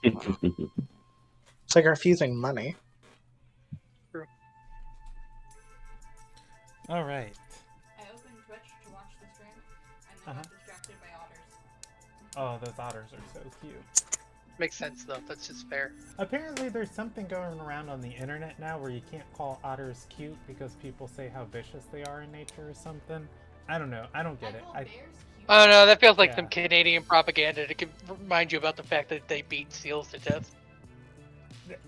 It's like refusing money. True. All right. I opened Twitch to watch the stream, and then got distracted by otters. Oh, those otters are so cute. Makes sense though. That's just fair. Apparently, there's something going around on the internet now where you can't call otters cute because people say how vicious they are in nature or something. I don't know. I don't get it. I call bears cute. Oh no, that feels like Yeah. some Canadian propaganda to remind you about the fact that they beat seals to death.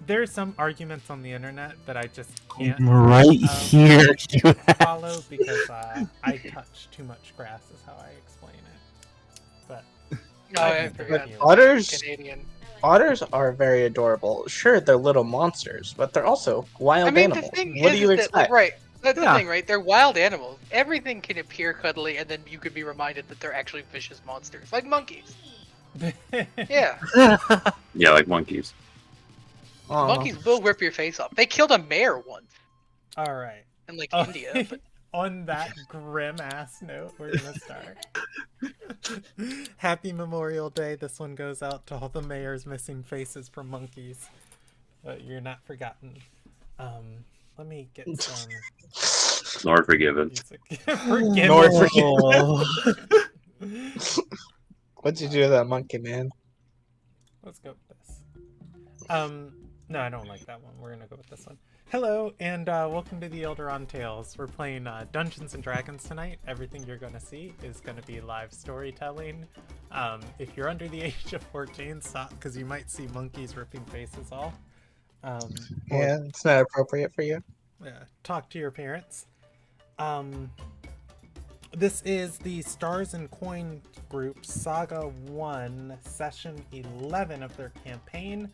There's some arguments on the internet that I just can't Right here. You follow because I touch too much grass is how I explain it. But Oh, I I think they're forgot. cute. Otters, Canadian. otters are very adorable. Sure, they're little monsters, but they're also wild I mean, animals. the thing What is, do you is that, expect? like, right? That's Yeah. the thing, right? They're wild animals. Everything can appear cuddly, and then you could be reminded that they're actually vicious monsters, like monkeys. Yeah, Yeah, like monkeys. Aw. monkeys will rip your face off. They killed a mayor once All right. in like Oh, India. But on that grim ass note, we're gonna start. Happy Memorial Day. This one goes out to all the mayor's missing faces from monkeys. But you're not forgotten. Let me get some Nor forgiven. music. Forgive Nor me. What'd you do to that monkey, man? Let's go with this. No, I don't like that one. We're gonna go with this one. Hello, and welcome to the Ilderon Tales. We're playing Dungeons and Dragons tonight. Everything you're gonna see is gonna be live storytelling. If you're under the age of 14, stop, because you might see monkeys ripping faces off. Or, Yeah, it's not appropriate for you. talk to your parents. This is the Stars and Coin Group Saga 1, Session 11 of their campaign.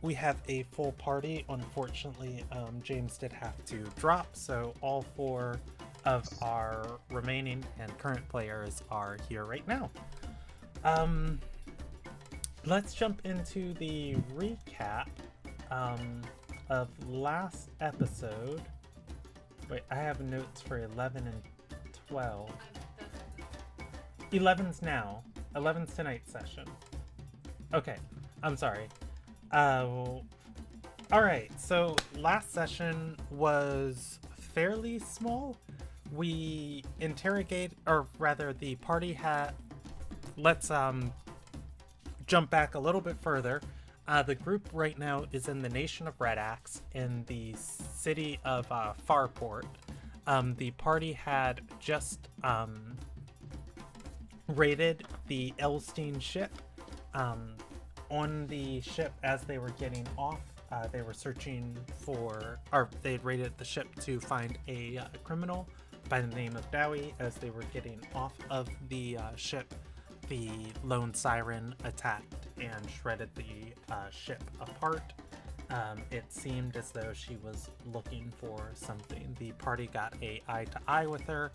We have a full party. Unfortunately, James did have to drop, so all 4 of our remaining and current players are here right now. Let's jump into the recap of last episode. Wait, I have notes for 11 and 12. 11's now. 11's tonight's session. Okay, I'm sorry. Alright, so last session was fairly small. We interrogate, or rather the party had... Let's jump back a little bit further. The group right now is in the Nation of Red Axe in the city of Farport. The party had just raided the Elstein ship. On the ship, as they were getting off, they were searching for, or they had raided the ship to find a criminal by the name of Dowie. As they were getting off of the ship, the lone siren attacked and shredded the ship apart. It seemed as though she was looking for something. The party got a eye-to-eye with her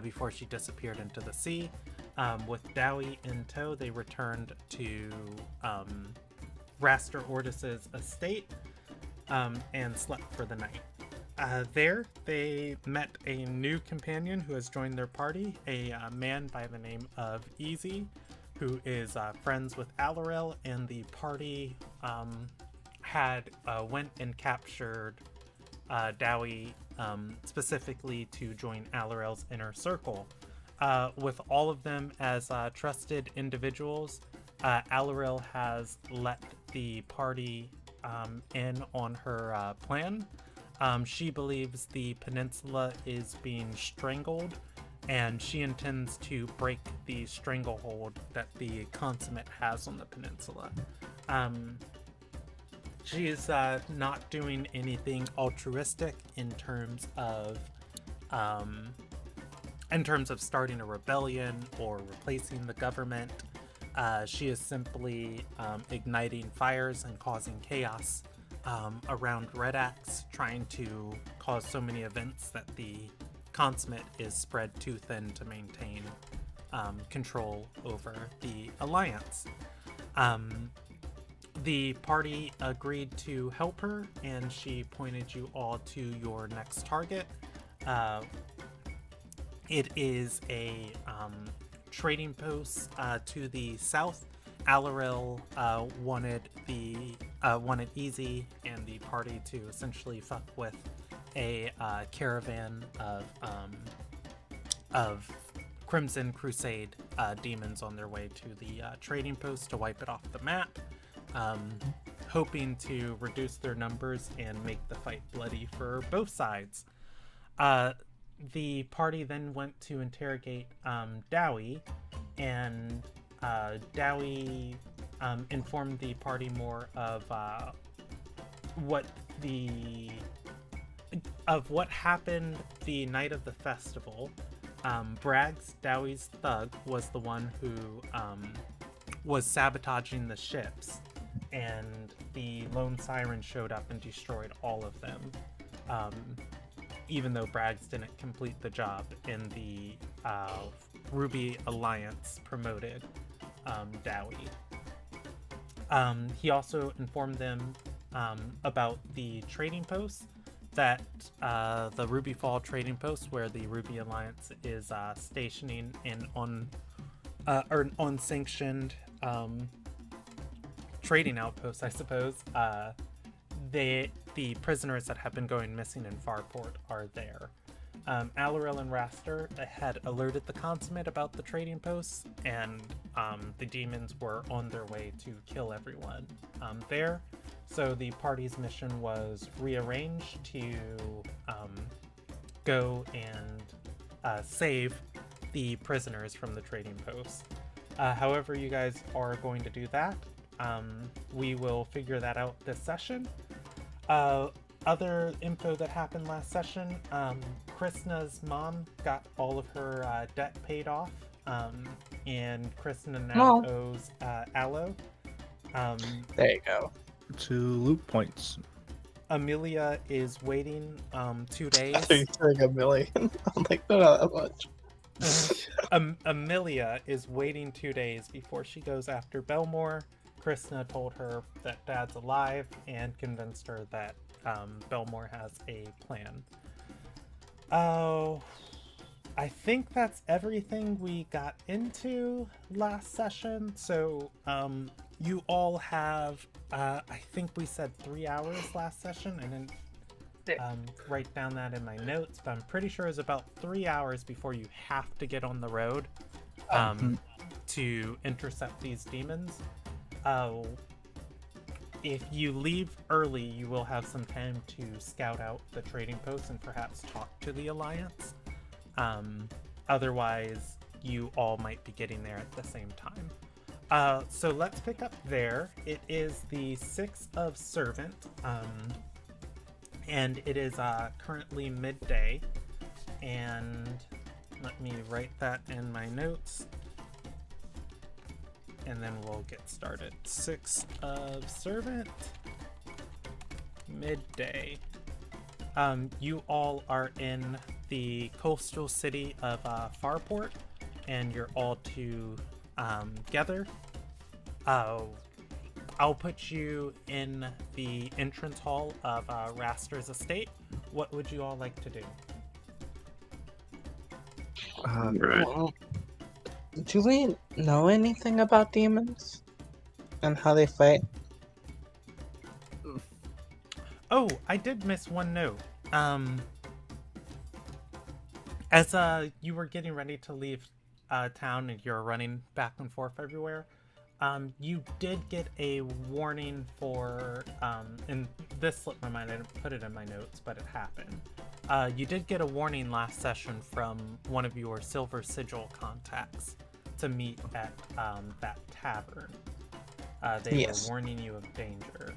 before she disappeared into the sea. With Dowie in tow, they returned to Raster Ordis's estate and slept for the night. There, they met a new companion who has joined their party, a man by the name of Easy, who is friends with Alarel, and the party had went and captured Dowie specifically to join Alarel's inner circle. With all of them as trusted individuals, Alarel has let the party in on her plan. She believes the peninsula is being strangled, and she intends to break the stranglehold that the consummate has on the peninsula. She is not doing anything altruistic in terms of starting a rebellion or replacing the government. She is simply igniting fires and causing chaos around Red Axe, trying to cause so many events that the consummate is spread too thin to maintain control over the alliance. The party agreed to help her, and she pointed you all to your next target. It is a trading post to the south Alaril wanted Easy and the party to essentially fuck with a caravan of Crimson Crusade demons on their way to the trading post to wipe it off the map, hoping to reduce their numbers and make the fight bloody for both sides. The party then went to interrogate Dowie, and Dowie informed the party more of what happened the night of the festival. Braggs, Dowie's thug, was the one who was sabotaging the ships, and the Lone Siren showed up and destroyed all of them, even though Braggs didn't complete the job, and the Ruby Alliance promoted Dowie. He also informed them about the trading posts, that the Ruby Fall trading post, where the Ruby Alliance is stationing in an unsanctioned trading outpost, I suppose. The prisoners that have been going missing in Farport are there. Alaril and Raster had alerted the consummate about the trading posts, and the demons were on their way to kill everyone there. So the party's mission was rearranged to go and save the prisoners from the trading posts. However you guys are going to do that, we will figure that out this session. Other info that happened last session, Krishna's mom got all of her debt paid off, and Krishna now owes Aloe. There you go. 2 loot points. Amelia is waiting 2 days. I think it's like $1 million. I'm like, no, not that much. Amelia is waiting 2 days before she goes after Belmore. Krishna told her that Dad's alive and convinced her that Belmore has a plan. Oh, I think that's everything we got into last session. So you all have, I think we said 3 hours last session. I didn't write down that in my notes, but I'm pretty sure it's about 3 hours before you have to get on the road to intercept these demons. If you leave early, you will have some time to scout out the trading posts and perhaps talk to the Alliance. Otherwise, you all might be getting there at the same time. So let's pick up there. It is the 6th of Servant, and it is currently midday. And let me write that in my notes, and then we'll get started. 6th of Servant, midday. You all are in the coastal city of Farport, and you're all together. I'll put you in the entrance hall of Raster's estate. What would you all like to do? Right. Well, do we know anything about demons and how they fight? Oh, I did miss one note. As you were getting ready to leave town and you're running back and forth everywhere, you did get a warning for, and this slipped my mind, I didn't put it in my notes, but it happened. You did get a warning last session from one of your Silver Sigil contacts to meet at that tavern. They were warning you of danger.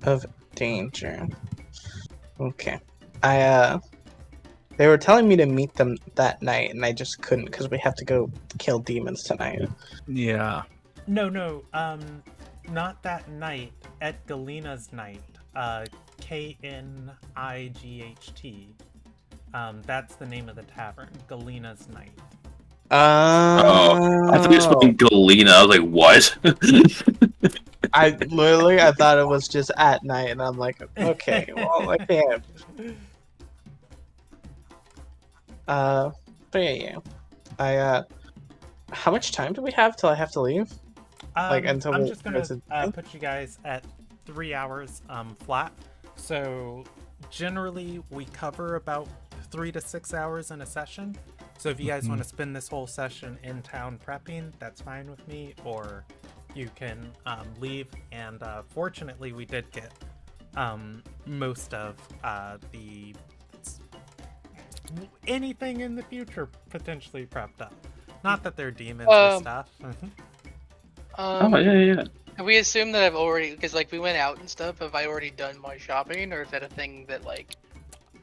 Of danger. Okay. They were telling me to meet them that night, and I just couldn't because we have to go kill demons tonight. Yeah. No, not that night. At Galina's night. Knight. That's the name of the tavern. Galina's night. Oh, I thought you were spelling Galena. I was like, what? I thought it was just at night, and I'm like, okay, well, I can't. But yeah. How much time do we have till I have to leave? Until I'm we just gonna visit- put you guys at 3 hours flat. So generally we cover about 3 to 6 hours in a session. So if you guys want to spend this whole session in town prepping, that's fine with me. Or you can leave. And fortunately, we did get most of the anything in the future potentially prepped up. Not that they're demons or stuff. Oh yeah. Can we assume that I've already, because like we went out and stuff, have I already done my shopping, or is that a thing that like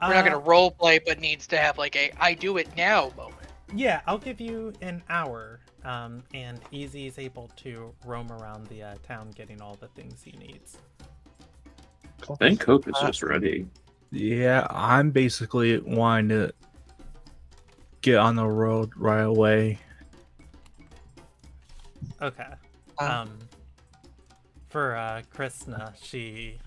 we're not gonna role play, but needs to have like a I do it now moment? Yeah, I'll give you an hour, and Easy is able to roam around the town getting all the things he needs. I think Cope is just ready. Yeah, I'm basically wanting to get on the road right away. Okay. For Krishna, she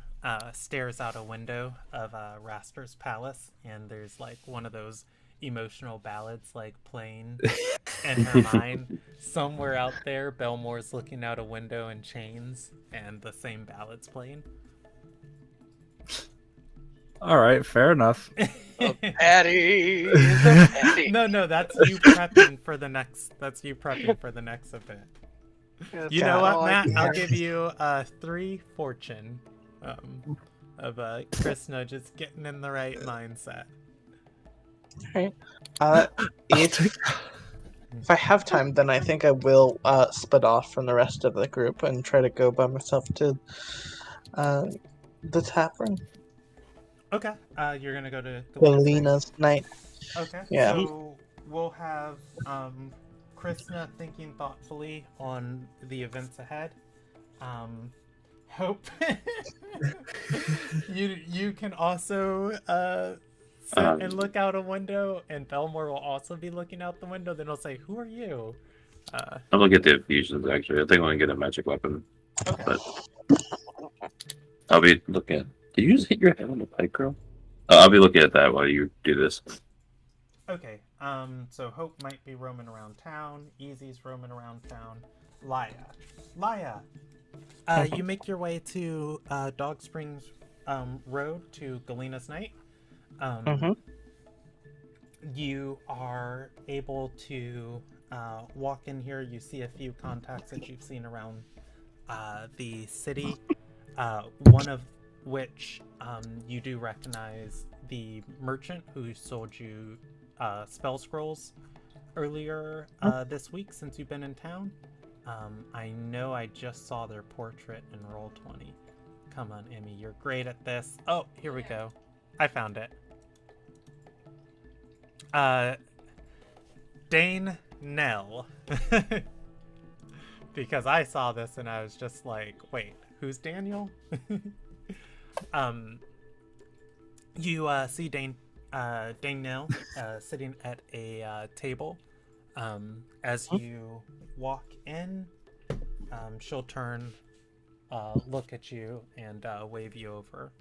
stares out a window of Raster's palace, and there's like one of those emotional ballads like playing in her mind. Somewhere out there, Belmore's looking out a window in chains, and the same ballad's playing. All right, fair enough. Patty is a patty. No, that's you prepping for the next. That's you prepping for the next event. You know what, Matt? I'll give you 3 fortune of Krishna just getting in the right mindset. Alright. If I have time, then I think I will split off from the rest of the group and try to go by myself to the tavern. Okay. You're gonna go to Galina's night. Okay. Yeah. So we'll have Krishna thinking thoughtfully on the events ahead. Hope you can also sit and look out a window, and Belmore will also be looking out the window. Then he'll say, "Who are you?" I'm gonna get the infusions actually. I think I'm gonna get a magic weapon. Okay. But I'll be looking. Did you just hit your head on the pipe, girl? I'll be looking at that while you do this. Okay. So Hope might be roaming around town. Easy's roaming around town. Laya. You make your way to Dog Springs Road to Galina's Night. You are able to walk in here. You see a few contacts that you've seen around the city. One of which you do recognize the merchant who sold you spell scrolls earlier this week since you've been in town. I know I just saw their portrait in Roll20. Come on, Emmy, you're great at this. Oh, here we go. I found it. Dane Nell. Because I saw this and I was just like, wait, who's Daniel? You see Dane Nell sitting at a table. As you walk in, she'll turn, look at you, and wave you over.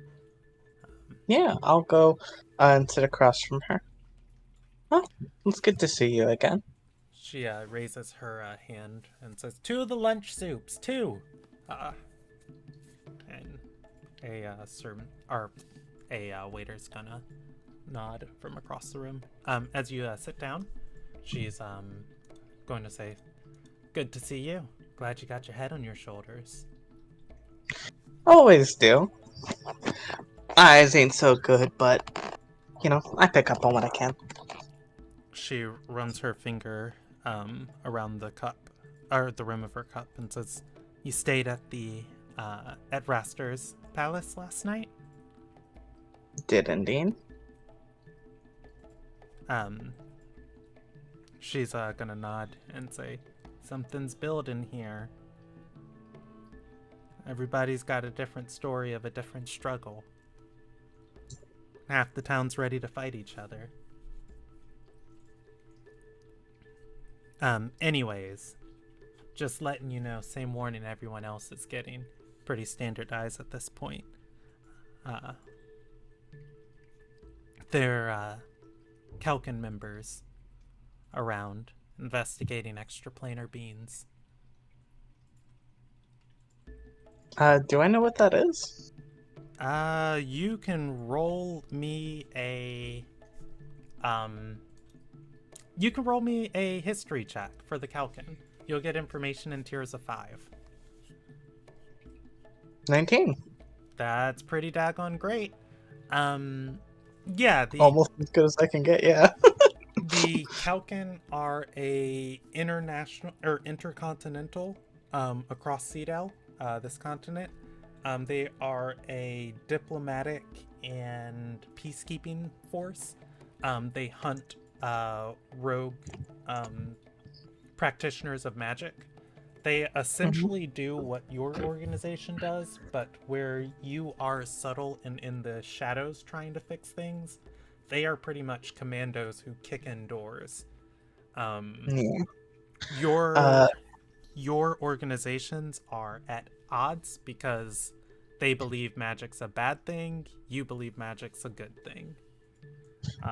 Yeah, I'll go and sit across from her. Oh, it's good to see you again. She raises her hand and says, 2 of the lunch soups, 2! And a servant, or a waiter's gonna nod from across the room. As you sit down, she's going to say, good to see you. Glad you got your head on your shoulders. Always do. Eyes ain't so good, but, you know, I pick up on what I can. She runs her finger around the cup, or the rim of her cup, and says, you stayed at the, at Raster's palace last night? Did indeed. She's gonna nod and say, something's building here. Everybody's got a different story of a different struggle. Half the town's ready to fight each other. Anyways, just letting you know, same warning everyone else is getting. Pretty standardized at this point. They're Kelkin members around investigating extraplanar beings. Do I know what that is? You can roll me a history check for the Kalkin. You'll get information in tiers of 5. 19. That's pretty daggone great. Yeah, Almost as good as I can get, yeah. the Kalkin are a international or intercontinental across Cedal, this continent. They are a diplomatic and peacekeeping force. They hunt rogue practitioners of magic. They essentially do what your organization does, but where you are subtle and in the shadows trying to fix things, they are pretty much commandos who kick in doors. Yeah. Your organizations are at odds because they believe magic's a bad thing, you believe magic's a good thing.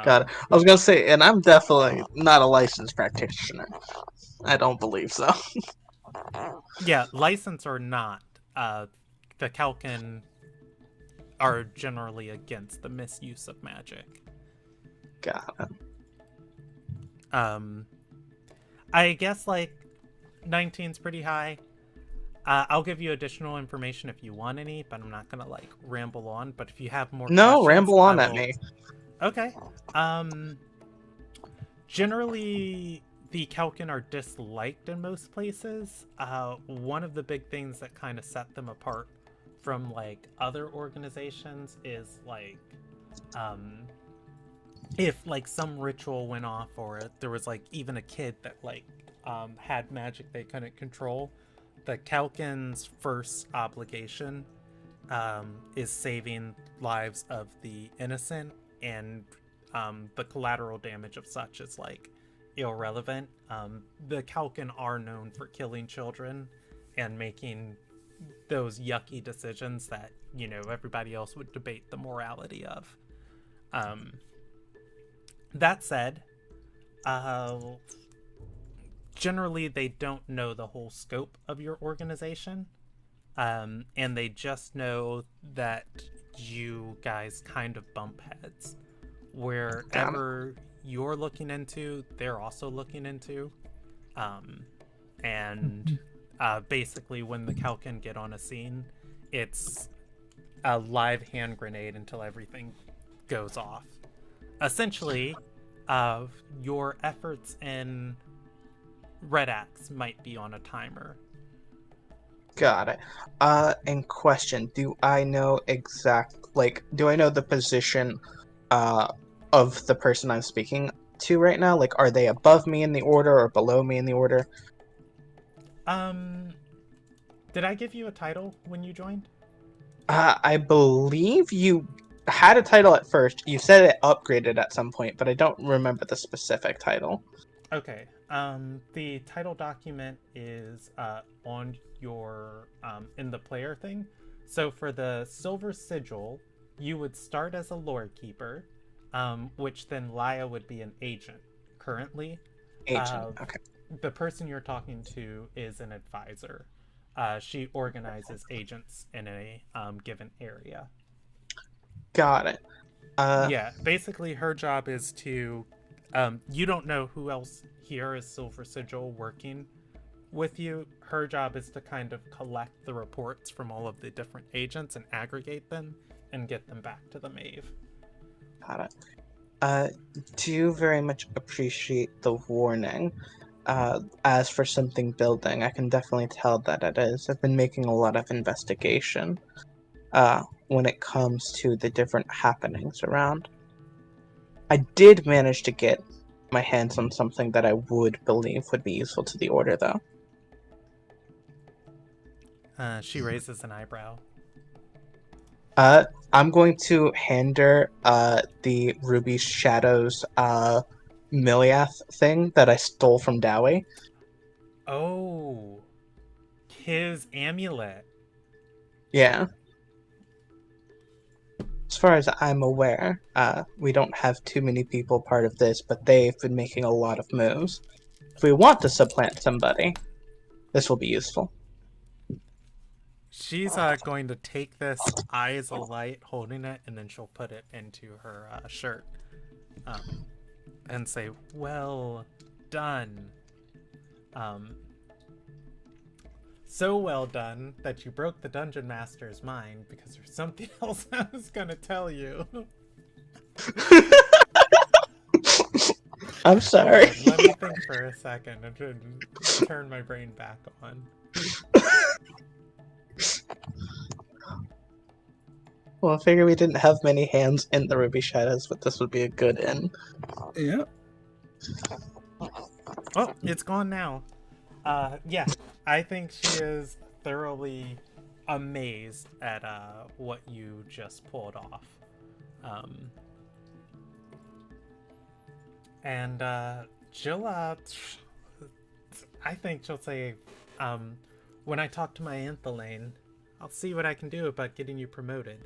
Got it. I was gonna say, and I'm definitely not a licensed practitioner. I don't believe so. Yeah, license or not, the Kalkin are generally against the misuse of magic. Got it. I guess like 19's pretty high. I'll give you additional information if you want any, but I'm not gonna like ramble on. But if you have more No, questions, ramble on I at will... me. Okay. Generally, the Kalkin are disliked in most places. One of the big things that kind of set them apart from like other organizations is like, if like some ritual went off or there was like even a kid that like had magic they couldn't control, the Kalkin's first obligation is saving lives of the innocent, and the collateral damage of such is like irrelevant. The Kalkin are known for killing children and making those yucky decisions that, you know, everybody else would debate the morality of. That said, generally they don't know the whole scope of your organization, and they just know that you guys kind of bump heads. Wherever you're looking into, they're also looking into. And basically when the Kalkin get on a scene, it's a live hand grenade until everything goes off. Essentially, your efforts in Red Axe might be on a timer. Got it. And question, do I know do I know the position of the person I'm speaking to right now? Like, are they above me in the order or below me in the order? Did I give you a title when you joined? I believe you had a title at first. You said it upgraded at some point, but I don't remember the specific title. Okay. The title document is on your in the player thing. So for the Silver Sigil, you would start as a lore keeper, which then Laya would be an agent currently. Agent. Okay. The person you're talking to is an advisor. She organizes agents in a given area. Got it. Yeah, basically her job is to... you don't know who else here is Silver Sigil working with you. Her job is to kind of collect the reports from all of the different agents and aggregate them and get them back to the Maeve. Got it. Do very much appreciate the warning. As for something building, I can definitely tell that it is. I've been making a lot of investigation when it comes to the different happenings around. I did manage to get my hands on something that I would believe would be useful to the Order, though. She raises an eyebrow. I'm going to hand her the Ruby Shadows Miliath thing that I stole from Dowie. Oh, his amulet. Yeah. As far as I'm aware, we don't have too many people part of this, but they've been making a lot of moves. if we want to supplant somebody, this will be useful. She's going to take this eyes alight, holding it, and then she'll put it into her shirt, and say, "Well done." So well done that you broke the dungeon master's mind, because there's something else I was gonna tell you. I'm sorry. Hold on, let me think for a second and turn my brain back on. Well, I figure we didn't have many hands in the Ruby Shadows, but this would be a good end. Yeah. Oh, it's gone now. Yeah, I think she is thoroughly amazed at what you just pulled off. And she'll I think she'll say, when I talk to my Anthelane, I'll see what I can do about getting you promoted.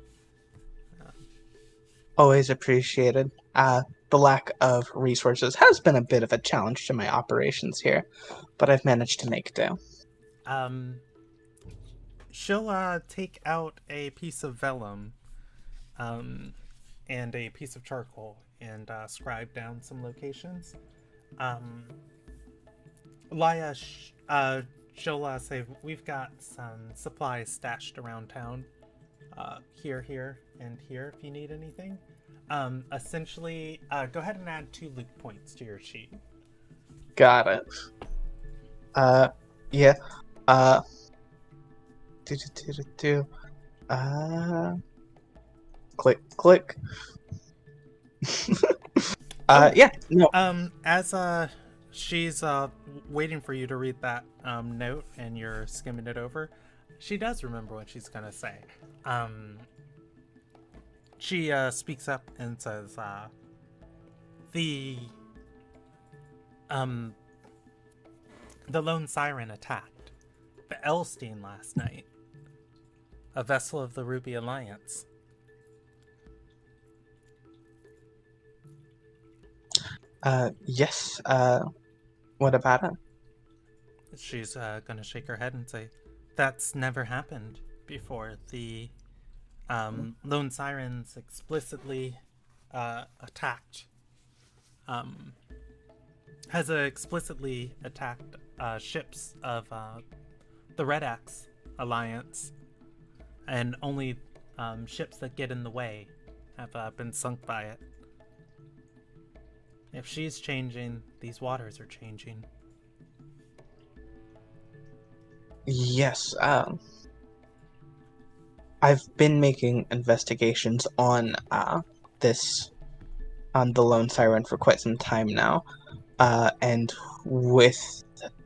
Always appreciated. The lack of resources has been a bit of a challenge to my operations here, but I've managed to make do. She'll take out a piece of vellum, and a piece of charcoal, and scribe down some locations. Laya, she'll say, we've got some supplies stashed around town. Here, and here if you need anything. Essentially, go ahead and add 2 loot points to your sheet. Got it. Yeah. Click. Yeah, no. As she's waiting for you to read that note and you're skimming it over, she does remember what she's gonna say. She speaks up and says, the Lone Siren attacked the Elstein last night, a vessel of the Ruby Alliance. Yes, what about it? She's gonna shake her head and say, that's never happened before. The Lone Sirens explicitly attacked, has explicitly attacked ships of the Red Axe Alliance, and only ships that get in the way have been sunk by it. If she's changing, these waters are changing. Yes, I've been making investigations on the Lone Siren for quite some time now, and with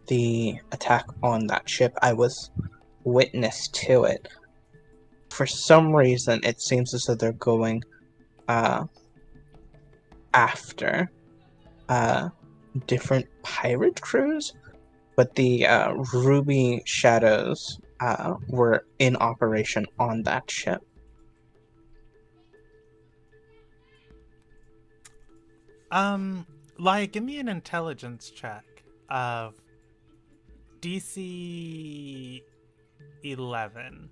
the attack on that ship, I was witness to it. For some reason, it seems as though they're going after different pirate crews, but the Ruby Shadows were in operation on that ship. Like, give me an intelligence check of DC 11.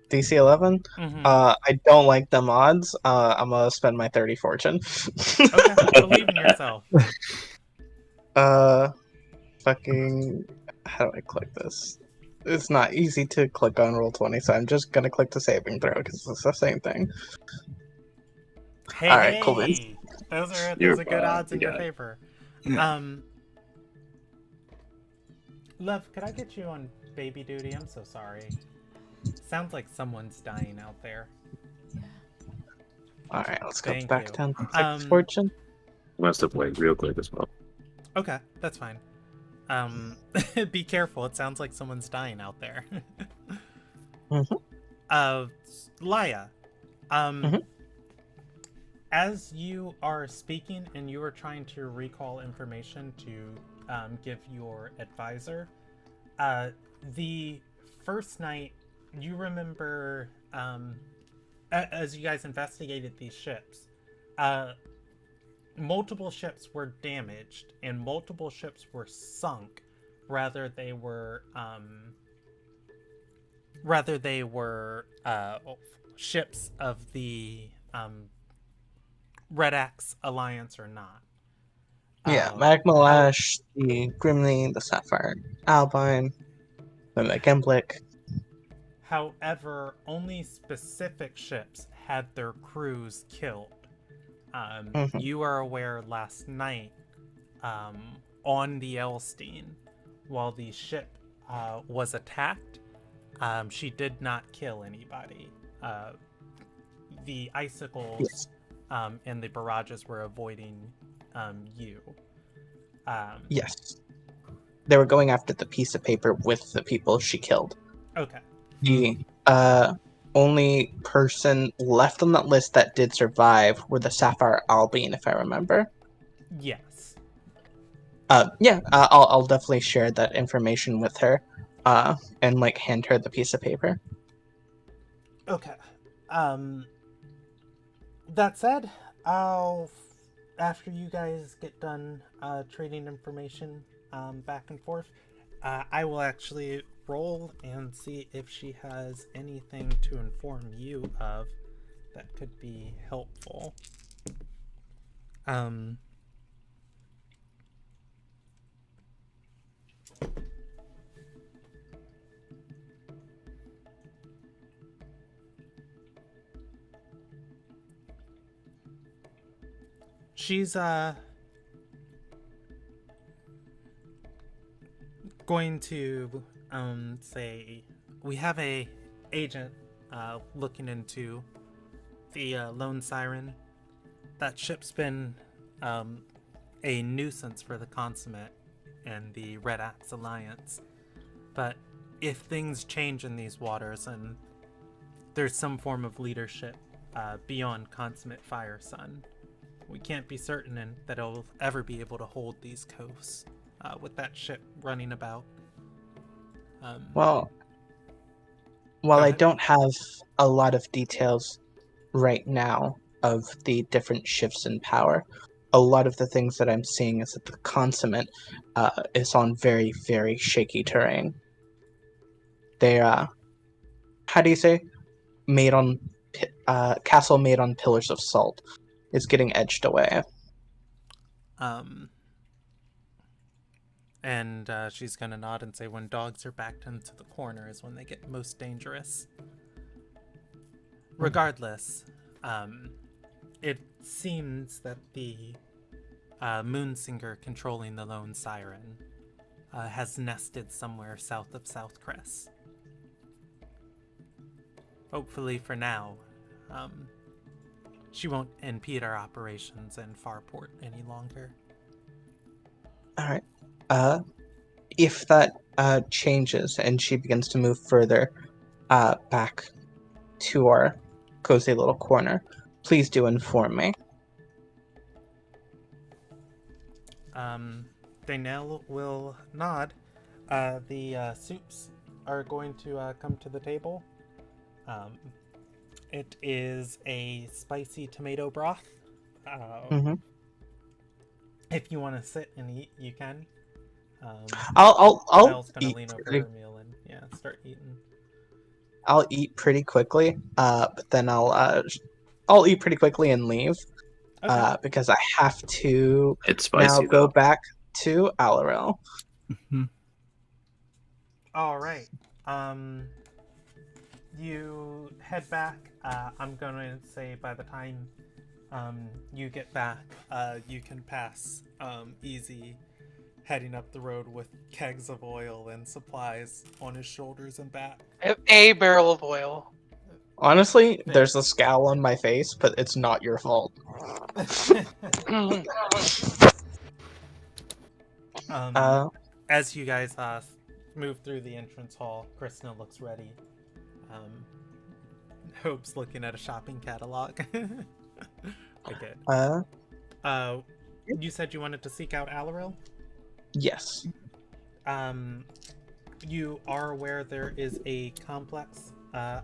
DC 11? Mm-hmm. I don't like the mods. I'm gonna spend my 30 fortune. Okay, believe in yourself. Fucking. How do I click this? It's not easy to click on Roll20, so I'm just gonna click the saving throw because it's the same thing. Hey, All right, cool. hey! Those are You're good fine, odds in you your got it. favor. Yeah. Love, could I get you on baby duty? I'm so sorry. Sounds like someone's dying out there. All right, let's go Thank back you. down to 6 fortune. I'm gonna step away real quick as well. Okay, that's fine. Be careful. It sounds like someone's dying out there. Laya, as you are speaking and you are trying to recall information to give your advisor, the first night you remember, as you guys investigated these ships, multiple ships were damaged and multiple ships were sunk. Rather, they were ships of the Red Axe Alliance or not. Yeah, Magma Lash, the Grimly, the Sapphire Albine, the Gimblick. However, only specific ships had their crews killed. You are aware last night on the Elstein, while the ship was attacked, she did not kill anybody. The icicles and the barrages were avoiding you. Yes. They were going after the piece of paper with the people she killed. Okay. The only person left on that list that did survive were the Sapphire Albine, if I remember. Yes. I'll definitely share that information with her, and like hand her the piece of paper. Okay. That said, after you guys get done trading information back and forth, I will actually roll and see if she has anything to inform you of that could be helpful. She's going to say we have a agent looking into the Lone Siren. That ship's been a nuisance for the Consummate and the Red Axe Alliance. But if things change in these waters and there's some form of leadership beyond Consummate Fire Sun, we can't be certain that it'll ever be able to hold these coasts with that ship running about. While I don't have a lot of details right now of the different shifts in power, a lot of the things that I'm seeing is that the Consummate is on very, very shaky terrain. They how do you say, made on castle made on pillars of salt is getting edged away. And she's gonna nod and say, when dogs are backed into the corner is when they get most dangerous. Regardless, it seems that the Moonsinger controlling the Lone Siren has nested somewhere south of Southcrest. Hopefully for now, she won't impede our operations in Farport any longer. Alright. If that changes and she begins to move further back to our cozy little corner, please do inform me. Daynell will nod. The soups are going to come to the table. It is a spicy tomato broth. If you want to sit and eat, you can. I'll Mel's gonna eat lean over pretty, her meal and start eating. I'll eat pretty quickly. But then I'll eat pretty quickly and leave. Okay. Because I have to It's spicy now go though. back to Alarel. All right. You head back. I'm gonna say by the time you get back, you can pass easy heading up the road with kegs of oil and supplies on his shoulders and back. A barrel of oil. Honestly, there's a scowl on my face, but it's not your fault. As you guys move through the entrance hall, Krishna looks ready. Hope's looking at a shopping catalog. Okay. You said you wanted to seek out Alaril? Yes. You are aware there is a complex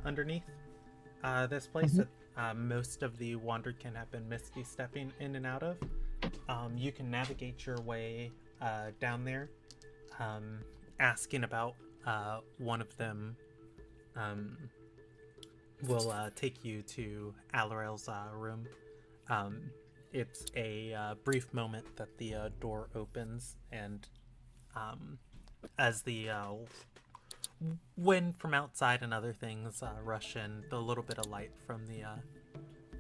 underneath this place that most of the Wanderkin have been misty stepping in and out of. You can navigate your way down there, asking about one of them will take you to Alarel's room. It's a brief moment that the door opens, and as the wind from outside and other things rush in, the little bit of light from the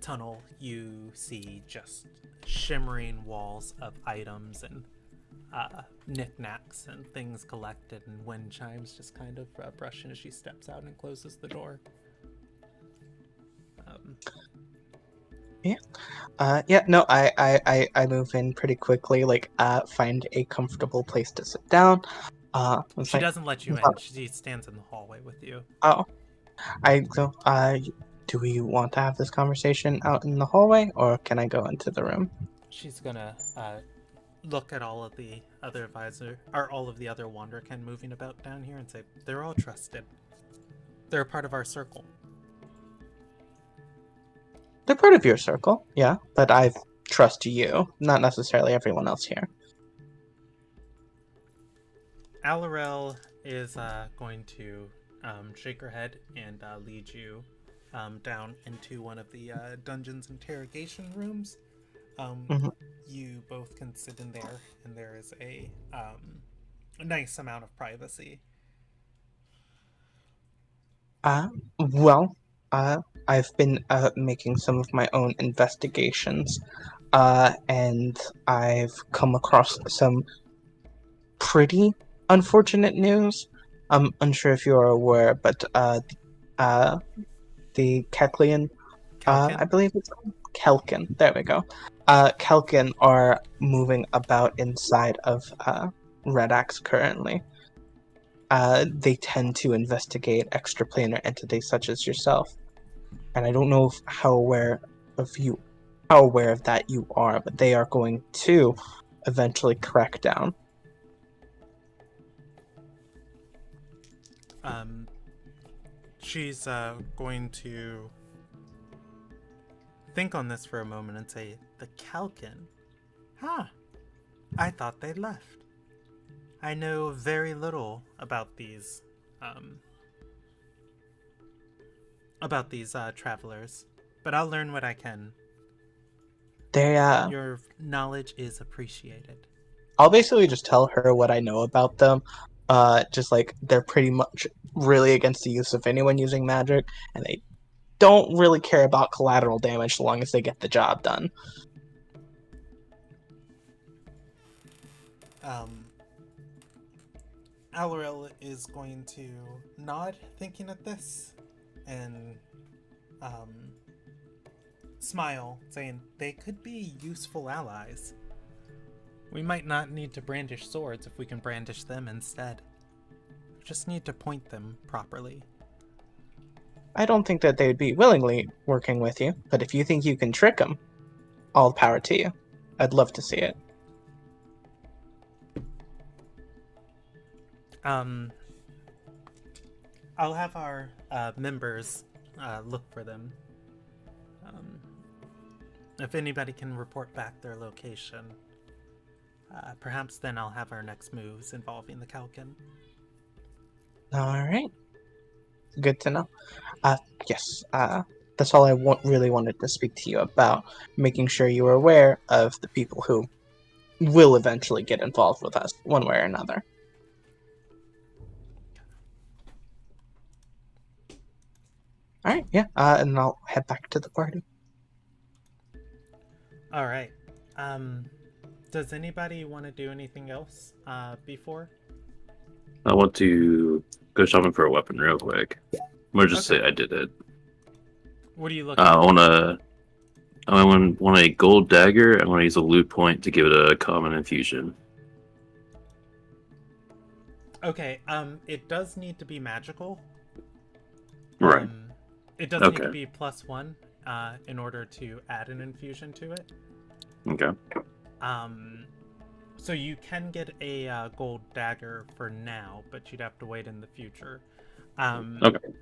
tunnel, you see just shimmering walls of items and knickknacks and things collected, and wind chimes just kind of brush in as she steps out and closes the door. No, I move in pretty quickly, like, find a comfortable place to sit down. She doesn't let you in. She stands in the hallway with you. Oh, I go, do we want to have this conversation out in the hallway, or can I go into the room? She's gonna look at all of the other all of the other Wanderkin moving about down here and say, they're all trusted. They're a part of our circle. They're part of your circle, yeah, but I trust you, not necessarily everyone else here. Alarel is going to shake her head and lead you down into one of the dungeon's interrogation rooms. You both can sit in there, and there is a nice amount of privacy. I've been making some of my own investigations, and I've come across some pretty unfortunate news. I'm unsure if you're aware, but the Keklian, I believe it's called Kelkin. There we go. Kelkin are moving about inside of Red Axe currently. They tend to investigate extraplanar entities such as yourself, and I don't know how aware of that you are, but they are going to eventually crack down. She's going to think on this for a moment and say, the Kalkin? Huh. I thought they left. I know very little about these travelers, but I'll learn what I can. Your knowledge is appreciated. I'll basically just tell her what I know about them. Just like they're pretty much really against the use of anyone using magic, and they don't really care about collateral damage so long as they get the job done. Alarel is going to nod, thinking at this, and smile, saying they could be useful allies. We might not need to brandish swords if we can brandish them instead. We just need to point them properly. I don't think that they'd be willingly working with you, but if you think you can trick them, all power to you. I'd love to see it. I'll have our members look for them. If anybody can report back their location, perhaps then I'll have our next moves involving the Kalkin. Alright. Good to know. Yes, that's all I really wanted to speak to you about, making sure you were aware of the people who will eventually get involved with us, one way or another. Alright, yeah, and I'll head back to the party. Alright. Does anybody want to do anything else before? I want to go shopping for a weapon real quick. I'm gonna just say I did it. What are you looking I want a gold dagger. I want to use a loot point to give it a common infusion. Okay, it does need to be magical. Right. It does need to be +1 in order to add an infusion to it. Okay. So you can get a gold dagger for now, but you'd have to wait in the future. Okay.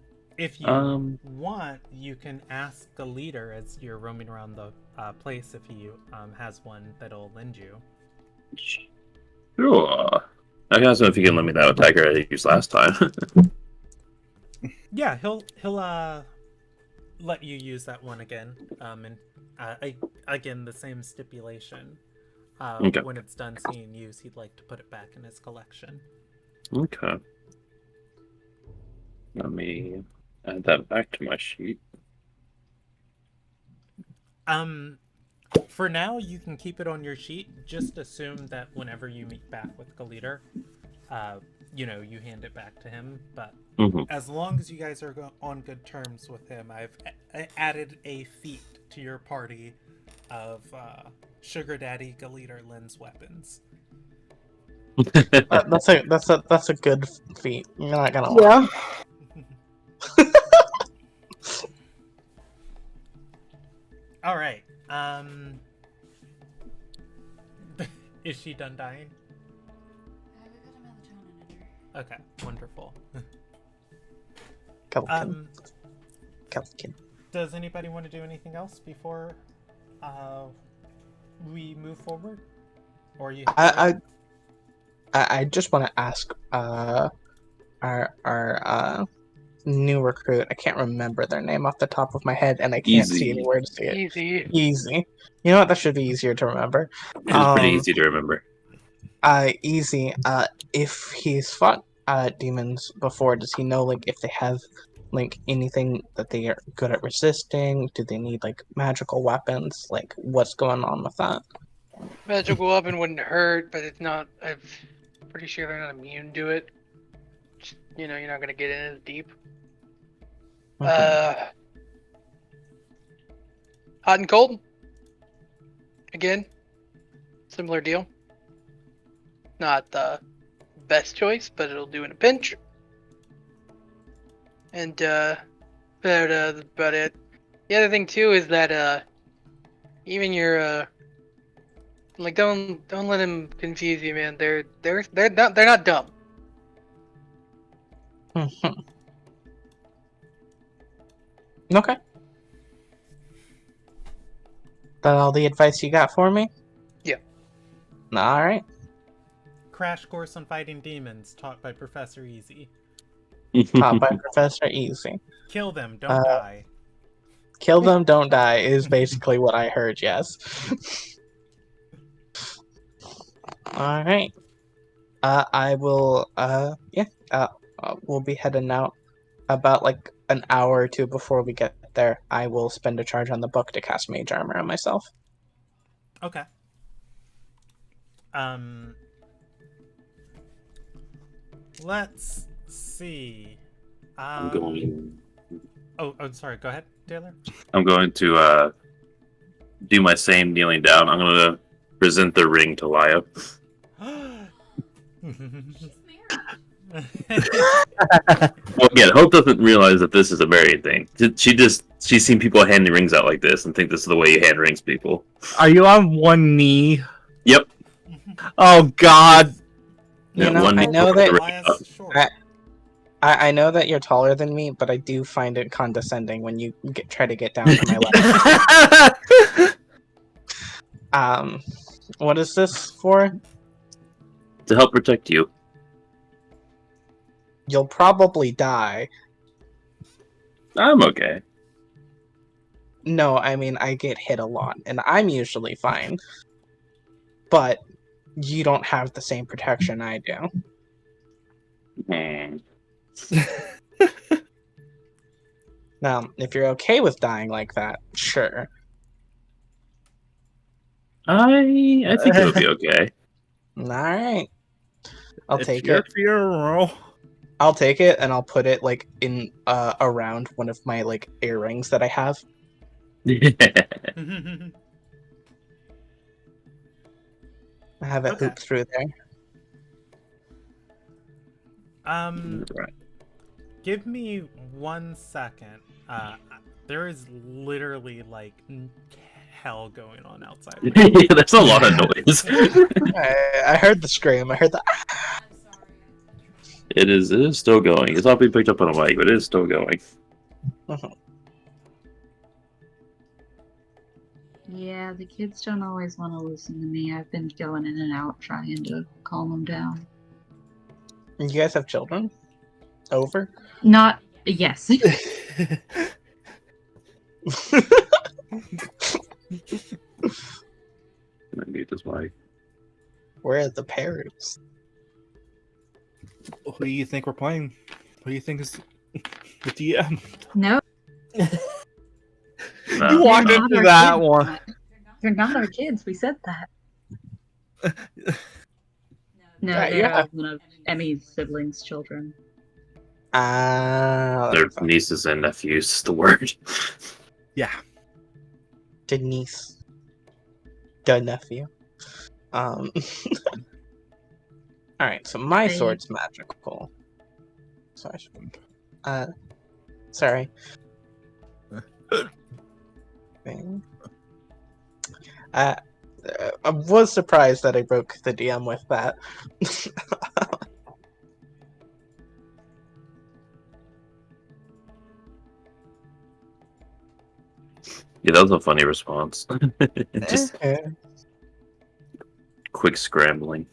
If you want, you can ask the leader as you're roaming around the place if he has one that'll lend you. Sure. I can ask him if he can lend me that attacker I used last time. Yeah, he'll let you use that one again. And again, the same stipulation. Okay. When it's done seeing use, he'd like to put it back in his collection. Okay. Let me add that back to my sheet. For now, you can keep it on your sheet. Just assume that whenever you meet back with the leader, you hand it back to him. But as long as you guys are on good terms with him, I've added a feat to your party of Sugar Daddy Galiter lends weapons. That's a good feat. You're not gonna lie. All right. Is she done dying? Okay, wonderful. Kelkin. Does anybody want to do anything else before we move forward? Or you? I just want to ask our new recruit. I can't remember their name off the top of my head, and I can't see anywhere to see it. Easy. You know what? That should be easier to remember. It's pretty easy to remember. Easy. If he's fought demons before, does he know if they have anything that they are good at resisting? Do they need magical weapons? What's going on with that? Magical weapon wouldn't hurt, but it's not. I'm pretty sure they're not immune to it. You're not gonna get in as deep. Okay. Hot and cold. Again, similar deal. Not the best choice, but it'll do in a pinch. And that's about it. The other thing too is that even your don't let him confuse you, man. They're not dumb. Okay. That all the advice you got for me? Yeah. All right. Crash course on fighting demons, taught by Professor Easy. Taught by Professor Easy. Kill them, don't die. Kill them, don't die is basically what I heard. Yes. All right. I will. We'll be heading out about an hour or two before we get there. I will spend a charge on the book to cast Mage Armor on myself. Okay. Let's see. I'm going. Oh, sorry. Go ahead, Taylor. I'm going to do my same kneeling down. I'm going to present the ring to Laya. Well, again, Hope doesn't realize that this is a married thing. She's seen people handing rings out like this and think this is the way you hand rings people. Are you on one knee? Yep. Oh God. I know that you're taller than me, but I do find it condescending when you try to get down to my level. What is this for? To help protect you. You'll probably die. I'm okay. No, I mean, I get hit a lot, and I'm usually fine. But you don't have the same protection I do. Now, if you're okay with dying like that, sure. I think it'll be okay. Alright. I'll take your it. funeral. I'll take it, and I'll put it, in, around one of my, earrings that I have. I have it hooped through there. Right. Give me 1 second. There is literally hell going on outside. Yeah, there's a lot of noise. I heard the scream. I heard the. It is still going. It's not being picked up on a mic, but it is still going. Yeah, the kids don't always want to listen to me. I've been going in and out trying to calm them down. You guys have children? Over? Not yes. I mute this mic. Where are the parents? Who do you think we're playing? Who do you think is the DM? No, No, You walked they're into not our that kids, one. Matt. They're not our kids. We said that. No, Yeah, they're yeah. one of Emmy's siblings' children. Ah, Their nieces and nephews is the word. Yeah. Denise. The nephew. Alright, so my They- sword's magical. Sorry. Thing. I was surprised that I broke the DM with that. Yeah, that was a funny response. Just quick scrambling.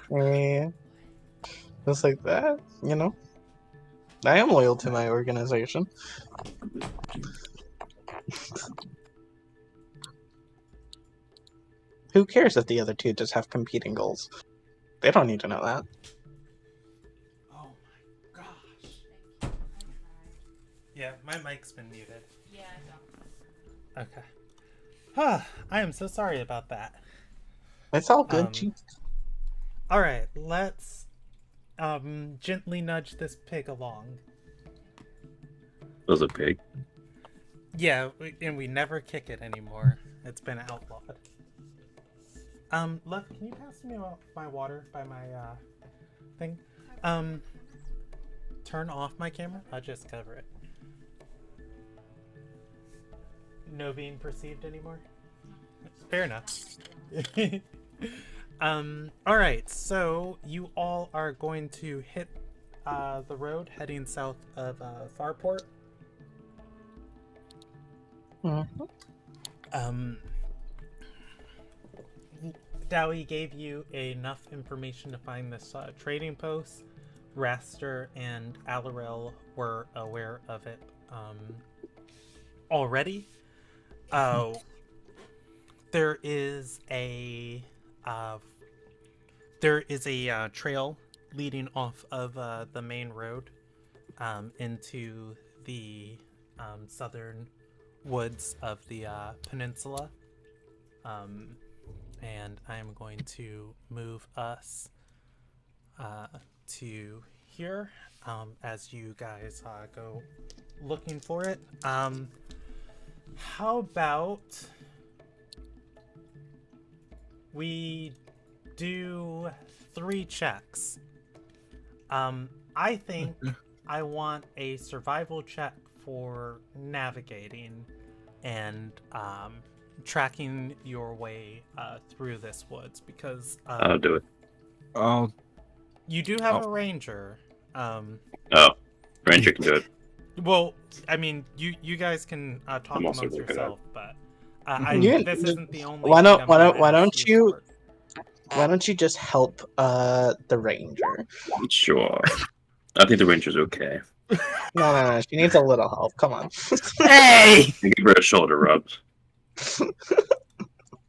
Yeah. Just like that, you know? I am loyal to my organization. Who cares if the other two just have competing goals? They don't need to know that. Oh my gosh. Yeah, my mic's been muted. Yeah, I don't. Okay. Ah, I am so sorry about that. It's all good. All right, let's gently nudge this pig along. Was a pig. Yeah, and we never kick it anymore. It's been outlawed. Love, can you pass me my water by my thing? Turn off my camera. I'll just cover it. No being perceived anymore. Fair enough. Alright, so you all are going to hit the road heading south of Farport. Dowie gave you enough information to find this trading post. Raster and Alarel were aware of it already. There is a trail leading off of the main road into the southern woods of the peninsula. And I'm going to move us to here as you guys go looking for it. How about we do 3 checks? I think I want a survival check for navigating and tracking your way through this woods, because I'll do it. Oh, you do have a ranger. Oh, Ranger can do it. Well, I mean, you guys can talk I'm also amongst looking yourself, but Yeah, this isn't the only. why don't- thing I'm why don't- gonna why ask don't you you- for. Why don't you just help the ranger? Sure. I think the Ranger's okay. No. She needs a little help. Come on. hey! You give her a shoulder rub.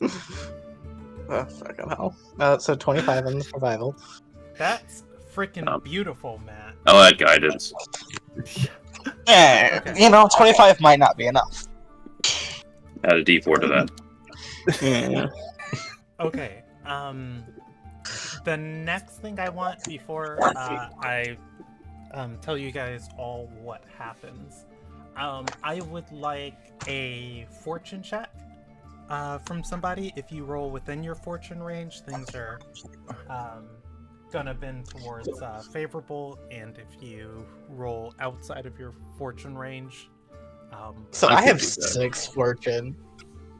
Oh, fucking hell. So 25 in the survival. That's freaking Um, beautiful, Matt. I'll add guidance. Yeah, Okay. you know, 25 might not be enough. Add a D4 to that. Yeah. Okay. The next thing I want before I tell you guys all what happens, I would like a fortune check from somebody. If you roll within your fortune range, things are gonna bend towards favorable, and if you roll outside of your fortune range, So I I can have do that. 6 fortune.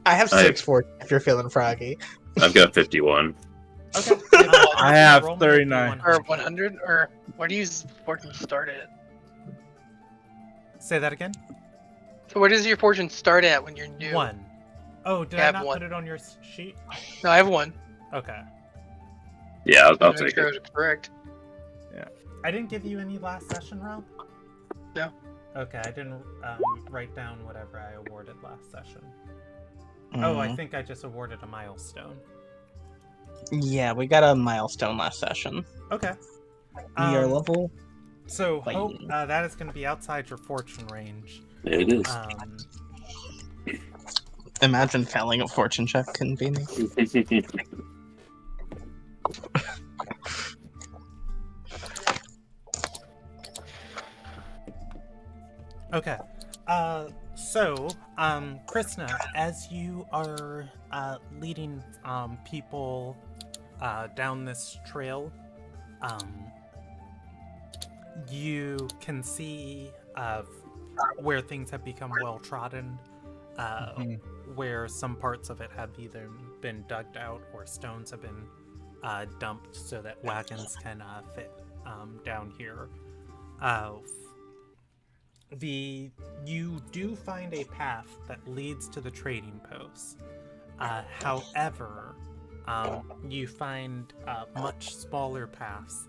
I have I- 6 fortune if you're feeling froggy. I've got 51. okay. I have roll me a 39. Or 100, or where do you fortune start at? Say that again. So where does your fortune start at when you're new? 1. Oh, did I I have not 1. put it on your sheet? No, I have 1. Okay. Yeah, I'll Make take sure it. it's correct. I didn't give you any last session, Rob? No. Okay, I didn't write down whatever I awarded last session. Oh, I think I just awarded a milestone. Yeah, we got a milestone last session. Okay. We are level. So, Bye. Hope, that is going to be outside your fortune range. It is. Imagine failing a fortune check couldn't be me. Okay. So, Krishna, as you are leading people down this trail, you can see where things have become well trodden, where some parts of it have either been dug out or stones have been dumped so that wagons can fit down here. You do find a path that leads to the trading post. However, you find much smaller paths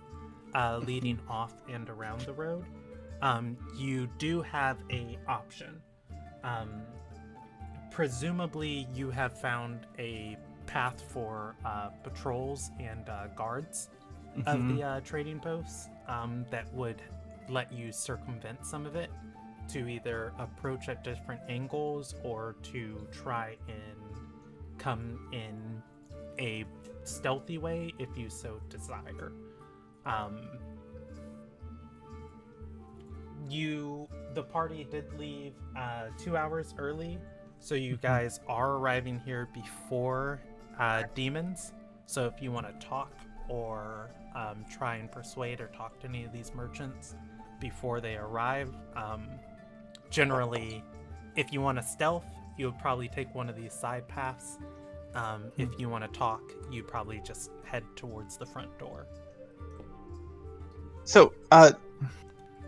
leading off and around the road. You do have a option. Presumably, you have found a path for patrols and guards of the trading posts that would let you circumvent some of it to either approach at different angles or to try and come in a stealthy way if you so desire. The party did leave 2 hours early, so you guys are arriving here before demons. So if you want to talk or try and persuade or talk to any of these merchants before they arrive, generally, if you want to stealth, you would probably take one of these side paths. If you want to talk, you probably just head towards the front door. So,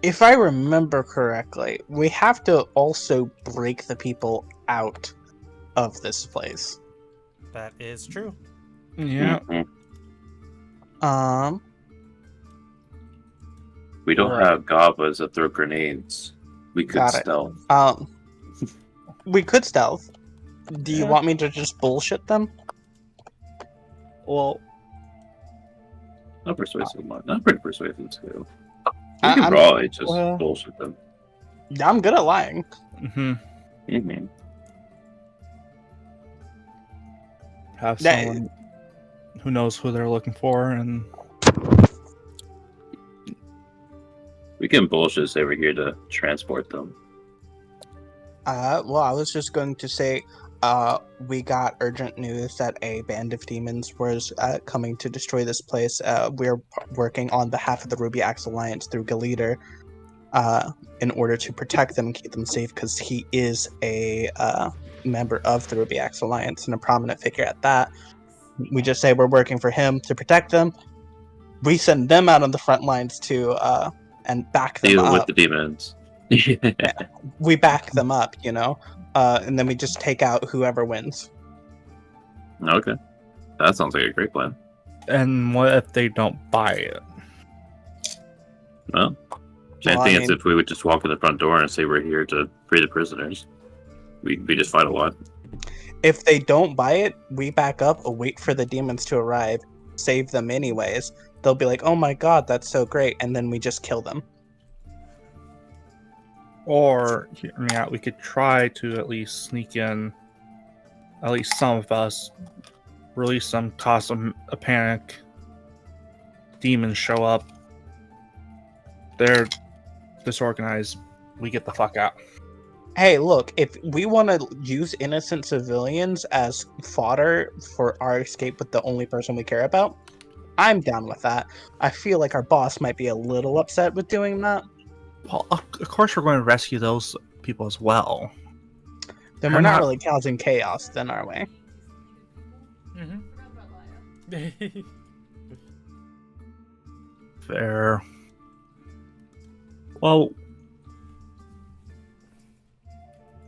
if I remember correctly, we have to also break the people out of this place. That is true. Yeah. We don't Right. have gobas that throw grenades. We could Got it. stealth. We could stealth. Do you Yeah. want me to just bullshit them? Well, Not persuasive. Not pretty persuasive too. We can I'm- probably just well- bullshit them. I'm good at lying. Mm-hmm. have That- someone who knows who they're looking for, and We can bullshit say we're here to transport them. Well, I was just going to say, we got urgent news that a band of demons was coming to destroy this place. We're working on behalf of the Ruby Axe Alliance through Galiter, in order to protect them and keep them safe, because he is a member of the Ruby Axe Alliance and a prominent figure at that. We just say we're working for him to protect them. We send them out on the front lines to and back them Deal up. with the demons. We back them up, and then we just take out whoever wins. Okay. That sounds like a great plan. what if they don't buy it? Well, Well, I think I it's mean- if we would just walk in the front door and say we're here to free the prisoners. We just fight a lot. If they don't buy it, we back up, wait for the demons to arrive, save them anyways. They'll be like, "Oh my god, that's so great," and then we just kill them. Or, hear me out, we could try to at least sneak in, at least some of us, release them, cause a panic. Demons show up. They're disorganized. We get the fuck out. Hey, look, if we want to use innocent civilians as fodder for our escape with the only person we care about, I'm down with that. I feel like our boss might be a little upset with doing that. Well, of course we're going to rescue those people as well. Then I'm we're not not- really causing chaos, then, are we? Mm-hmm. Forgot about Laya. Fair. Well,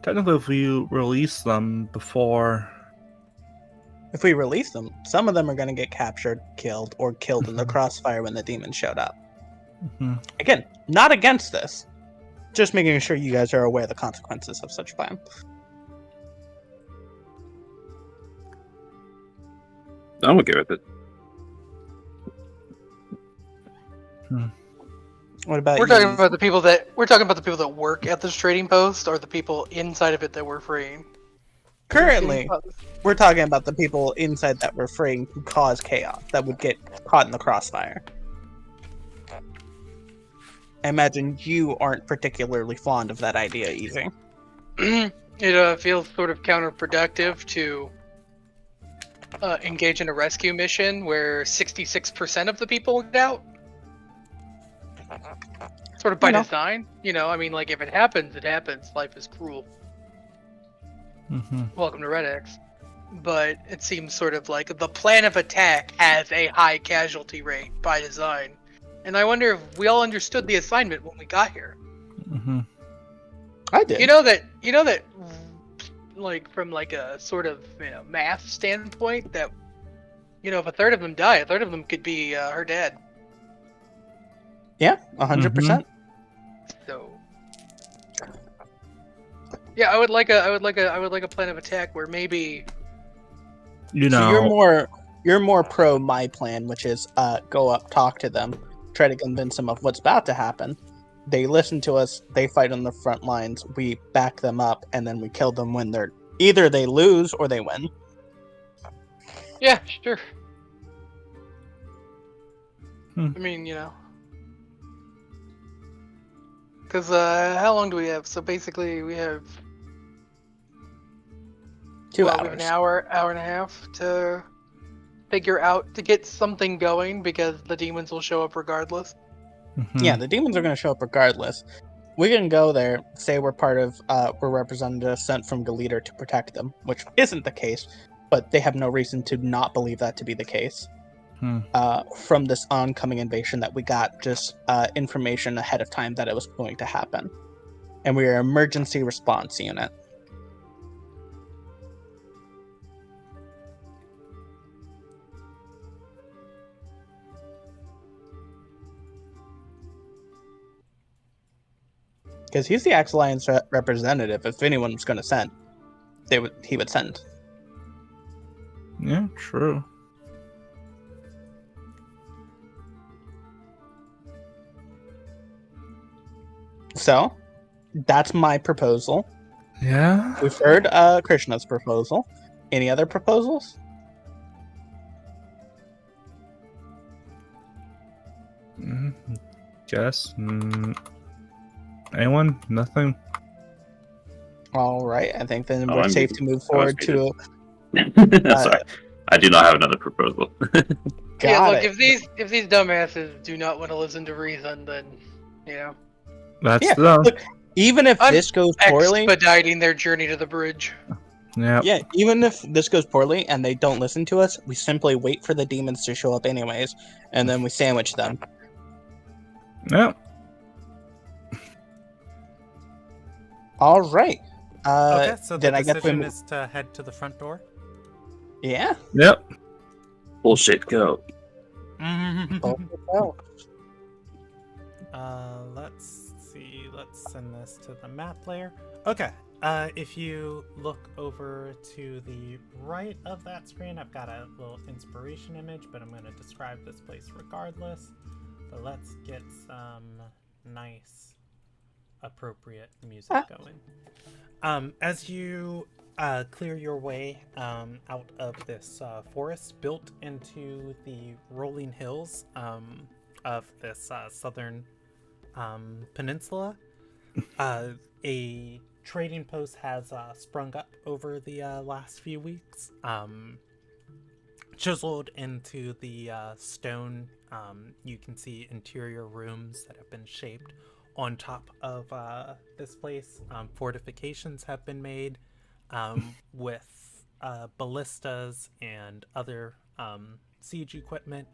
Technically, if we release them before. If we release them, some of them are going to get captured, killed, or killed in the Mhm. crossfire when the demons showed up. Mhm. Again, not against this. Just making sure you guys are aware of the consequences of such plan. I'm okay with it. What about We're you? talking about the people that work at this trading post, or the people inside of it that we're freeing. Currently, we're talking about the people inside that we're freeing who cause chaos, that would get caught in the crossfire. I imagine you aren't particularly fond of that idea either. It feels sort of counterproductive to engage in a rescue mission where 66% of the people get out. Sort of by design, I mean, like, if it happens, it happens. Life is cruel. Mhm. Welcome to Red X. But it seems sort of like the plan of attack has a high casualty rate by design. And I wonder if we all understood the assignment when we got here. Mhm. I did. You know that, like, from like a sort of math standpoint, that if a third of them die, a third of them could be her dad. Yeah, 100%. So yeah, I would like a plan of attack where maybe So you're more pro my plan, which is go up, talk to them, try to convince them of what's about to happen. They listen to us, they fight on the front lines, we back them up, and then we kill them when they're either they lose or they win. yeah, sure. Hmm. I mean, because how long do we have? So basically, we have 2 we hours. have an hour and a half to figure out to get something going, because the demons will show up regardless. Mhm. Yeah, the demons are going to show up regardless. We can go there, say we're part of, we're representatives sent from Galiter to protect them, which isn't the case, but they have no reason to not believe that to be the case. Hmm. From this oncoming invasion that we got just information ahead of time that it was going to happen. And we are an emergency response unit. Because he's the Axe Alliance representative. If anyone was going to send, he would send. Yeah, true. So, that's my proposal. Yeah. We've heard Krishna's proposal. Any other proposals? Guess. Anyone? Nothing. All right, I think then Oh, we're I'm safe muted. to move I was forward to. Sorry, I do not have another proposal. Yeah, Got look, it. if these dumbasses do not want to listen to reason, then That's Yeah, them. look, even if I'm this goes poorly, expediting their journey to the bridge. Yep. yeah, even if this goes poorly and they don't listen to us, we simply wait for the demons to show up anyways, and then we sandwich them. Yep. All right. Okay, so the then I guess we decision is to head to the front door. Yeah. Yep. Bullshit, go. Oh, Let's see. Let's send this to the map layer. Okay. If you look over to the right of that screen, I've got a little inspiration image, but I'm going to describe this place regardless. But let's get some nice, appropriate music going. As you clear your way out of this forest built into the rolling hills of this southern peninsula, a trading post has sprung up over the last few weeks. Chiseled into the stone, you can see interior rooms that have been shaped on top of this place. Fortifications have been made with ballistas and other siege equipment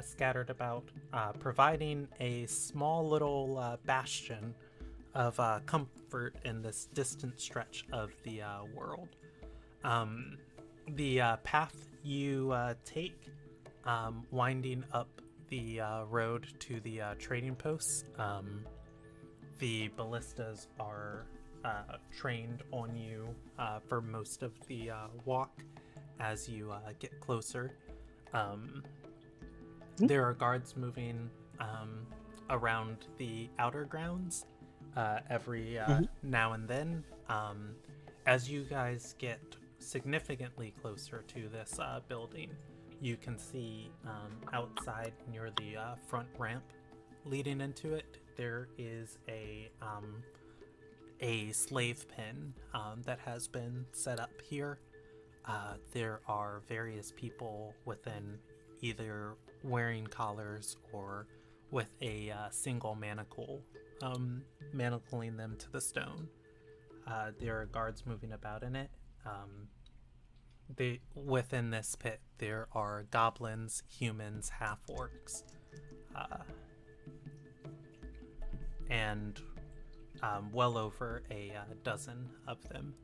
scattered about, providing a small little bastion of comfort in this distant stretch of the world. The path you take, winding up the road to the trading posts, the ballistas are trained on you for most of the walk as you get closer. There are guards moving around the outer grounds every now and then. As you guys get significantly closer to this building, you can see outside near the front ramp leading into it, there is a slave pen that has been set up here. There are various people within, either wearing collars or with a single manacle, manacling them to the stone. There are guards moving about in it. Within this pit, there are goblins, humans, half-orcs, and well over a dozen of them.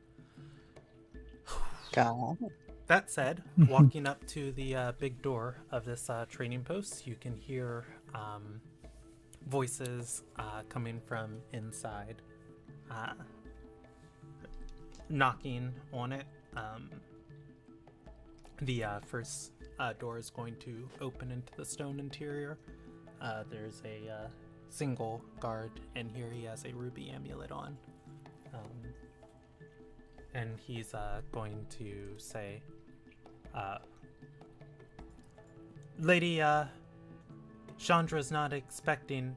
God. That said, walking up to the big door of this trading post, you can hear voices coming from inside, knocking on it. The first door is going to open into the stone interior. There's a single guard in here. He has a ruby amulet on. And he's going to say, Lady Chandra's not expecting,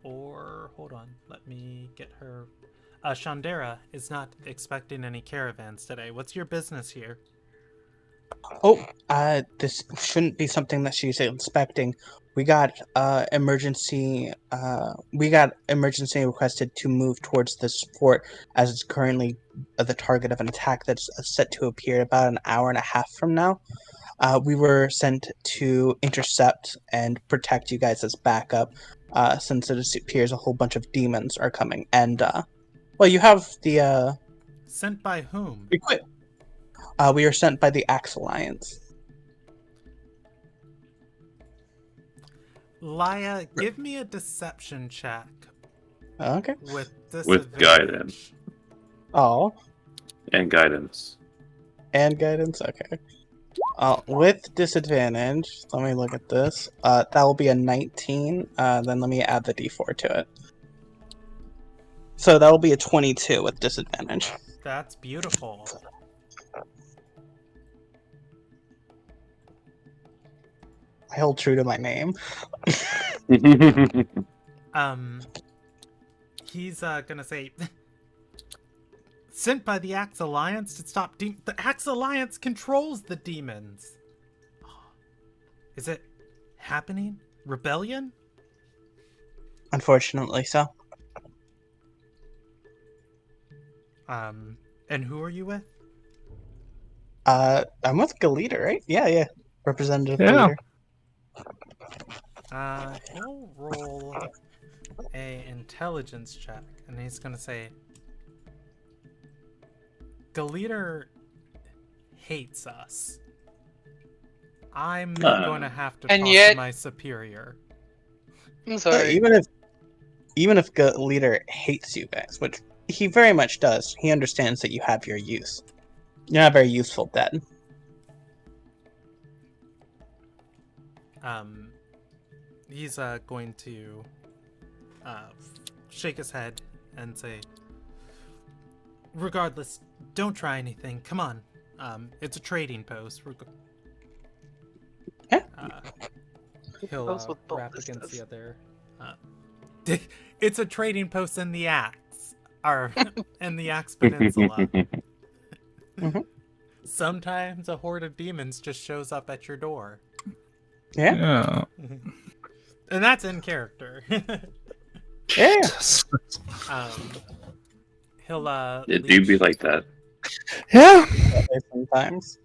or hold on, let me get her. Chandera is not expecting any caravans today. What's your business here? Oh, this shouldn't be something that she's expecting. We got emergency requested to move towards this fort as it's currently the target of an attack that's set to appear about an hour and a half from now. We were sent to intercept and protect you guys as backup, since it appears a whole bunch of demons are coming. And well, you have the Sent by whom? equip. We are sent by the Axe Alliance. Laya, give me a deception check Okay. with With guidance. Oh, And guidance. and guidance. Okay. With disadvantage, let me look at this. That will be a 19. Then let me add the d4 to it. So that will be a 22 with disadvantage. That's beautiful. I hold true to my name. He's gonna say, sent by the Axe Alliance to stop the Axe Alliance controls the demons. Is it happening? Rebellion? Unfortunately, so. And who are you with? I'm with Galita, right? Yeah. Representative Yeah. Galita. He'll roll a intelligence check, and he's gonna say, Galita hates us. I'm going to have to And talk yet- to my superior. I'm sorry. Even if Galita hates you guys, which he very much does, he understands that you have your use. You're not very useful dead. He's going to shake his head and say, regardless, don't try anything. Come on. It's a trading post. Yeah. He'll Post with rap ballistas. against the other. It's a trading post in the Axe, or in the Axe Peninsula. Mhm. Sometimes a horde of demons just shows up at your door. Yeah. And that's in character. Yeah. He'll It do be like that. Yeah. Sometimes.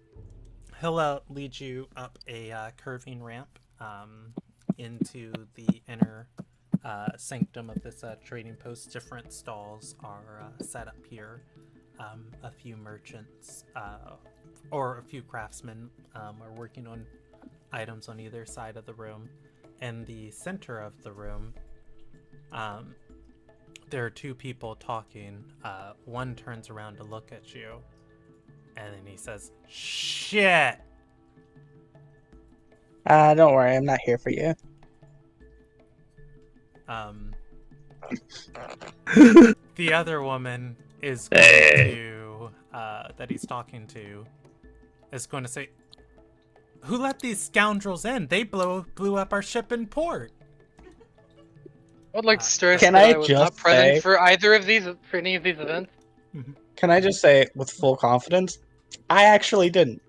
He'll lead you up a curving ramp into the inner sanctum of this trading post. Different stalls are set up here. A few merchants or a few craftsmen are working on items on either side of the room. In the center of the room, there are two people talking. One turns around to look at you, and then he says, "Shit!" Don't worry, I'm not here for you. The other woman is going to, that he's talking to, is going to say, "Who let these scoundrels in? They blew up our ship in port." I would like to stress Can that I I was just not present say- for any of these events. Can I just say with full confidence, I actually didn't.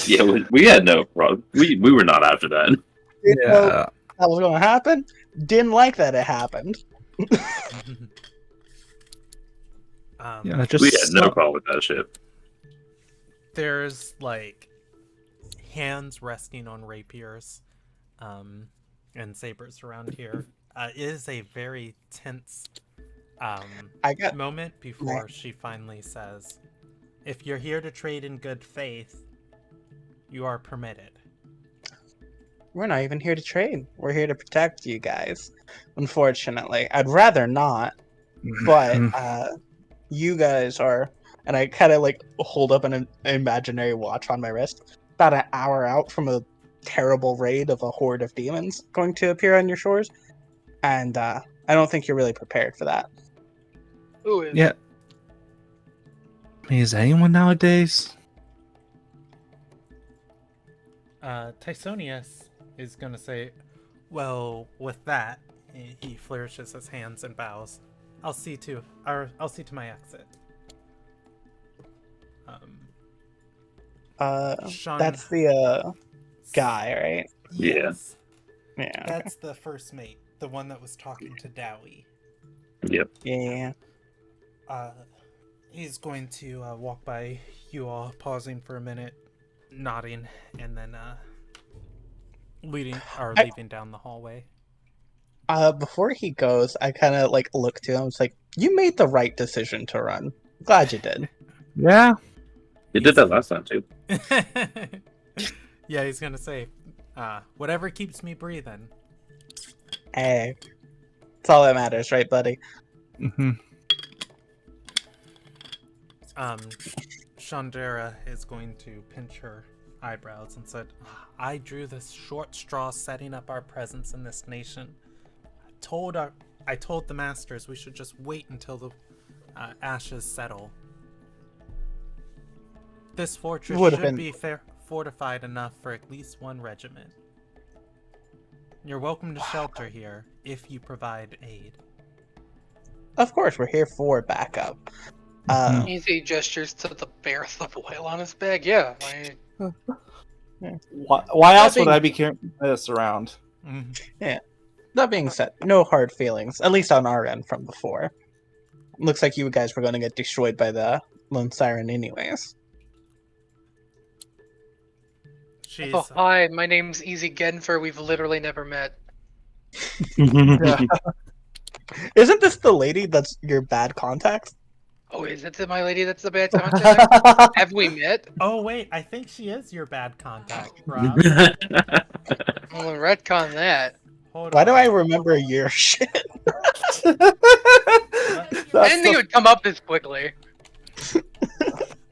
Yeah, we had no problem. We were not after that. Didn't know that was going to happen. Didn't like that it happened. Yeah, just We had no problem with that shit. There's like hands resting on rapiers and sabers around here. It is a very tense moment before she finally says, "If you're here to trade in good faith, you are permitted." We're not even here to trade. We're here to protect you guys. Unfortunately, I'd rather not, but you guys are, and I kind of like hold up an imaginary watch on my wrist, about an hour out from a terrible raid of a horde of demons going to appear on your shores, and I don't think you're really prepared for that. Who is? Yeah. I mean, is anyone nowadays? Tysonius is going to say, "Well, with that," he flourishes his hands and bows. I'll see to my exit." Sean, That's the guy, right? yes, Yeah. that's the first mate, the one that was talking to Dowie. Yep. Yeah. He's going to walk by you all, pausing for a minute, nodding, and then leaving down the hallway. Before he goes, I kind of like look to him. It's like, you made the right decision to run. Glad you did. Yeah. You did that last time too. Yeah, he's gonna say, "Whatever keeps me breathing." Hey, that's all that matters, right, buddy? Mm-hmm. Chandera is going to pinch her eyebrows and said, "I drew this short straw setting up our presence in this nation. I told the masters we should just wait until the ashes settle. This fortress should be fortified enough for at least one regiment. You're welcome to shelter here if you provide aid." Of course, we're here for backup. Easy gestures to the bear with the whale on his back. Yeah. Why else would I be carrying this around? Yeah. That being said, no hard feelings, at least on our end from before. Looks like you guys were going to get destroyed by the Lone Siren anyways. Oh, hi, my name's Easy Genfer. We've literally never met. Isn't this the lady that's your bad contact? Oh, is it my lady that's the bad contact? Have we met? Oh wait, I think she is your bad contact, Rob. Well, retcon that. Why do I remember your shit? I didn't think it would come up this quickly.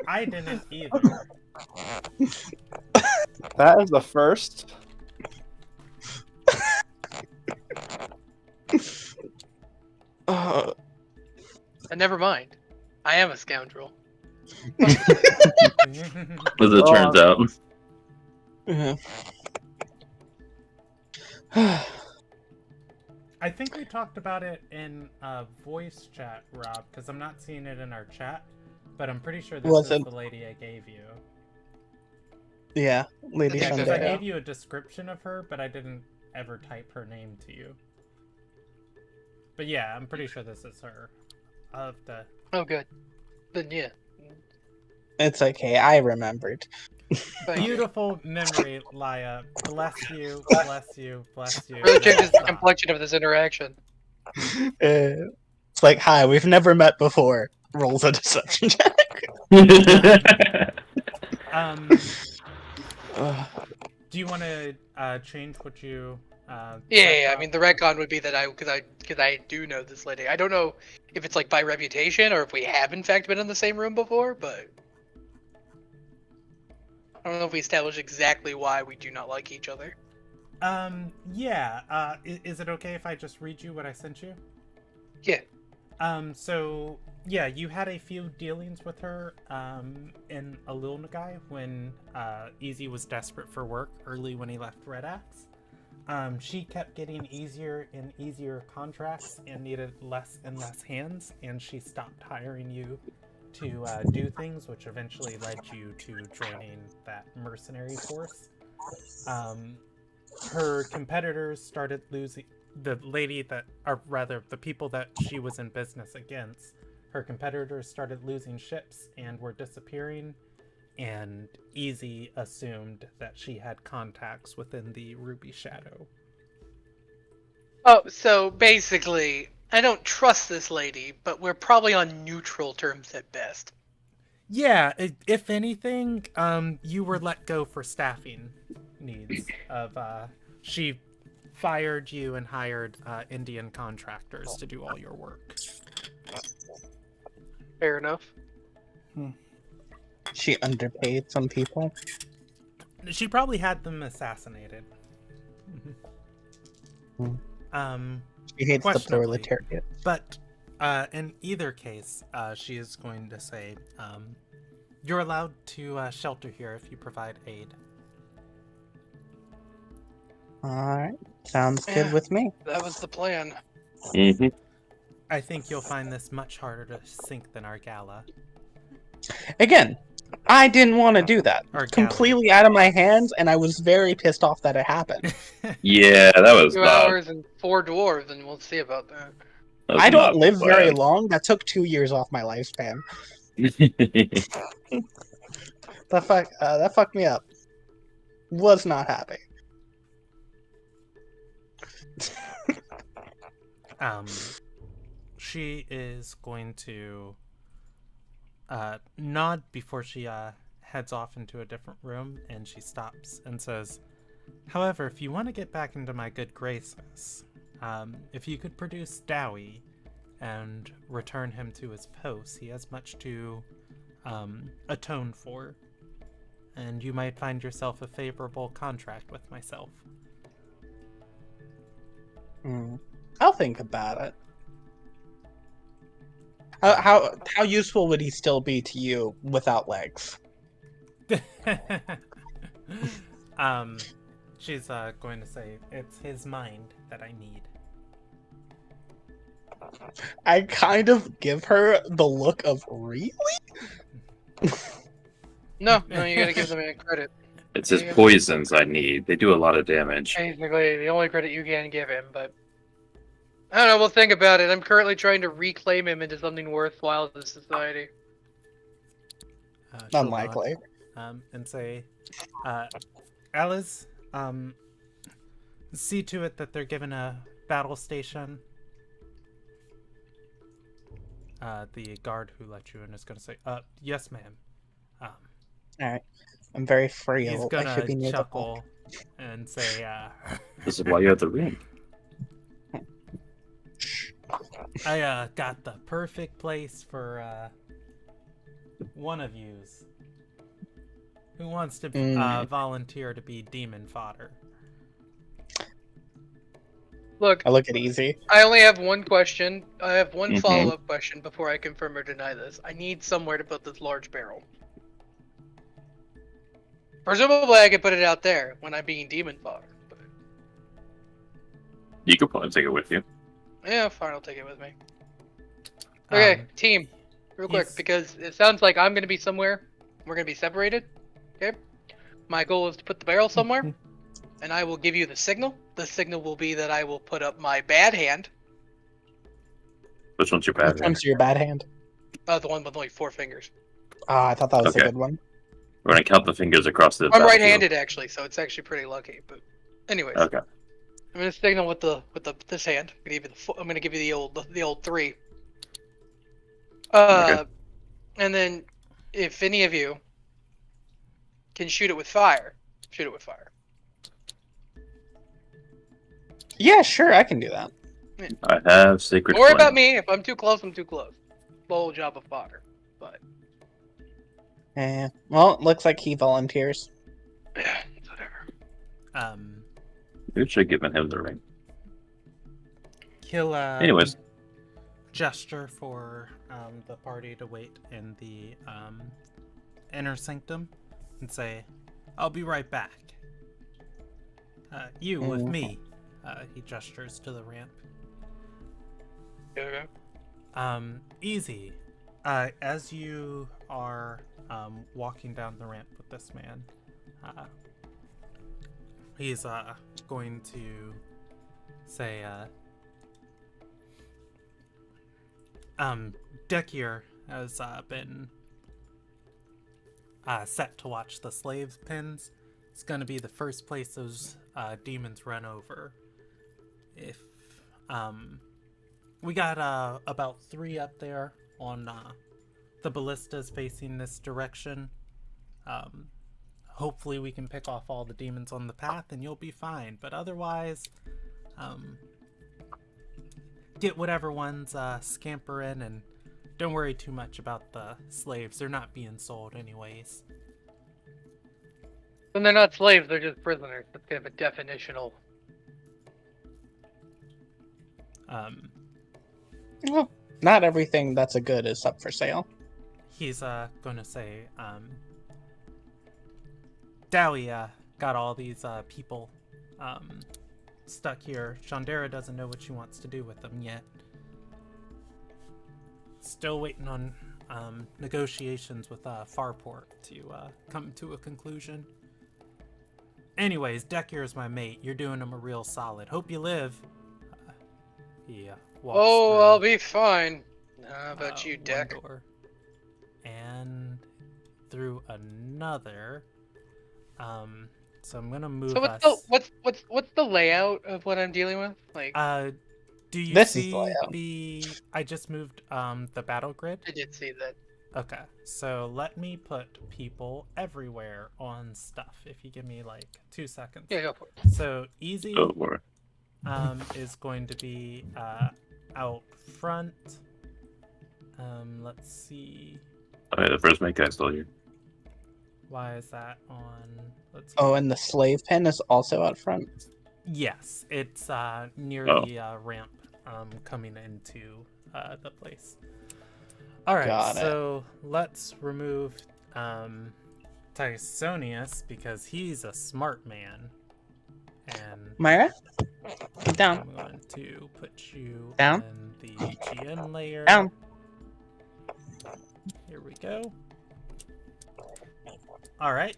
I didn't either. That is the first. Never mind. I am a scoundrel. As it turns out. I think we talked about it in voice chat, Rob, because I'm not seeing it in our chat, but I'm pretty sure this is the lady I gave you. Yeah, Lady Yeah, 'cause Because I Chandera. gave you a description of her, but I didn't ever type her name to you. But yeah, I'm pretty sure this is her. I'll have to... Oh, good. Then yeah. It's okay, I remembered. Thank you. Beautiful memory, Laya. Bless you, bless you, bless you. Really changes the Stop. complexion of this interaction. It's like, hi, we've never met before. Rolls a deception check. Um, do you want to change what you? Yeah, I mean the retcon would be that because I do know this lady. I don't know if it's like by reputation or if we have in fact been in the same room before, but I don't know if we established exactly why we do not like each other. Yeah. Is it okay if I just read you what I sent you? Yeah. So yeah, you had a few dealings with her, in Ilderon when Easy was desperate for work early when he left Red Axe. She kept getting easier and easier contracts and needed less and less hands, and she stopped hiring you to do things, which eventually led you to joining that mercenary force. Her competitors started losing the lady that, or rather, the people that she was in business against. Her competitors started losing ships and were disappearing, and Easy assumed that she had contacts within the Ruby Shadow. Oh, so basically, I don't trust this lady, but we're probably on neutral terms at best. Yeah, if anything, you were let go for staffing needs. She fired you and hired Indian contractors to do all your work. Fair enough. She underpaid some people. She probably had them assassinated. She hates the Questionably. proletariat. But in either case, she is going to say, you're allowed to shelter here if you provide aid. Alright. Sounds good Yeah. with me. That was the plan. Mhm. I think you'll find this much harder to sink than our gala. Again, I didn't want to do that. Or Completely out of my hands, and I was very pissed off that it happened. Yeah, that was 2 not. hours and 4 dwarves, and we'll see about that. That was I don't not the live very plan. long. That took 2 years off my lifespan. That fucked me up. Was not happy. She is going to nod before she heads off into a different room, and she stops and says, however, if you want to get back into my good graces, if you could produce Dowie and return him to his post, he has much to atone for, and you might find yourself a favorable contract with myself. I'll think about it. How useful would he still be to you without legs? She's going to say, it's his mind that I need. I kind of give her the look of, really? No, you gotta give them credit. It's his poisons I need. They do a lot of damage. Basically, the only credit you can give him, but I don't know. We'll think about it. I'm currently trying to reclaim him into something worthwhile to society. She'll Unlikely. nod, and say, Alice, see to it that they're given a battle station. The guard who let you in is going to say, yes, ma'am. Alright. I'm very He's frail. I should be gonna near the chuckle and say, This is why you have the ring. I got the perfect place for one of yous. Who wants to volunteer to be demon fodder? Look, I look at Easy. I only have one question. I have one Mhm. follow-up question before I confirm or deny this. I need somewhere to put this large barrel. Presumably, I could put it out there when I'm being demon fodder. But You could probably take it with you. yeah, fine. I'll take it with me. Okay, team, real quick, because it sounds like I'm gonna be somewhere. We're gonna be separated. Okay. My goal is to put the barrel somewhere, and I will give you the signal. The signal will be that I will put up my bad hand. Which one's your bad Which hand? one's your bad hand? The one with only 4 fingers. I thought that was a Okay. good one. We're gonna count the fingers across the I'm battlefield. right-handed actually, so it's actually pretty lucky. But, anyways, Okay. I'm gonna signal with this hand. I'm gonna give you the old 3. Okay. And then if any of you can shoot it with fire, shoot it with fire. Yeah, sure, I can do that. I have sacred. Don't worry flame. about me. If I'm too close, I'm too close. Full job of fodder. But Well, it looks like he volunteers. yeah, it's whatever. Who should have given him the ring? He'll Anyways, gesture for the party to wait in the inner sanctum and say, "I'll be right back." You with me. He gestures to the ramp. Okay. Easy. As you are walking down the ramp with this man, he's going to say, Dekier has been set to watch the slave pens. It's going to be the first place those demons run over. If we got about 3 up there on the ballistas facing this direction. Hopefully we can pick off all the demons on the path and you'll be fine. But otherwise, get whatever ones scamper in, and don't worry too much about the slaves. They're not being sold anyways. Then they're not slaves, they're just prisoners. That's kind of a definitional. Well, not everything that's a good is up for sale. He's gonna say, Dowie got all these people stuck here. Chandera doesn't know what she wants to do with them yet. Still waiting on negotiations with Farport to come to a conclusion. Anyways, Dekier is my mate. You're doing him a real solid. Hope you live. He walks through, I'll be fine. How about you, one Deck? door and through another. So I'm gonna move So us. what's the layout of what I'm dealing with? Like, Do you This is the see layout. I just moved the battle grid? I did see that. Okay, so let me put people everywhere on stuff. If you give me like 2 seconds. Yeah, go for it. So easy oh, boy. is going to be out front. Let's see. Okay, the first make guy's still here. Why is that on? Let's Oh, and the slave pen is also out front. Yes, it's near the ramp coming into the place. Alright, Got it. so let's remove Tysonius because he's a smart man. And Myra? Down. I'm going to put you Down. in the GN layer. Down. Here we go. Alright.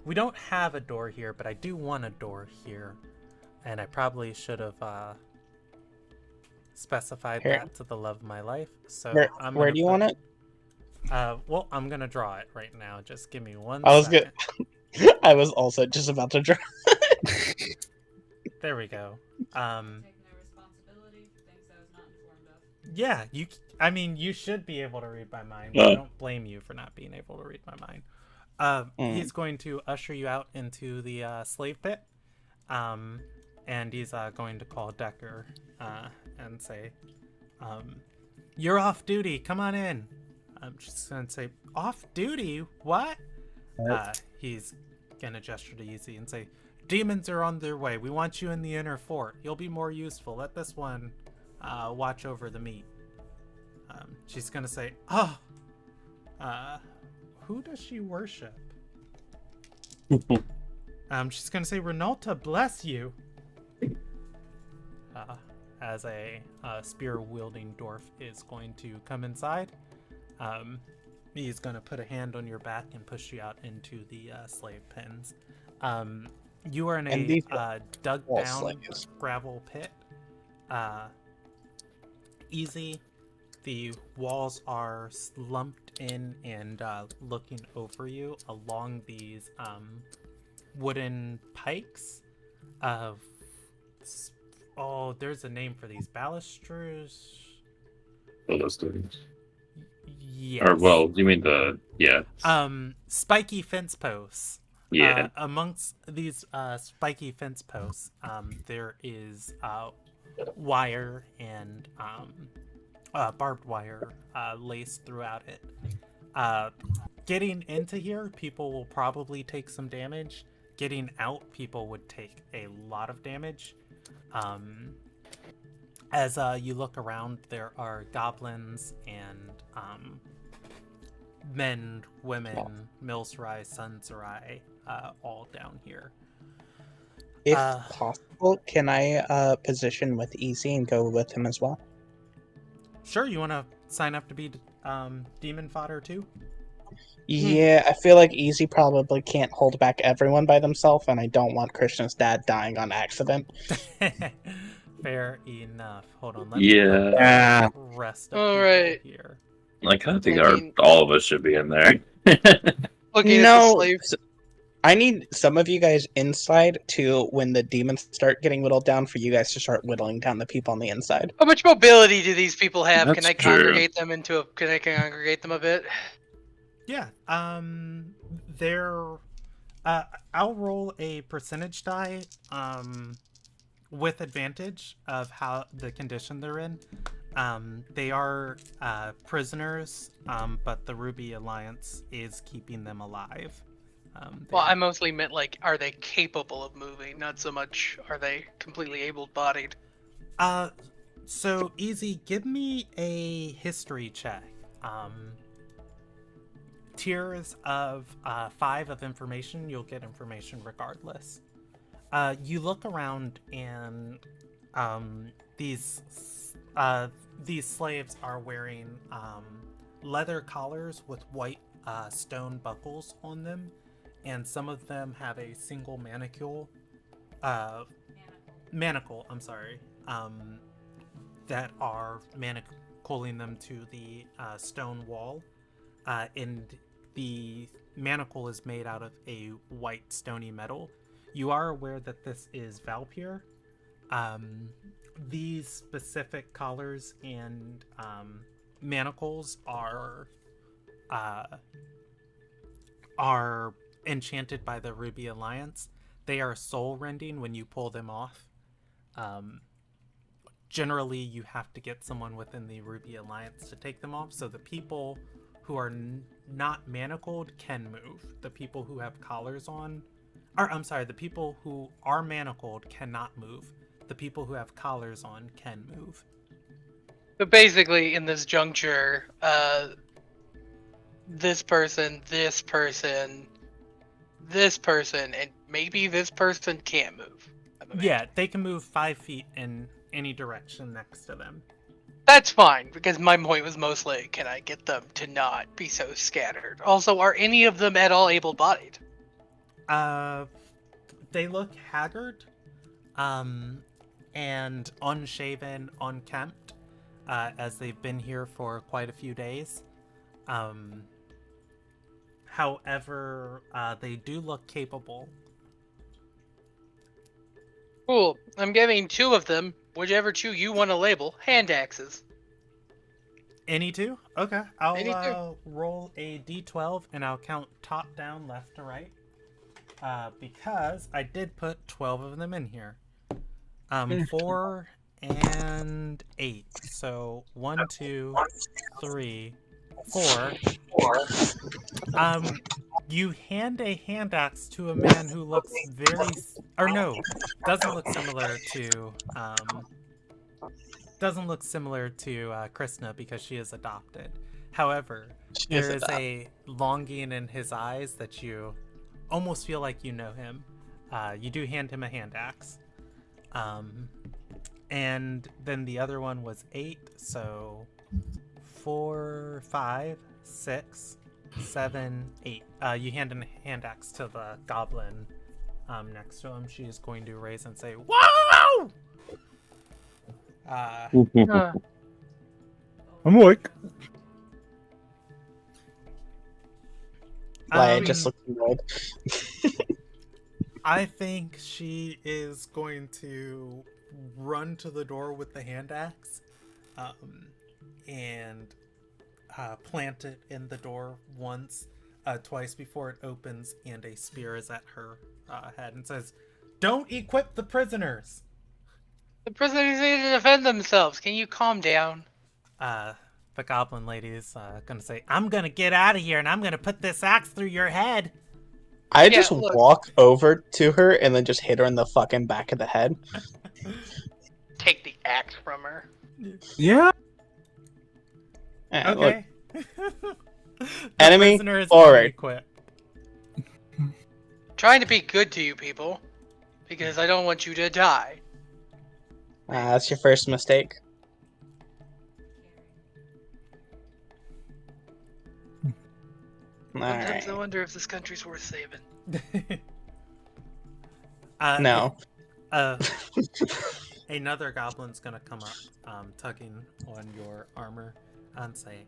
We don't have a door here, but I do want a door here. And I probably should have specified Here. that to the love of my life. So Where do you want it? Well, I'm gonna draw it right now. Just give me one I was second. good. I was also just about to draw. There we go. Take no responsibility for things I was not informed of. Yeah, I mean, you should be able to read my mind. Yeah. I don't blame you for not being able to read my mind. He's going to usher you out into the slave pit. And he's going to call Decker and say, "You're off duty. Come on in." I'm just going to say, "Off duty? What?" He's going to gesture to Easy and say, "Demons are on their way. We want you in the inner fort. You'll be more useful. Let this one watch over the meat." She's going to say, "Oh, who does she worship?" She's going to say, "Renalta, bless you." As a spear-wielding dwarf is going to come inside. He's going to put a hand on your back and push you out into the slave pens. You are in And a these dug-down slaves. gravel pit. Easy the walls are slumped in and looking over you along these wooden pikes of there's a name for these balusters. Balusters. Yes. Or well, you mean spiky fence posts. Yeah. Amongst these spiky fence posts, there is wire and barbed wire laced throughout it. Getting into here, people will probably take some damage. Getting out, people would take a lot of damage. As you look around, there are goblins and men, women, Milsarai, Sunsarai, all down here. If possible, can I position with Easy and go with him as well? Sure, you want to sign up to be demon fodder too? Yeah, I feel like Easy probably can't hold back everyone by themselves, and I don't want Krishna's dad dying on accident. Fair enough. Hold on, let Yeah. me put the rest of people Alright. here. I kind of think I mean- all of us should be in there. Looking at the No, slave. I need some of you guys inside to, when the demons start getting whittled down, for you guys to start whittling down the people on the inside. How much mobility do these people have? That's Can I true. congregate them Can I congregate them a bit? Yeah. They're. I'll roll a percentage die. With advantage of how the condition they're in. They are prisoners, but the Ruby Alliance is keeping them alive. Well, I mostly meant like, are they capable of moving? Not so much, are they completely able-bodied? So Easy, give me a history check. Tiers of 5 of information, you'll get information regardless. You look around and these slaves are wearing leather collars with white stone buckles on them, and some of them have a single manacle. I'm sorry. That are manacling them to the stone wall, and the manacle is made out of a white stony metal. You are aware that this is Valpyr. These specific collars and manacles are enchanted by the Ruby Alliance. They are soul-rending when you pull them off. Generally, you have to get someone within the Ruby Alliance to take them off, so the people who are not manacled can move. The people who have collars on... the people who are manacled cannot move. The people who have collars on can move. But basically, in this juncture, this person, and maybe this person can't move. Yeah, they can move 5 feet in any direction next to them. That's fine, because my point was mostly, can I get them to not be so scattered? Also, are any of them at all able-bodied? They look haggard, and unshaven, unkempt, as they've been here for quite a few days. However, they do look capable. Cool. I'm giving 2 of them, whichever 2 you want to label, hand axes. Any 2? Okay. I'll Any two. roll a d12 and I'll count top down, left to right. Because I did put 12 of them in here. 4 and 8. So 1, 2, 3, 4. You hand a hand axe to a man who looks doesn't look similar to Krishna because she is adopted. However, there is a longing in his eyes that you almost feel like you know him. You do hand him a hand axe. And then the other one was 8, so 4, 5, 6, 7, 8. You hand a hand axe to the goblin next to him. She is going to raise and say, "Whoa!" I'm awake. Like, just looking good. I think she is going to run to the door with the hand axe, and plant it in the door twice before it opens, and a spear is at her head and says, "Don't equip the prisoners." The prisoners need to defend themselves. Can you calm down? The goblin lady is gonna say, "I'm gonna get out of here, and I'm gonna put this axe through your head." I Yeah, just look. walk over to her and then just hit her in the fucking back of the head. Take the axe from her. Yeah. Look, Okay. The Enemy prisoner is forward. unequipped. Trying to be good to you people, because I don't want you to die. that's your first mistake. Sometimes I Alright. wonder if this country's worth saving. No. Another goblin's gonna come up, tugging on your armor and say,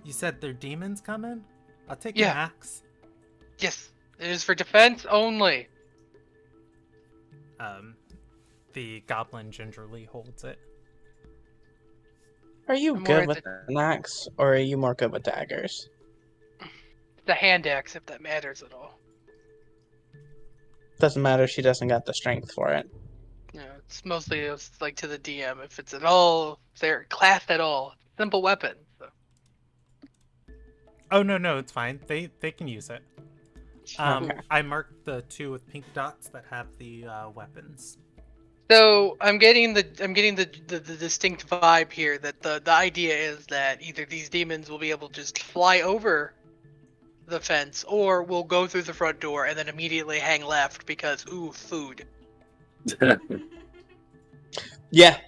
"You said they're demons coming? I'll take an Yeah. axe." Yes, it is for defense only. The goblin gingerly holds it. Are you I'm good worried with an axe, or are you more good with daggers? The hand axe, if that matters at all. Doesn't matter, she doesn't got the strength for it. You know, it's mostly like to the DM if it's at all, if they're classed at all. Simple weapon. So. Oh no, it's fine. They can use it. Okay. I marked the 2 with pink dots that have the weapons. So I'm getting the distinct vibe here that the idea is that either these demons will be able to just fly over the fence, or will go through the front door and then immediately hang left because food. Yeah.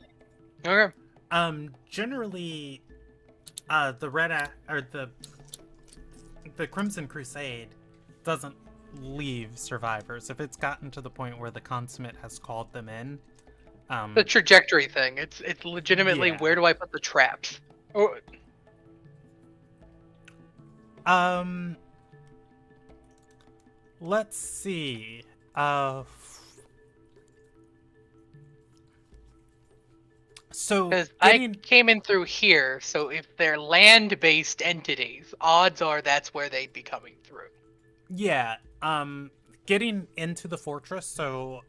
Okay. Generally, the Crimson Crusade doesn't leave survivors. If it's gotten to the point where the consummate has called them in, The trajectory thing. It's legitimately Yeah. where do I put the traps? Or let's see. So because getting, I came in through here, so if they're land-based entities, odds are that's where they'd be coming through. yeah, getting into the fortress, so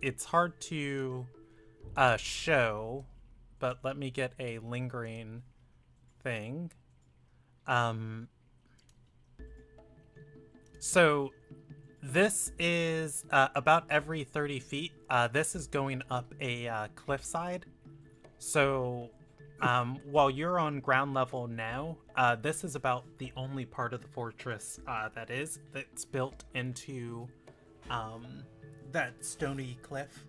it's hard to show, but let me get a lingering thing. So this is about every 30 feet. This is going up a cliffside. So while you're on ground level now, this is about the only part of the fortress that's built into that stony cliff.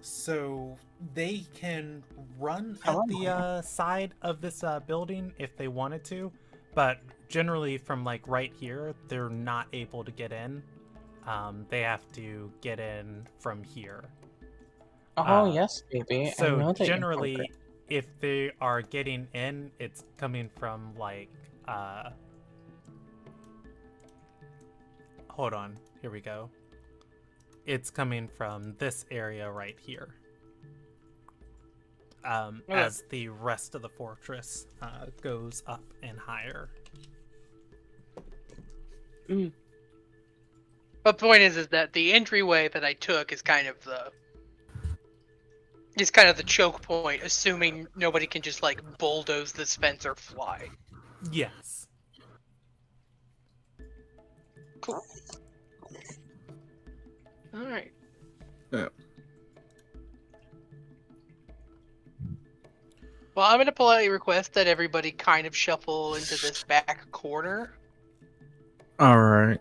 So they can run at the side of this building if they wanted to, but generally from like right here, they're not able to get in. They have to get in from here. Oh, yes, baby. I So know that generally, if they are getting in, it's coming from like, hold on, here we go. It's coming from this area right here. As the rest of the fortress goes up and higher. But the point is that the entryway that I took is kind of the choke point, assuming nobody can just like bulldoze this fence or fly. Yes. Cool. All right. Yeah. Well, I'm gonna politely request that everybody kind of shuffle into this back corner. All right.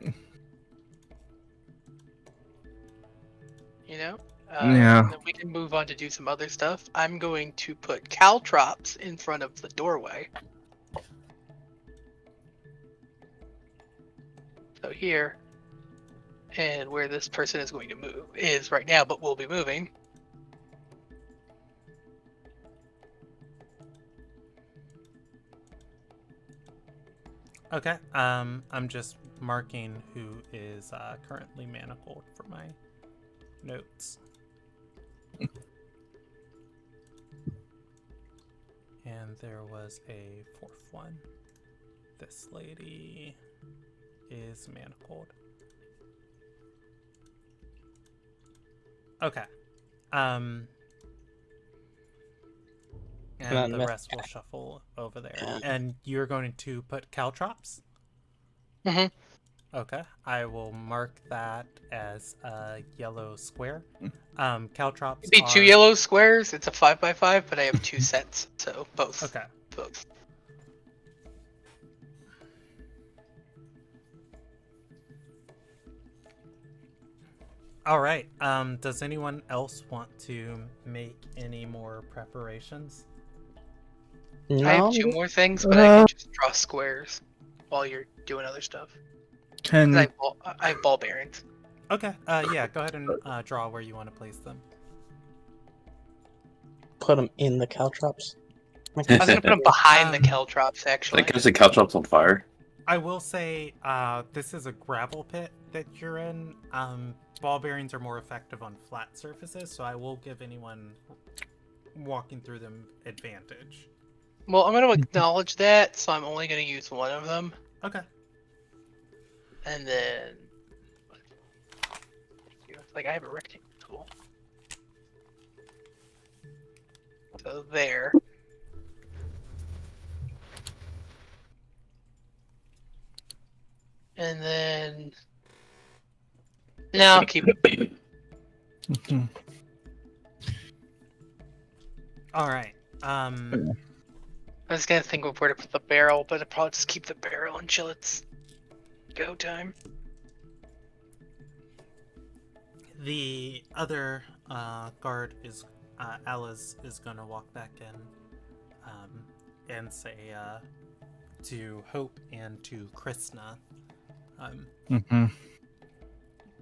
You know? Yeah. And then we can move on to do some other stuff. I'm going to put caltrops in front of the doorway. So here, and where this person is going to move is right now, but will be moving. Okay. I'm just marking who is currently manacled for my notes. And there was a fourth one. This lady is manacled. Okay. And then the this rest will shuffle over there. And you're going to put caltrops? Mhm. Okay. I will mark that as a yellow square. Caltrops It'd be two are... yellow squares. It's a 5x5, but I have two sets, so both. Okay. Both. All right. Does anyone else want to make any more preparations? I have No, two more things, but I can just draw squares while you're doing other stuff. 'Cause Can I have ball bearings. Okay. Yeah. Go ahead and draw where you want to place them. put them in the caltrops. I was gonna put them behind the Um, caltrops, actually. That gives the caltrops on fire. I will say this is a gravel pit that you're in. Ball bearings are more effective on flat surfaces, so I will give anyone walking through them advantage. Well, I'm gonna acknowledge that, so I'm only gonna use one of them, Okay. and then like I have a rectangle tool. So there. And then now I'll keep it. Mhm. All right. I was gonna think of where to put the barrel, but I'll probably just keep the barrel until it's go time. The other guard is Alice is gonna walk back in and say to Hope and to Krishna, Mhm.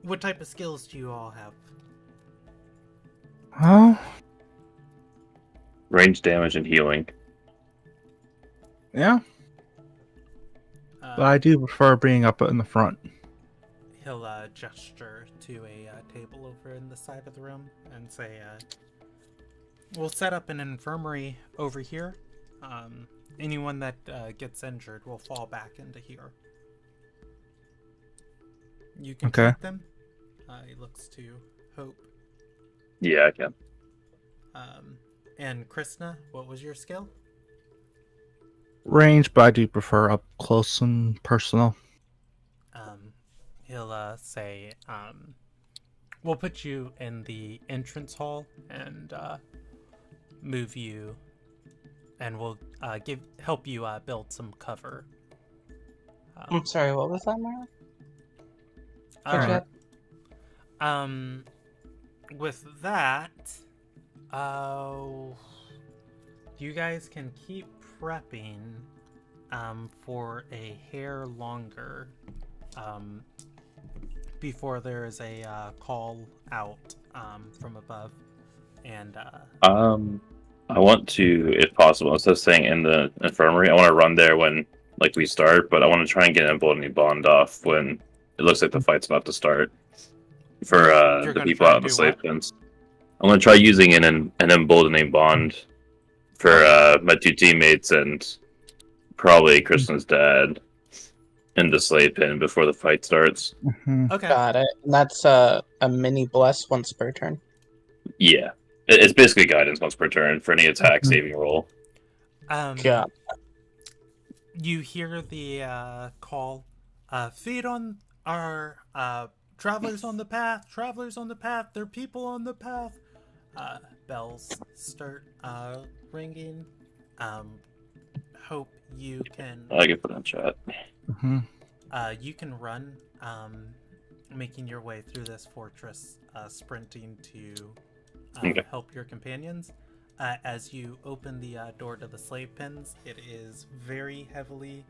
what type of skills do you all have? Well, Range damage and healing. yeah, but I do prefer being up in the front. He'll gesture to a table over in the side of the room and say, we'll set up an infirmary over here. Anyone that gets injured will fall back into here. You can Okay. treat them. He looks to Hope. Yeah, I can. And Krishna, what was your skill? Range, but I do prefer up close and personal. He'll say, we'll put you in the entrance hall and move you, and we'll help you build some cover. I'm sorry, what was that, Marla? All Could right. With that, you guys can keep prepping for a hair longer before there is a call out from above. And I want to, if possible, instead of staying in the infirmary, I want to run there when we start, but I want to try and get an emboldening bond off when it looks like the fight's about to start. For You're the gonna people try out and in the do slave what? pens. I'm gonna try using an emboldening bond for my two teammates and probably Kristen's dad in the slave pen before the fight starts. Mhm. Okay. Got it. And that's a mini bless once per turn. Yeah. It's basically guidance once per turn for any attack saving roll. Got You hear the call, feed on our travelers on the path, travelers on the path, there are people on the path. Bells start ringing. Hope you can I can put it in chat. Mhm. you can run, making your way through this fortress, sprinting to Okay. help your companions. As you open the door to the slave pens, it is very heavily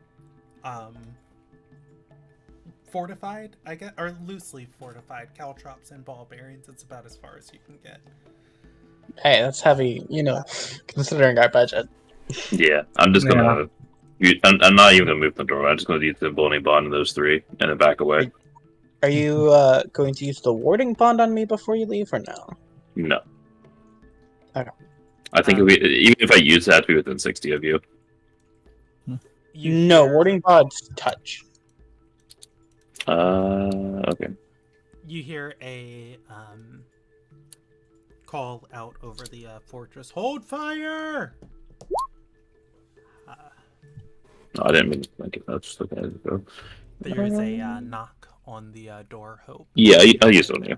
fortified, I guess, or loosely fortified. Caltrops and ball bearings. It's about as far as you can get. Hey, that's heavy, considering our budget. Yeah, I'm just gonna I'm not even gonna move the door. I'm just gonna use the Bologna bond in those three and then back away. Are you going to use the warding bond on me before you leave, or no? No. Okay. I think even if I use it, I have to be within 60 of you. No, warding bond's touch. Okay. You hear a call out over the fortress. Hold fire! No, I didn't mean to make it. I was just looking at it. Though. There is a knock on the door, Hope. Yeah, I'll use it on you.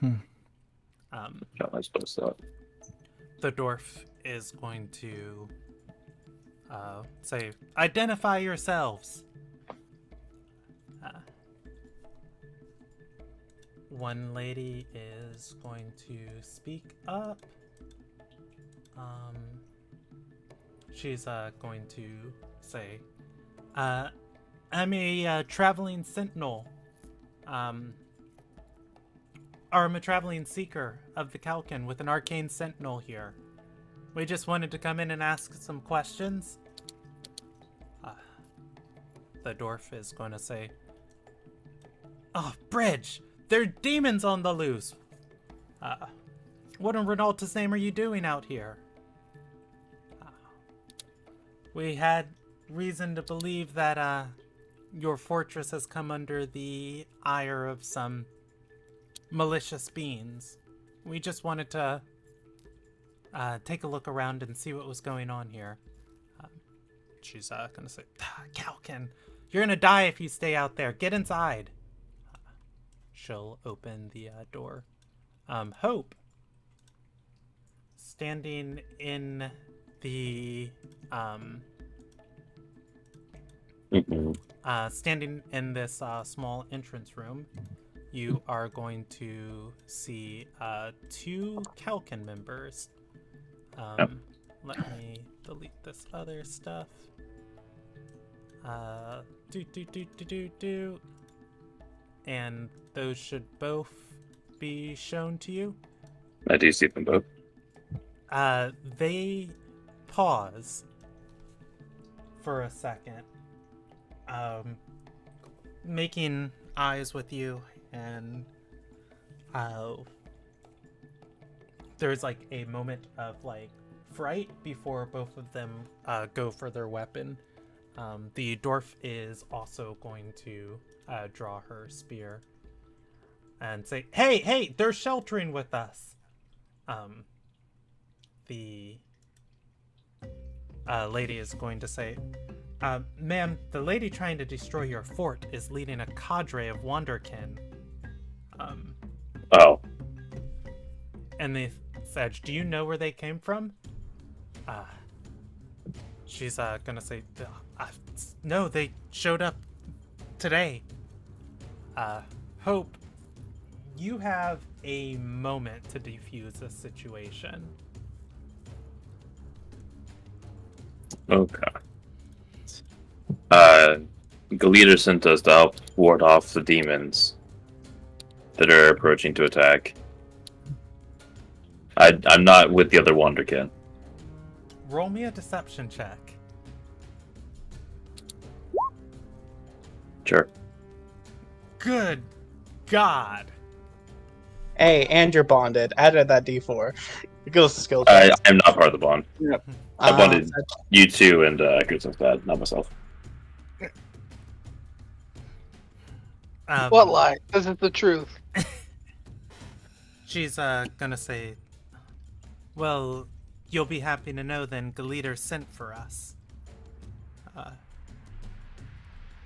No, I suppose that. The dwarf is going to say, identify yourselves. One lady is going to speak up. She's going to say, I'm a traveling sentinel. Or I'm a traveling seeker of the Kalkin with an arcane sentinel here. We just wanted to come in and ask some questions. The dwarf is going to say, oh, Bridge! There are demons on the loose! What in Renalta's name are you doing out here? We had reason to believe that your fortress has come under the ire of some malicious beings. We just wanted to take a look around and see what was going on here. She's gonna say, Kalkin, you're gonna die if you stay out there. Get inside. She'll open the door. Hope, standing in the standing in this small entrance room, you are going to see 2 Kalkin members. Let me delete this other stuff. And those should both be shown to you. I do see them both. They pause for a second, making eyes with you, and there's like a moment of like fright before both of them go for their weapon. The dwarf is also going to draw her spear and say, hey, they're sheltering with us. The lady is going to say, ma'am, the lady trying to destroy your fort is leading a cadre of Wanderkin. Oh. And they said, do you know where they came from? She's gonna say, no, they showed up today. Hope, you have a moment to defuse this situation. Okay. Galita sent us to help ward off the demons that are approaching to attack. I'm not with the other Wanderkin. Roll me a deception check. Sure. Good God. Hey, and you're bonded. Added that D4. It goes to skill I checks. am not part of the bond. Yep. I bonded you two and Chris's dad, not myself. What lie? This is the truth. She's gonna say, well, you'll be happy to know then Galita sent for us.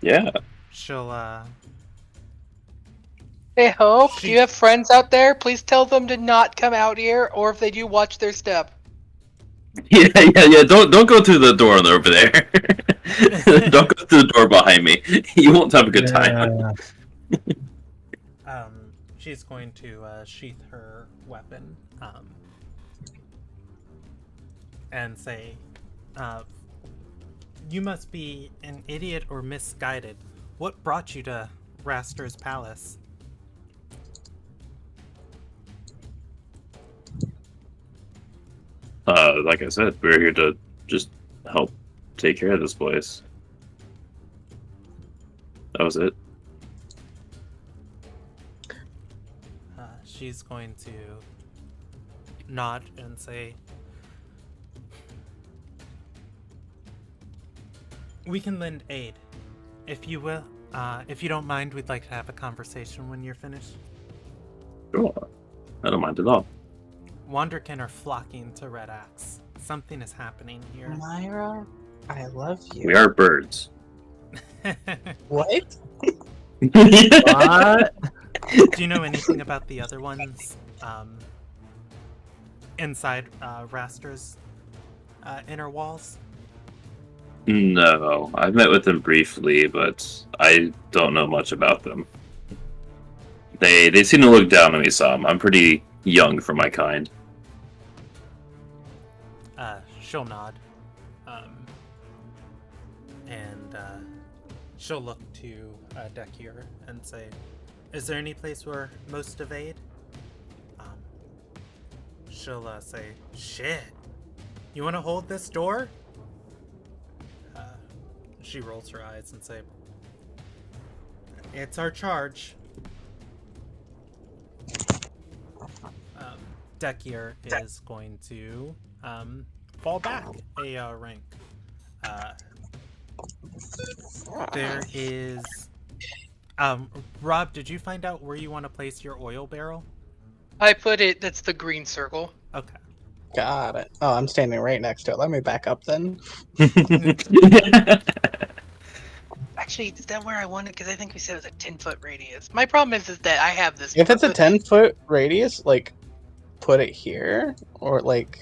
Yeah. She'll Hey, Hope, do you have friends out there? Please tell them to not come out here, or if they do, watch their step. Yeah. Don't go through the door over there. Don't go through the door behind me. You won't have a good time. She's going to sheath her weapon and say, you must be an idiot or misguided. What brought you to Raster's palace? Like I said, we're here to just help take care of this place. That was it. She's going to nod and say, "We can lend aid, if you will. If you don't mind, we'd like to have a conversation when you're finished." Sure. I don't mind at all. Wanderkin are flocking to Red Axe. Something is happening here. Myra, I love you. We are birds. What? What? Do you know anything about the other ones inside Raster's inner walls? No, I've met with them briefly, but I don't know much about them. They seem to look down on me some. I'm pretty young for my kind. She'll nod. And she'll look to Dekir and say, "Is there any place where most evade?" She'll say, "Shit. You want to hold this door?" She rolls her eyes and say, "It's our charge." Dekir is going to fall back a rank. There is... Rob, did you find out where you want to place your oil barrel? I put it. That's the green circle. Okay. Got it. Oh, I'm standing right next to it. Let me back up then. Actually, is that where I want it? Because I think we said it was a 10-foot radius. My problem is that I have this. If it's a 10-foot radius, like, put it here, or like,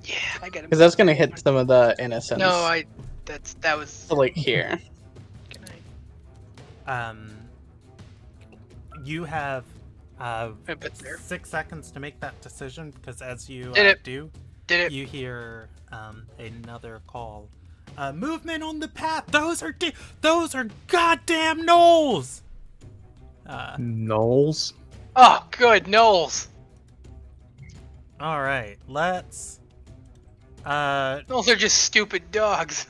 Yeah, I got it. because that's gonna hit some of the innocents. No, that was. So like here. Can I? You have I put there. 6 seconds to make that decision, because as you Did it. do, Did it? you hear another call. Movement on the path. Those are goddamn gnolls. Knowles? Oh, good, Knowles. All right, let's. Knowles are just stupid dogs.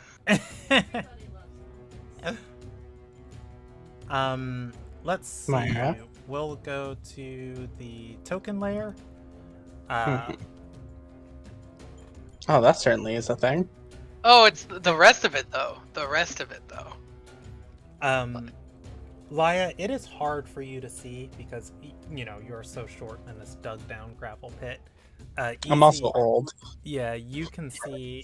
Let's see. Myra? We'll go to the token layer. Oh, that certainly is a thing. Oh, it's the rest of it though. Laya, it is hard for you to see because you're so short in this dug down gravel pit. I'm also old. Yeah, you can see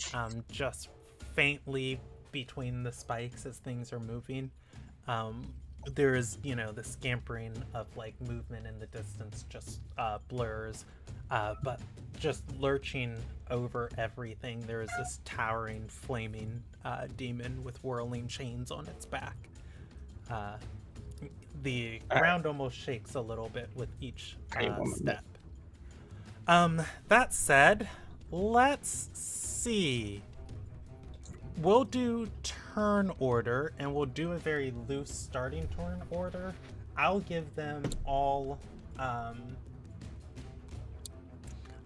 just faintly between the spikes as things are moving. There is, the scampering of like movement in the distance just blurs, but just lurching over everything, there is this towering, flaming demon with whirling chains on its back. The ground almost shakes a little bit with each step. That said, let's see. We'll do turn order, and we'll do a very loose starting turn order. I'll give them all...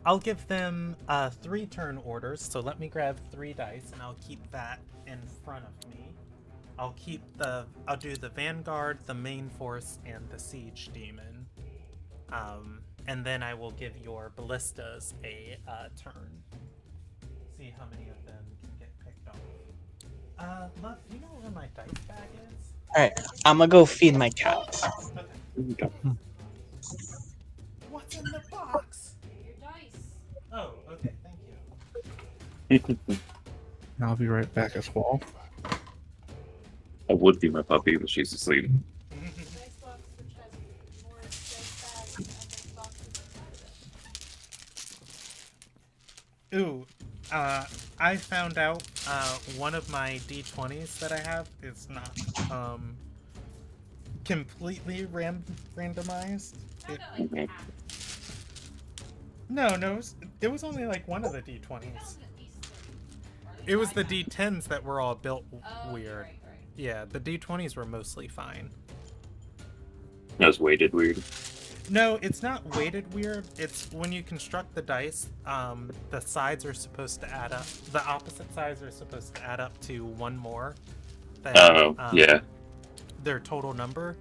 I'll give them 3 turn orders, so let me grab 3 dice, and I'll keep that in front of me. I'll do the Vanguard, the Main Force, and the Siege Demon. And then I will give your Ballistas a turn. See how many of them can get picked off. Love, do you know where my dice bag is? Alright, I'm gonna go feed my cat. Okay. What's in the box? Your dice. Oh, okay, thank you. I'll be right back as well. I would be my puppy, but she's asleep. Dice box which has more dice bags and dice boxes inside of it. Ooh, I found out one of my D20s that I have is not completely randomized. How about like half? No, it was only like one of the D20s. At least like, It was the D10s that were all built Oh, weird. Right. Yeah, the D20s were mostly fine. That was weighted weird. No, it's not weighted weird. It's when you construct the dice, the sides are supposed to add up. The opposite sides are supposed to add up to one more than Yeah. their total number.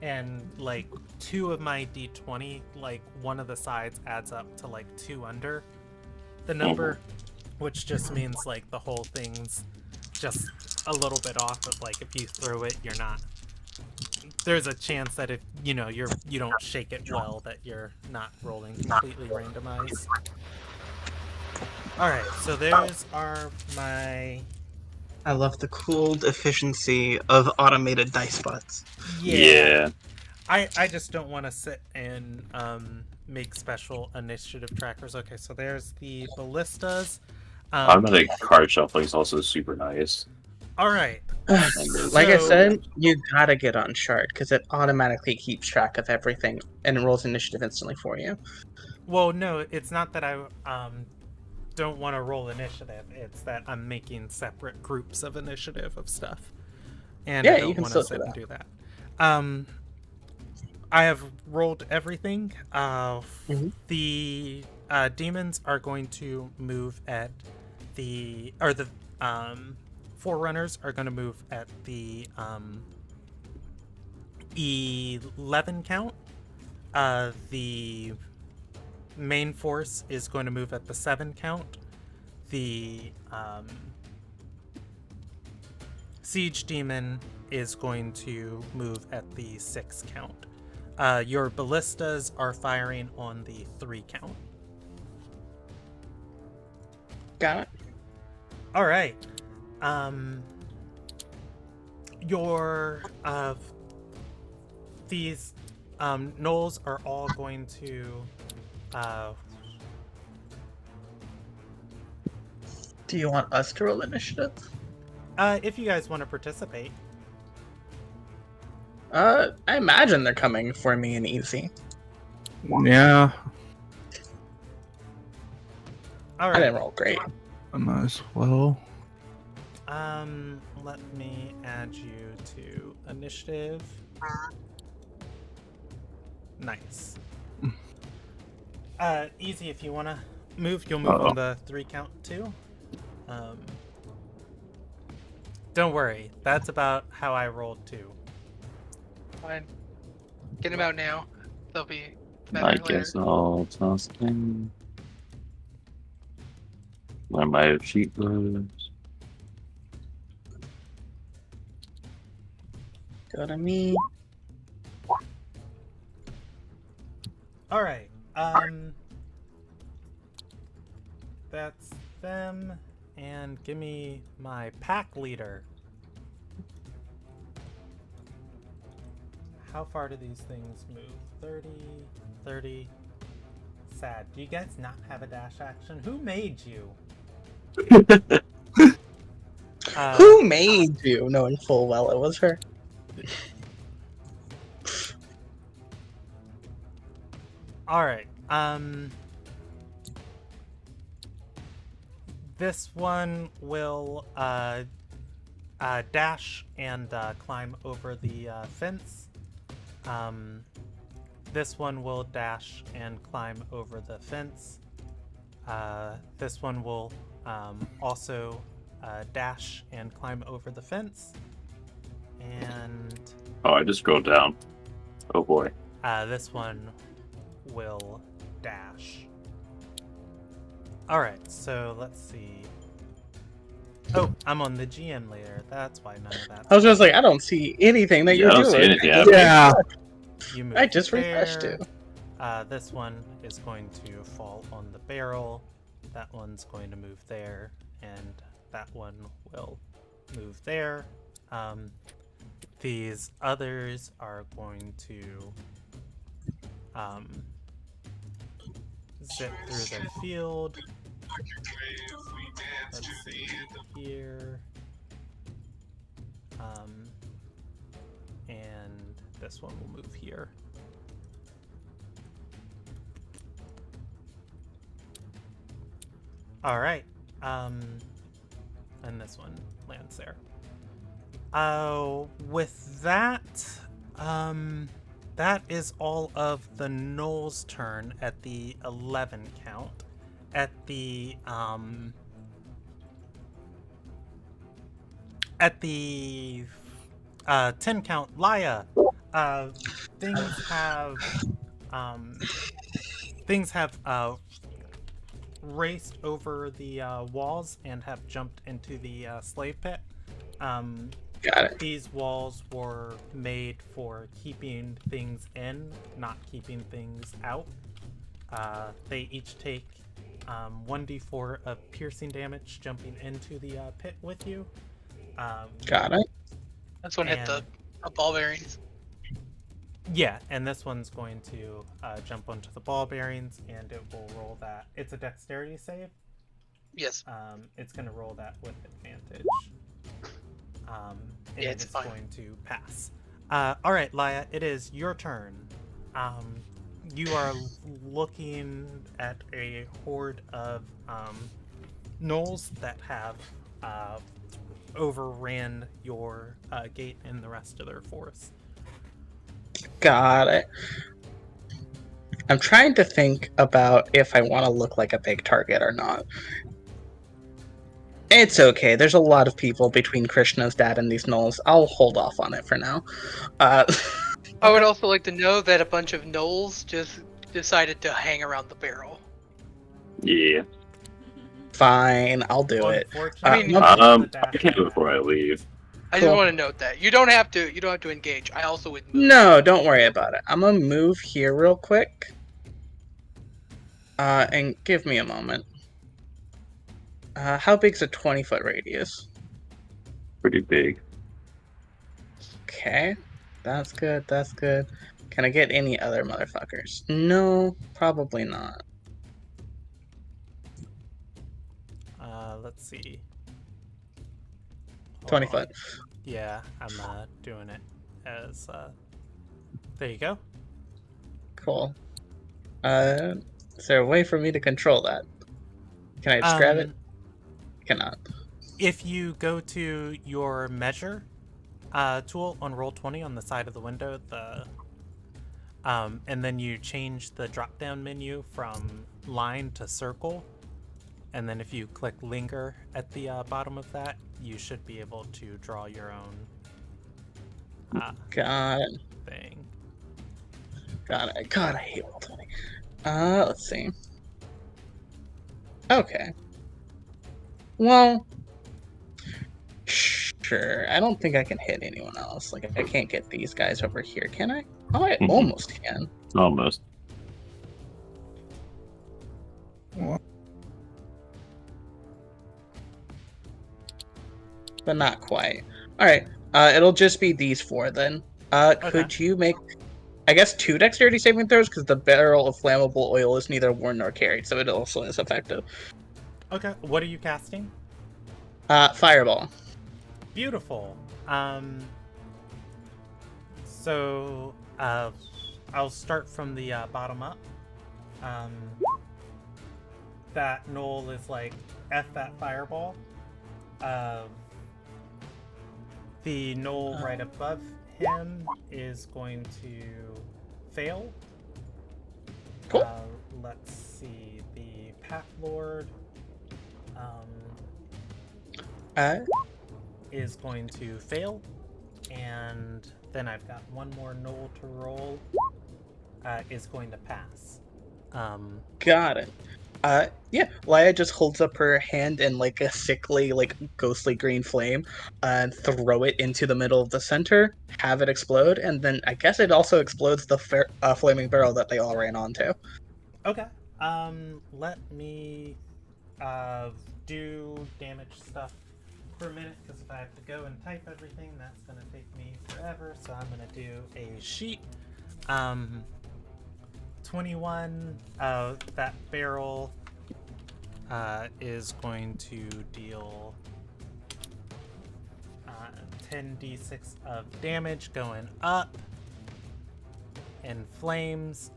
And like 2 of my d20, like one of the sides adds up to like 2 under the number, which just means like the whole thing's just a little bit off of like if you throw it, you're not. There's a chance that if you don't shake it well, that you're not rolling completely randomized. All right, so there's my. I love the cool efficiency of automated dice bots. Yeah. I just don't want to sit and make special initiative trackers. Okay, so there's the ballistas. Automatic card shuffling is also super nice. All right. Like I said, you gotta get on Shard because it automatically keeps track of everything and rolls initiative instantly for you. Well, no, it's not that I don't want to roll initiative. It's that I'm making separate groups of initiative of stuff, and Yeah, I don't you can want to still sit do and do that. I have rolled everything. The demons are going to move at the forerunners are going to move at the 11 count. The main force is going to move at the 7 count. The siege demon is going to move at the 6 count. Your ballistas are firing on the 3 count. Got it. All right. Your these gnolls are all going to. Do you want us to roll initiative? If you guys want to participate. I imagine they're coming for me and Easy. Yeah, All I right. didn't roll great. I might as well. Let me add you to initiative. Nice. Easy. If you want to move, you'll move on the 3 count too. Don't worry. That's about how I rolled too. Fine. Get them out now. They'll be better I later. guess I'll toss them. Where my sheet goes. Go to me. All right. That's them. And give me my pack leader. How far do these things move? 30, 30. Sad. Do you guys not have a dash action? Who made you? Who made you? Knowing full well it was her. All right. This one will dash and climb over the fence. This one will dash and climb over the fence. This one will also dash and climb over the fence. And Oh, I just scrolled down. Oh boy. this one will dash. Alright, so let's see. Oh, I'm on the GM later. That's why none of that. I was just like, I don't see anything that Yeah, you're I don't doing. see anything happening. Yeah. You move I just refreshed there. it. This one is going to fall on the barrel. That one's going to move there, and that one will move there. These others are going to zip through the field. Let's see here. And this one will move here. All right. And this one lands there. With that, that is all of the Gnoll's turn at the 11 count. At the 10 count, Laya, things have raced over the walls and have jumped into the slave pit. Got it. These walls were made for keeping things in, not keeping things out. They each take 1d4 of piercing damage jumping into the pit with you. Got it. This one hit the ball bearings. Yeah, and this one's going to jump onto the ball bearings, and it will roll that. It's a dexterity save. Yes. It's going to roll that with advantage. And Yeah, it's it's fine. going to pass. All right, Laya, it is your turn. You are looking at a horde of gnolls that have overran your gate and the rest of their force. Got it. I'm trying to think about if I want to look like a big target or not. It's okay. There's a lot of people between Krishna's dad and these gnolls. I'll hold off on it for now. I would also like to know that a bunch of gnolls just decided to hang around the barrel. Yeah. Fine, I'll do it. Unfortunately, I I can do it before I leave. I Cool. just want to note that you don't have to engage. I also would move. No, don't worry about it. I'm gonna move here real quick. And give me a moment. How big's a 20-foot radius? Pretty big. Okay. That's good, that's good. Can I get any other motherfuckers? No, probably not. Let's see. 20 Hold on. foot. Yeah, I'm doing it as there you go. Cool. Is there a way for me to control that? Can I just grab it? Cannot. If you go to your measure tool on Roll20 on the side of the window, and then you change the drop-down menu from line to circle, and then if you click linger at the bottom of that, you should be able to draw your own Got it. thing. Got it. God, I hate Roll20. Let's see. Okay. Well, sure. I don't think I can hit anyone else. Like, I can't get these guys over here, can I? Oh, I almost can. Almost. But not quite. Alright. It'll just be these four then. Could you make, I guess, 2 dexterity saving throws? Because the barrel of flammable oil is neither worn nor carried, so it also is effective. Okay, what are you casting? Fireball. Beautiful. So I'll start from the bottom up. That Noel is like, F that fireball. The Noel right above him is going to fail. Cool. Let's see, the Path Lord is going to fail, and then I've got one more Noel to roll. Is going to pass. Got it. Yeah, Laya just holds up her hand in like a sickly, like ghostly green flame, and throw it into the middle of the center, have it explode, and then I guess it also explodes the flaming barrel that they all ran onto. Okay. Let me do damage stuff for a minute, because if I have to go and type everything, that's gonna take me forever. So I'm gonna do a sheet. 21. That barrel is going to deal 10d6 of damage going up in flames.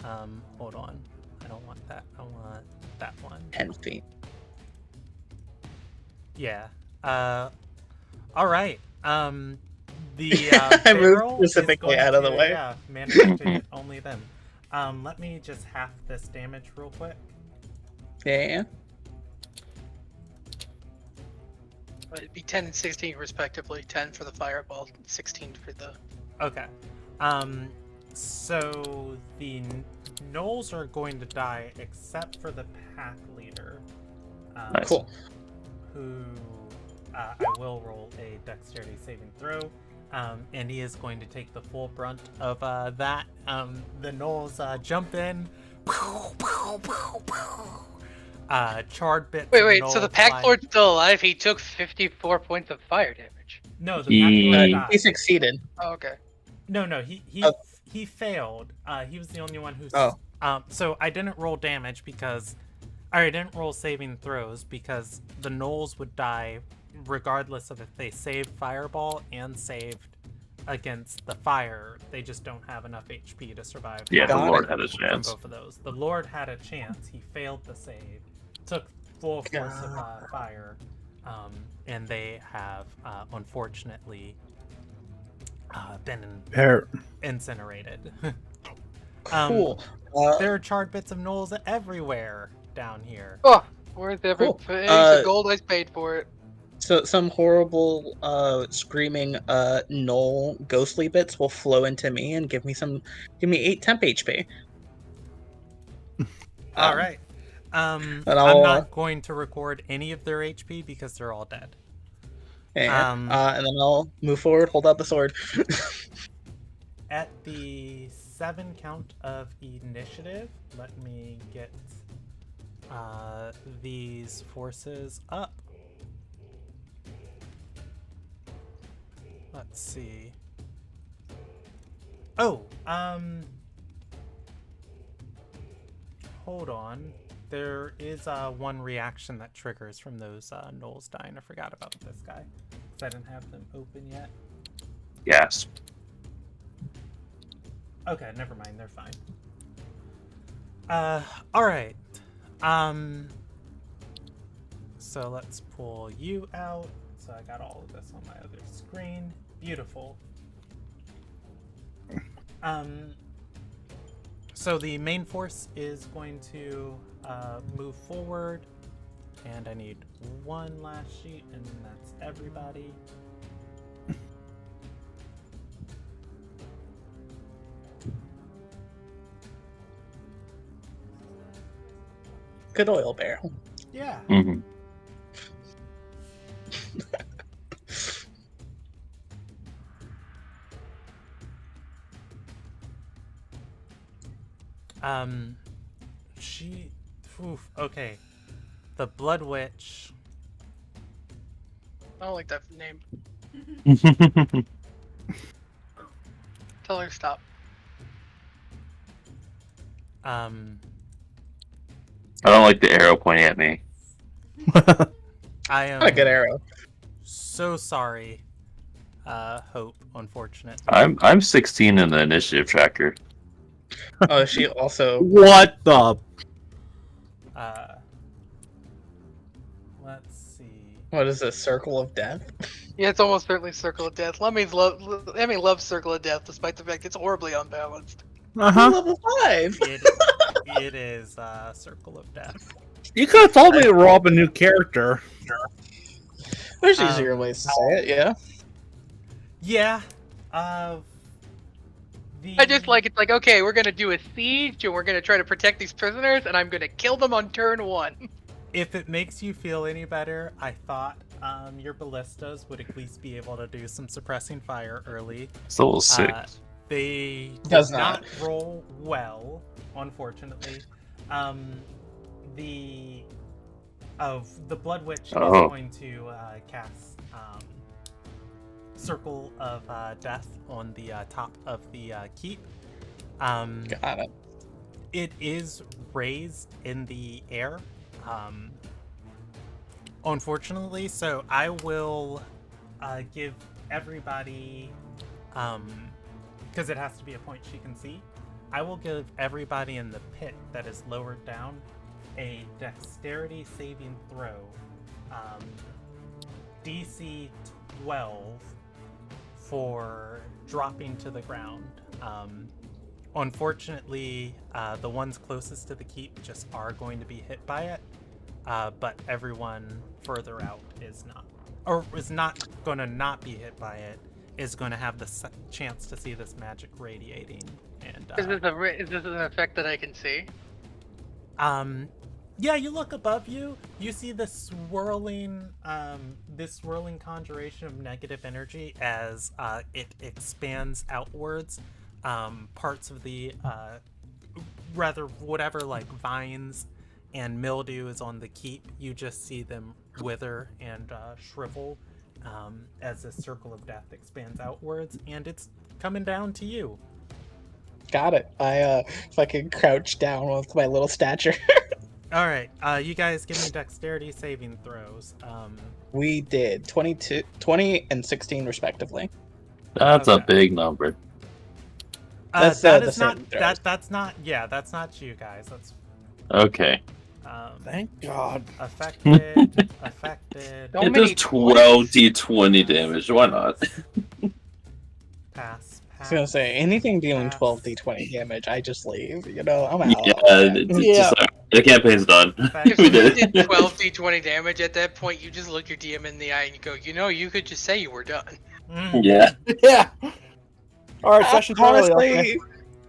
Hold on. I don't want that. I want that one. 10 feet. Yeah. All right. The I moved barrel is specifically going out of the to, way. yeah, manage to hit only them. Let me just half this damage real quick. Yeah. It'd be 10 and 16 respectively. 10 for the fireball, 16 for the. Okay. So the gnolls are going to die except for the pack leader. Nice. Cool. Who I will roll a dexterity saving throw. And he is going to take the full brunt of that. The gnolls jump in. Charred bits. Wait. of So the gnoll pack fly- lord's still alive. He took 54 points of fire damage. No, the pack lord He- died. He succeeded. Oh, okay. No, Oh. he failed. He was the only one who. Oh. So I didn't roll damage because I didn't roll saving throws because the gnolls would die regardless of if they saved fireball and saved against the fire. They just don't have enough HP to survive. Yeah, the Got Lord it. had a From chance. both of those. The Lord had a chance. He failed the save. Took full force of fire. And they have unfortunately been Pair. incinerated. Cool. There are charred bits of gnolls everywhere down here. Oh, worth every Cool. piece Uh, of gold I paid for it. So some horrible screaming knoll ghostly bits will flow into me and give me 8 temp HP. All right. and I'm I'll, not going to record any of their HP because they're all dead. and then I'll move forward, hold out the sword. At the 7 count of initiative, let me get these forces up. Let's see. Oh, hold on. There is one reaction that triggers from those gnolls dying. I forgot about this guy because I didn't have them open yet. Yes. Okay, never mind. They're fine. All right. So let's pull you out. So I got all of this on my other screen. Beautiful. So the main force is going to move forward, and I need one last sheet, and that's everybody. Good oil barrel. Yeah. Mm-hmm. Okay. The Blood Witch. I don't like that name. Tell her to stop. I don't like the arrow pointing at me. I am Not a good arrow. so sorry, Hope, unfortunately. I'm 16 in the initiative tracker. Oh, she also. What the? Let's see. What is this? Circle of Death? Yeah, it's almost certainly Circle of Death. Let me love Circle of Death, despite the fact it's horribly unbalanced. Level 5! It is Circle of Death. You could have told me to roll up a new character. There's easier ways to say it, yeah. Yeah. I just like it's like, okay, we're gonna do a siege and we're gonna try to protect these prisoners, and I'm gonna kill them on turn 1. If it makes you feel any better, I thought your ballistas would at least be able to do some suppressing fire early. It's level 6. They did Does not not. roll well, unfortunately. The Blood Witch is going to cast Circle of Death on the top of the keep. Got it. It is raised in the air, unfortunately, so I will give everybody, because it has to be a point she can see, I will give everybody in the pit that is lowered down a dexterity saving throw, DC 12 for dropping to the ground. Unfortunately, the ones closest to the keep just are going to be hit by it, but everyone further out is not, or is not going to not be hit by it, is going to have the chance to see this magic radiating. And Is this an effect that I can see? yeah, you look above you, you see this swirling conjuration of negative energy as it expands outwards. Parts of the rather whatever like vines and mildew is on the keep, you just see them wither and shrivel as this circle of death expands outwards, and it's coming down to you. Got it. I fucking crouch down with my little stature. All right, you guys give me dexterity saving throws. We did 20 and 16 respectively. That's a Okay. big number. That's, that the is not saving throws. that's not that's not you guys. That's Okay. Thank God. affected. So It many does 12 d20 damage. Why not? Pass. I was gonna say anything dealing pass. 12d20 damage, I just leave. You know, I'm out. Yeah, it's just like, the campaign's done. If We you did did it. 12 d20 damage at that point, you just look your DM in the eye and you go, you know, you could just say you were done. Yeah. Yeah. All right, session's early. Okay.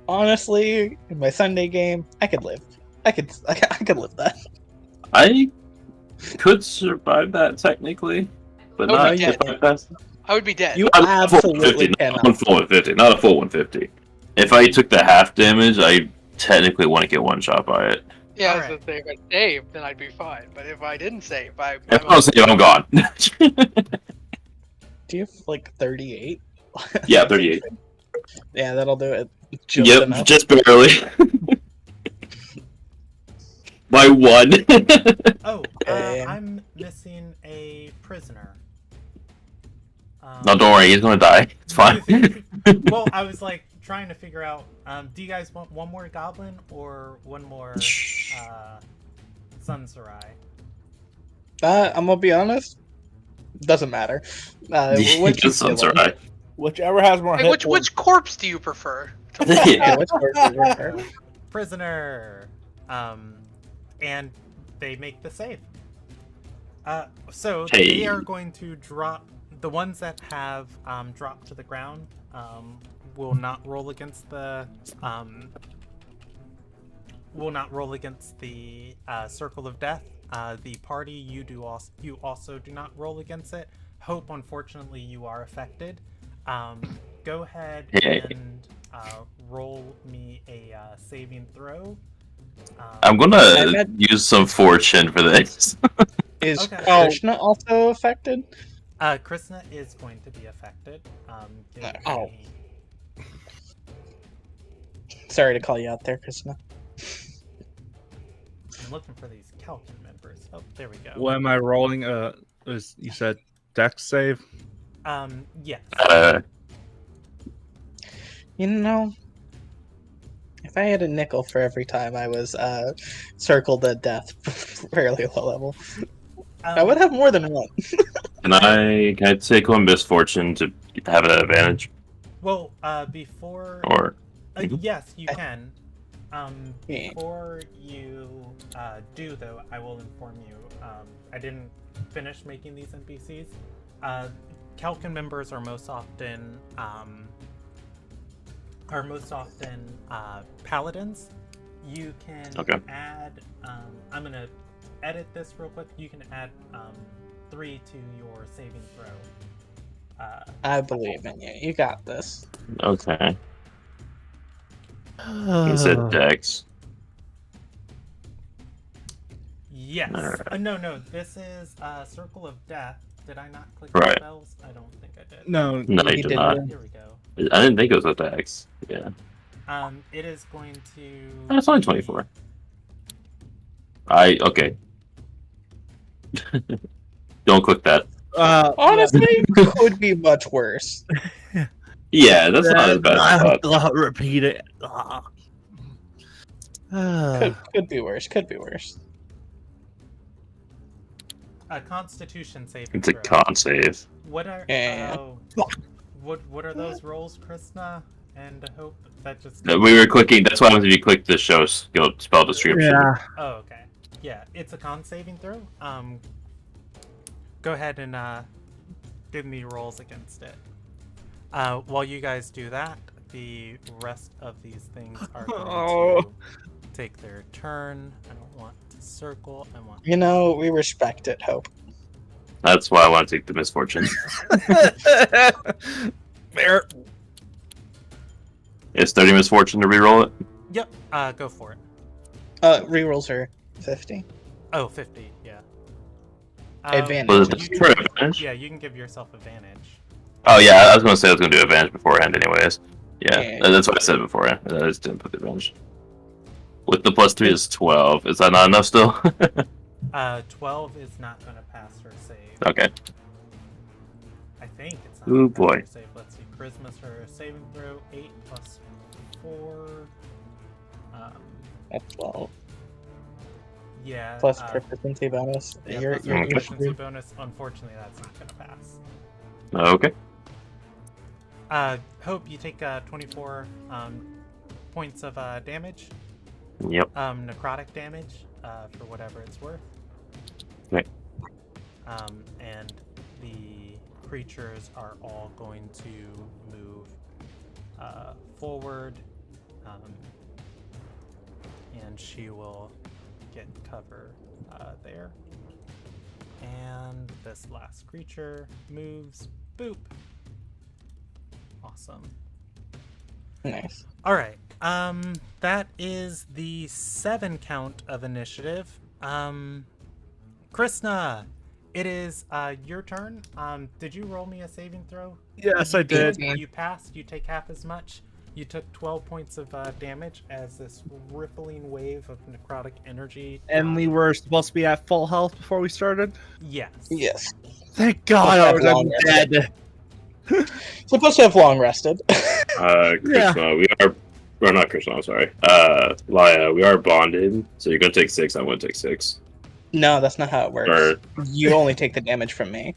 Honestly, in my Sunday game, I could live. I could live that. I could survive that technically, but Oh, not you if I pass. I would be dead. You Not a full absolutely 150, cannot. not a full 150, not a full 150. If I took the half damage, I technically wouldn't get one shot by it. Yeah, Alright. I was gonna say if I saved, then I'd be fine. But if I didn't save, If I don't save, I'm gone. Do you have like 38? Yeah, 38. Yeah, that'll do it. Just Yep, enough. just barely. By one. Oh, Okay. I'm missing a prisoner. No, don't worry, he's gonna die. It's fine. Well, I was like trying to figure out. Do you guys want one more goblin or one more Sun Sarai? I'm gonna be honest. Doesn't matter. What you Sounds feeling? alright. Whichever has more Wait, hit which points. corpse do you prefer? Yeah, Yeah. which part do you prefer? Prisoner. And they make the save. So Hey. they are going to drop. The ones that have dropped to the ground will not roll against the circle of death. The party you also do not roll against it. Hope, unfortunately, you are affected. Go ahead and roll me a saving throw. I'm I gonna bet- use some fortune for this. Is Okay. Krishna also affected? Krishna is going to be affected. Give Oh. me- Sorry to call you out there, Krishna. I'm looking for these Calcan members. Oh, there we go. What am I rolling? You said Dex save. Yes. You know, if I had a nickel for every time I was circled at death, fairly low level, I would have more than one. Can I take one misfortune to have an advantage? Well, before. Or Yes, you can. Yeah. Before you do, though, I will inform you. I didn't finish making these NPCs. Calcan members are most often paladins. You can Okay. add. I'm gonna edit this real quick. You can add 3 to your saving throw. I believe in you. You got this. okay. He said Dex. Yes. Alright. No. This is Circle of Death. Did I not click Right. the spells? I don't think I did. No, No, He you did did not. it. Here we go. I didn't think it was a Dex. Yeah. It is going to. It's only 24. Okay. Don't click that. Honestly, could be much worse. Yeah, that's not as bad as I thought. Repeat it. Could be worse. Could be worse. A Constitution saving It's a throw. con save. What are Yeah. What are those rolls, Krishna? And I hope that just. We were clicking. That's why I wanted you to click the show spell description. Yeah. Oh, okay. Yeah, it's a con saving throw. Go ahead and give me rolls against it. While you guys do that, the rest of these things are going to take their turn. I don't want to circle. I want. You know, we respect it, Hope. That's why I want to take the misfortune. Fair. Is 30 misfortune to reroll it? Yep. Go for it. Rerolls are 50. Oh, 50. Yeah. Advantage. Was it for advantage? Yeah, you can give yourself advantage. Oh yeah, I was gonna say I was gonna do advantage beforehand, anyways. Yeah, Yeah. that's what I said beforehand. I just didn't put the advantage. With the +3 is 12. Is that not enough still? 12 is not going to pass her save. Okay. I think it's not. Ooh, gonna pass boy. her save. Let's see. Charisma's her saving throw. 8 plus 4. That's 12. Yeah. Plus proficiency bonus. Yeah, You're plus your proficiency screwed. bonus. Unfortunately, that's not going to pass. Okay. Hope you take 24 points of damage. Yep. Necrotic damage for whatever it's worth. Okay. And the creatures are all going to move forward, and she will get cover there. And this last creature moves. Boop. Awesome. Nice. All right. That is the 7 count of initiative. Krishna, it is your turn. Did you roll me a saving throw? Yes, I did. You passed. You take half as much. You took 12 points of damage as this rippling wave of necrotic energy. And we were supposed to be at full health before we started? Yes. Yes. Thank God I was dead. Supposed to have long rested. Krishna, we are. Or not Krishna, I'm sorry. Laya, we are bonded, so you're gonna take 6. I'm gonna take 6. No, that's not how it works. Or- You only take the damage from me.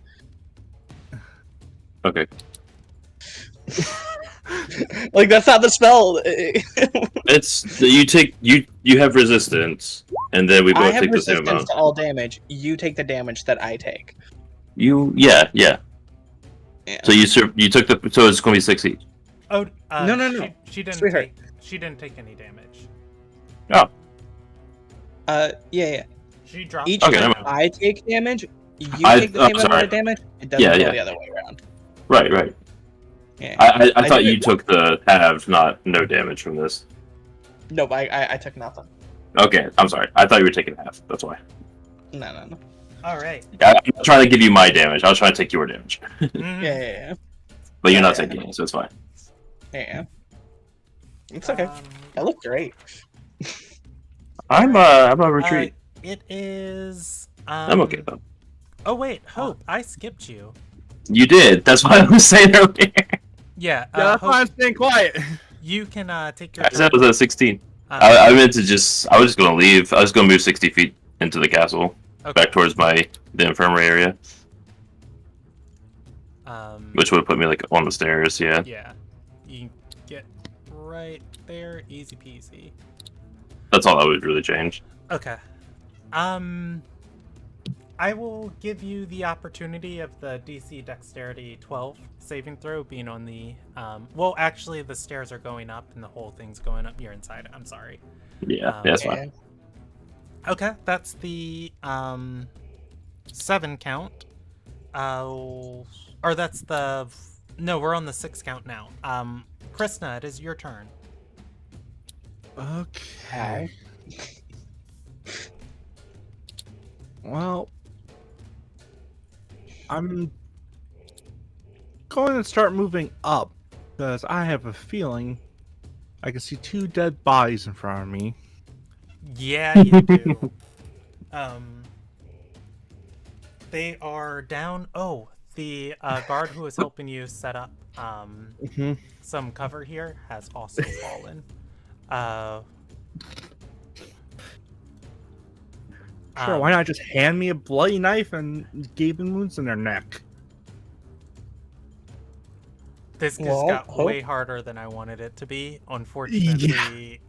Okay. Like that's not the spell. It's you have resistance, and then we I both have take the same resistance amount. to all damage. You take the damage that I take. Yeah. Yeah. So you took the so it's gonna be 6 each. Oh, No. She didn't Sweetheart. she didn't take any damage. Yeah. She dropped. Each Okay, time never mind. I take damage, you I- take the oh, same amount sorry. of damage. It doesn't Yeah, go yeah. the other way around. Right. Yeah. I thought did you it- took the halves, not no damage from this. No, but I took nothing. Okay, I'm sorry. I thought you were taking half. That's why. No. All right. I'm not trying to give you my damage. I was trying to take your damage. Mhm. Yeah. But you're not Yeah. taking it, so it's fine. Yeah. It's okay. Um, I look great. I'm a retreat. It is. I'm okay though. Oh wait, Hope, I skipped you. You did. That's why I was saying earlier. Yeah. Yeah, that's why I'm Hope, staying quiet. you can take your. I said it was at 16. Um, I meant to just. I was just gonna leave. I was gonna move 60 feet into the castle, okay. back towards the infirmary area, Um, which would put me like on the stairs. Yeah. Yeah. You can get right there, easy peasy. That's all that would really change. Okay. I will give you the opportunity of the DC Dexterity 12 saving throw being on the well, actually the stairs are going up and the whole thing's going up. You're inside. I'm sorry. Yeah, that's fine. Okay, that's the 7 count. Or that's the no, we're on the 6 count now. Krishna, it is your turn. Okay. Well, I'm going to start moving up because I have a feeling I can see 2 dead bodies in front of me. Yeah, you do. They are down. Oh, the guard who was helping you set up some cover here has also fallen. Sure, why not just hand me a bloody knife and gaping wounds in their neck? This just Well, got hope- way harder than I wanted it to be. Unfortunately,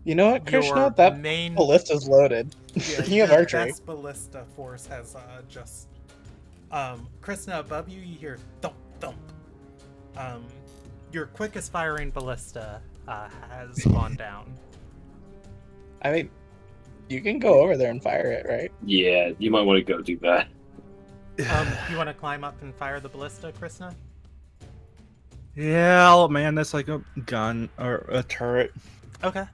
You know what, your Krishna? That main ballista's loaded. yeah, You have your archery. best ballista force has just Krishna, above you, you hear thump thump. Your quickest firing ballista has gone down. I mean, you can go over there and fire it, right? Yeah, you might want to go do that. You want to climb up and fire the ballista, Krishna? Yeah, man, that's like a gun or a turret. Okay.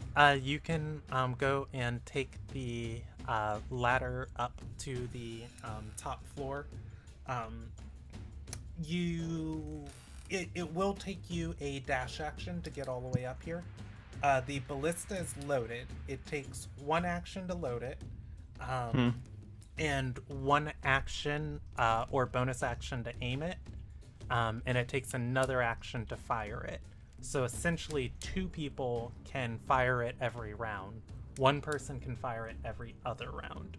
You can go and take the ladder up to the top floor. It will take you a dash action to get all the way up here. The ballista is loaded. It takes one action to load it, and one action or bonus action to aim it, and it takes another action to fire it. So essentially, 2 people can fire it every round. 1 person can fire it every other round.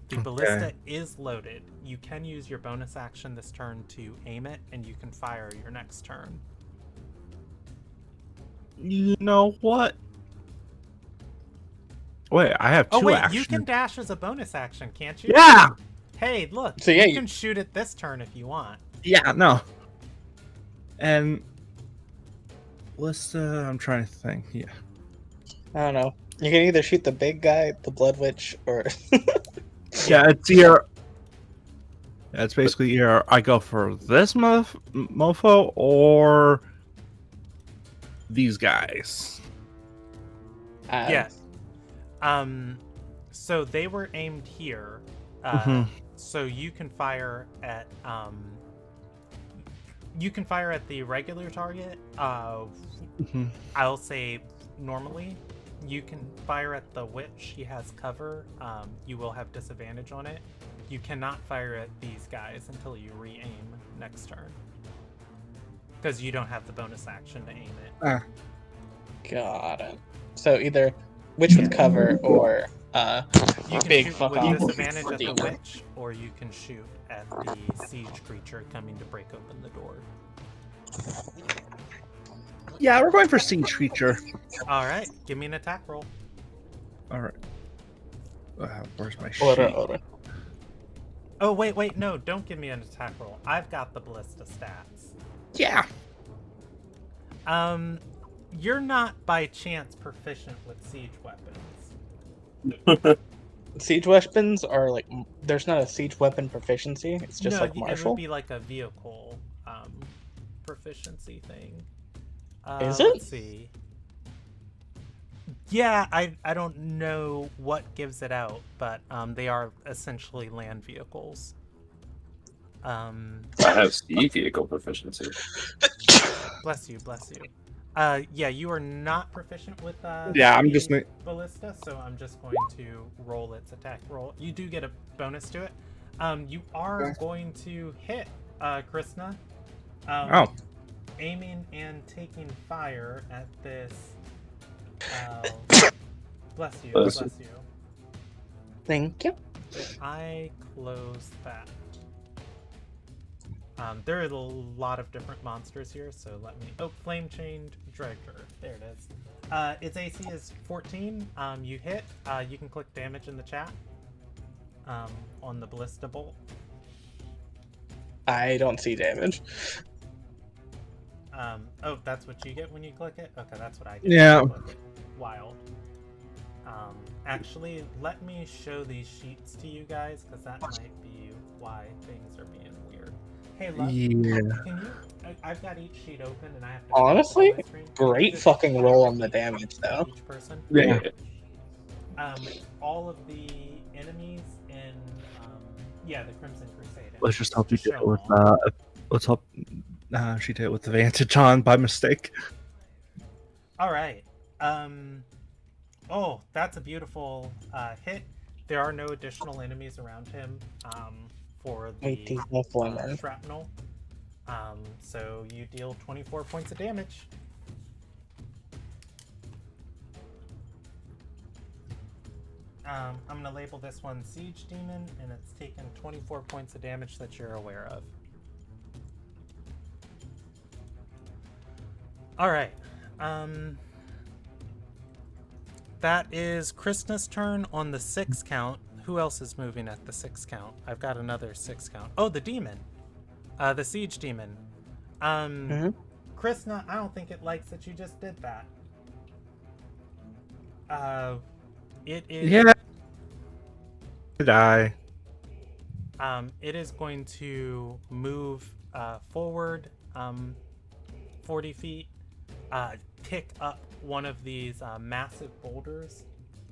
The ballista is loaded. You can use your bonus action this turn to aim it, and you can fire your next turn. You know what? Wait, I have 2 Oh wait, actions. you can dash as a bonus action, can't you? Yeah! Hey, look, So, yeah, you you- can shoot it this turn if you want. Yeah, no. And I'm trying to think. Yeah. I don't know. You can either shoot the big guy, the Blood Witch, or Yeah, it's either. Yeah, it's basically either I go for this mofo or these guys. Yeah. So they were aimed here. So you can fire at the regular target. I'll say normally. You can fire at the witch. He has cover. You will have disadvantage on it. You cannot fire at these guys until you re-aim next turn, because you don't have the bonus action to aim it. Got it. So either witch with cover or You can big shoot fuck with off. disadvantage at the demon. witch, or you can shoot at the siege creature coming to break open the door. Yeah, we're going for siege creature. All right, give me an attack roll. All right. Where's my sheet? Order. Oh wait, no, don't give me an attack roll. I've got the ballista stats. Yeah. You're not by chance proficient with siege weapons. Siege weapons are like there's not a siege weapon proficiency. It's just No, like it martial. would be like a vehicle proficiency thing. Is it? Let's see. Yeah, I don't know what gives it out, but they are essentially land vehicles. I have sea vehicle proficiency. Bless you. Yeah, you are not proficient with Yeah, I'm the just ballista, so I'm just going to roll its attack roll. You do get a bonus to it. You are going to hit Krishna. Aiming and taking fire at this. Bless you. Thank you. Did I close that? There are a lot of different monsters here, so let me... Oh, Flame Chained Dredger. There it is. Its AC is 14. You hit. You can click damage in the chat on the Ballista Bolt. I don't see damage. Oh, that's what you get when you click it? Okay, that's what I get. Yeah. When I click it. Wild. Actually, let me show these sheets to you guys, because that might be why things are being weird. Hey, Love, Yeah. can you... I've got each sheet open, and I have to... Honestly, my screen. great Just fucking roll on the repeat damage, though. Each person. Yeah. All of the enemies in... yeah, the Crimson Crusade. Let's just hope you Show did it with. all. Let's hope she did it with advantage on by mistake. All right. Oh, that's a beautiful hit. There are no additional enemies around him for the Wait, these no flamer. shrapnel. So you deal 24 points of damage. I'm going to label this one Siege Demon, and it's taken 24 points of damage that you're aware of. All right. That is Krishna's turn on the 6 count. Who else is moving at the 6 count? I've got another 6 count. Oh, the demon. The siege demon. Krishna, I don't think it likes that you just did that. It is. Yeah. Die. It is going to move forward 40 feet, pick up one of these massive boulders,